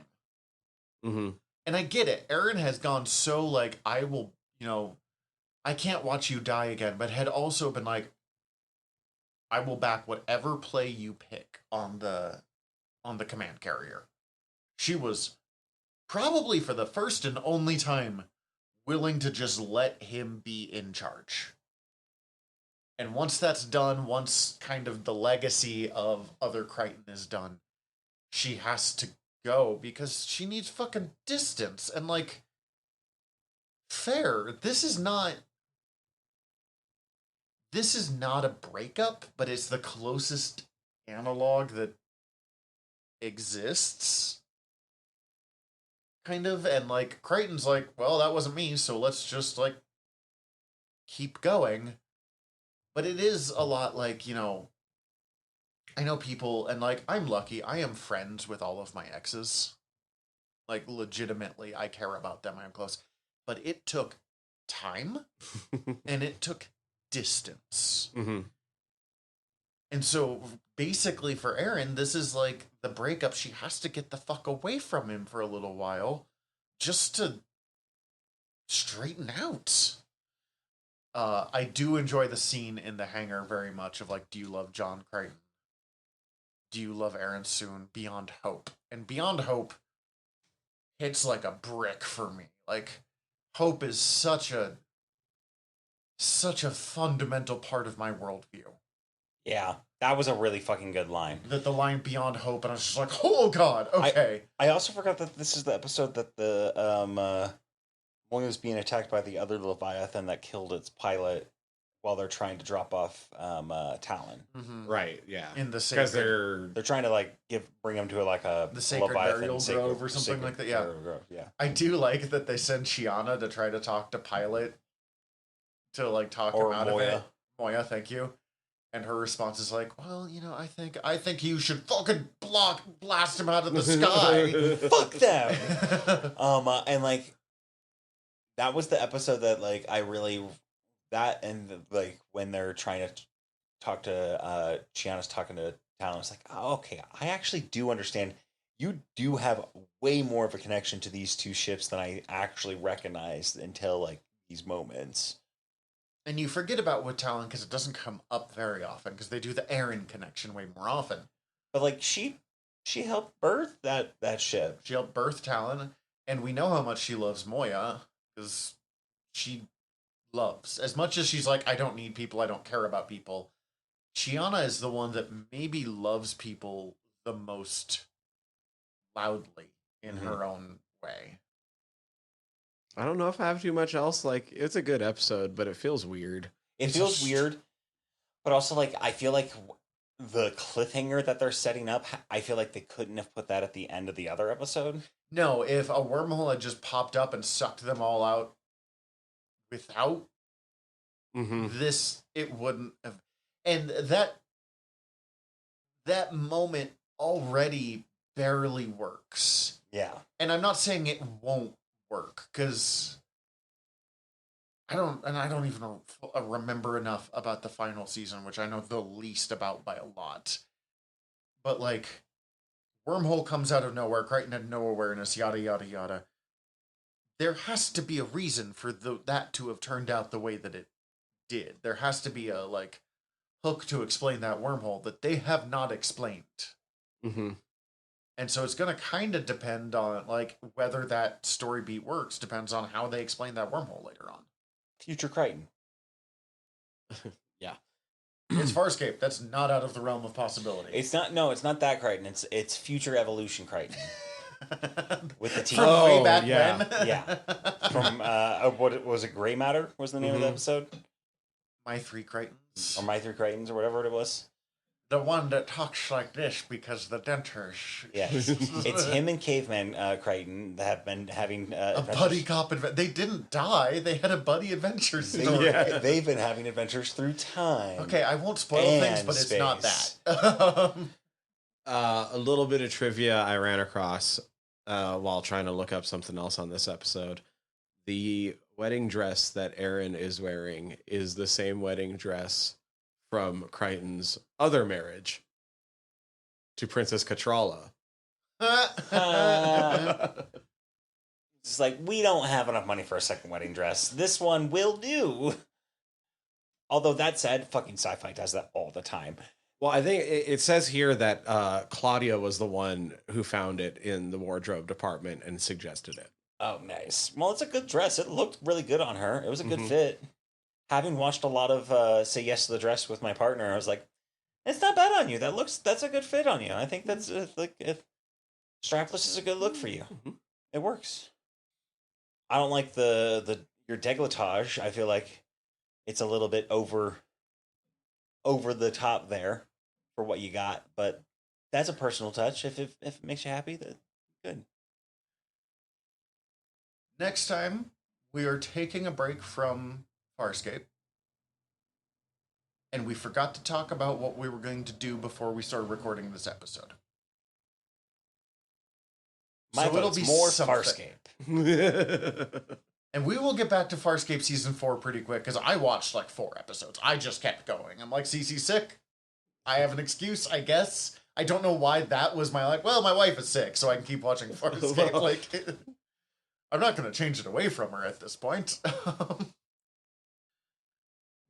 And I get it. Aaron has gone so, like, I will, you know, I can't watch you die again, but had also been like, I will back whatever play you pick on the command carrier. She was probably for the first and only time willing to just let him be in charge. And once that's done, once kind of the legacy of other Crichton is done, she has to go because she needs fucking distance. And like, fair, this is not a breakup, but it's the closest analog that exists. Kind of, and like Crichton's like, well, that wasn't me, so let's just like keep going. But it is a lot like, I know people, and like I'm lucky, I am friends with all of my exes. Like legitimately, I care about them, I'm close. But it took time and it took distance. Mm-hmm. And so basically for Erin, this is like the breakup. She has to get the fuck away from him for a little while just to straighten out. I do enjoy the scene in the hangar very much of like, do you love John Crichton? Do you love Erin soon? Beyond Hope. And Beyond Hope hits like a brick for me. Like, hope is such a fundamental part of my worldview. Yeah, that was a really fucking good line. That the line Beyond Hope, and I was just like, oh god, okay. I also forgot that this is the episode that the one was being attacked by the other Leviathan that killed its pilot while they're trying to drop off Talyn. Mm-hmm. Right, yeah. In the because sacred, they're trying to like bring him to like the sacred Leviathan burial grove or something like that. Yeah. Grove, yeah. I do like that they send Shiana to try to talk to Pilot to like talk him out of it. Moya, thank you. And her response is like, well, I think you should fucking blast him out of the sky. Fuck them. And like that was the episode that like I really like when they're trying to talk to Chiana's talking to Talyn, it's like, oh, okay, I actually do understand. You do have way more of a connection to these two ships than I actually recognized until like these moments. And you forget about with Talyn because it doesn't come up very often because they do the Erin connection way more often. But like she helped birth that ship. She helped birth Talyn, and we know how much she loves Moya because she loves as much as she's like, I don't need people, I don't care about people. Chiana is the one that maybe loves people the most loudly in her own way. I don't know if I have too much else. Like, it's a good episode, but it feels weird. It feels weird, but also like I feel like the cliffhanger that they're setting up, I feel like they couldn't have put that at the end of the other episode. No, if a wormhole had just popped up and sucked them all out without this, it wouldn't have. And that moment already barely works. Yeah. And I'm not saying it won't work because I don't even remember enough about the final season, which I know the least about by a lot. But like, wormhole comes out of nowhere, Crichton had no awareness, yada yada yada. There has to be a reason for that to have turned out the way that it did. There has to be a like hook to explain that wormhole that they have not explained. Mm-hmm. And so it's going to kind of depend on, like, whether that story beat works depends on how they explain that wormhole later on. Future Crichton. Yeah. It's Farscape. That's not out of the realm of possibility. It's not that Crichton. It's future evolution Crichton. With the team. From way back yeah. when? Yeah. From, what was it, Gray Matter was the name of the episode? My Three Crichtons. Or My Three Crichtons, or whatever it was. The one that talks like this because the dentures. Yes. It's him and Caveman Crichton that have been having a adventures. buddy cop adventure. They didn't die. They had a buddy adventure story. They've been having adventures through time. Okay, I won't spoil things, but it's not that. A little bit of trivia I ran across while trying to look up something else on this episode. The wedding dress that Erin is wearing is the same wedding dress from Crichton's other marriage to Princess Catralla. It's like, we don't have enough money for a second wedding dress. This one will do. Although that said, fucking sci-fi does that all the time. Well, I think it says here that Claudia was the one who found it in the wardrobe department and suggested it. Oh, nice. Well, it's a good dress. It looked really good on her. It was a good fit. having watched a lot of Say Yes to the Dress with my partner, I was like, it's not bad on you. That's a good fit on you. I think that's if strapless is a good look for you. It works. I don't like your décolletage. I feel like it's a little bit over the top there for what you got, but that's a personal touch. If it makes you happy, that's good. Next time, we are taking a break from Farscape. And we forgot to talk about what we were going to do before we started recording this episode. My so it'll vote's be more something. Farscape. And we will get back to Farscape Season 4 pretty quick, because I watched like 4 episodes. I just kept going. I'm like, CC's sick. I have an excuse, I guess. I don't know why that was my, like, well, my wife is sick, so I can keep watching Farscape. Like, I'm not going to change it away from her at this point.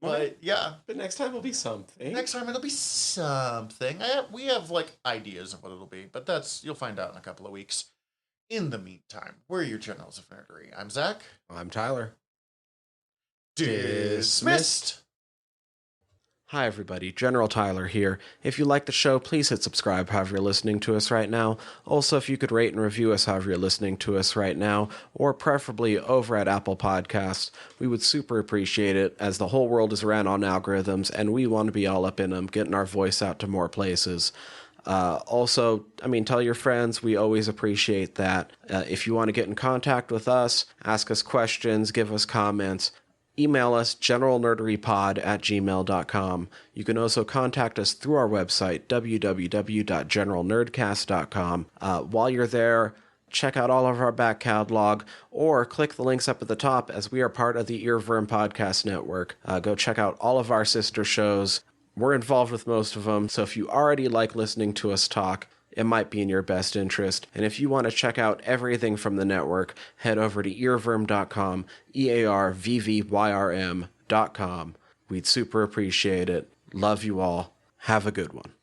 But yeah. But next time will be something. Next time it'll be something. We have like ideas of what it'll be, but you'll find out in a couple of weeks. In the meantime, we're your Generals of Nerdery. I'm Zach. I'm Tyler. Dismissed. Hi, everybody. General Tyler here. If you like the show, please hit subscribe however you're listening to us right now. Also, if you could rate and review us however you're listening to us right now, or preferably over at Apple Podcasts, we would super appreciate it, as the whole world is ran on algorithms, and we want to be all up in them, getting our voice out to more places. Also, tell your friends. We always appreciate that. If you want to get in contact with us, ask us questions, give us comments, email us generalnerderypod@gmail.com. You can also contact us through our website, www.generalnerdcast.com. While you're there, check out all of our back catalog, or click the links up at the top, as we are part of the Earworm Podcast Network. Go check out all of our sister shows. We're involved with most of them, so if you already like listening to us talk, it might be in your best interest. And if you want to check out everything from the network, head over to earworm.com, EARVVYRM.com. We'd super appreciate it. Love you all. Have a good one.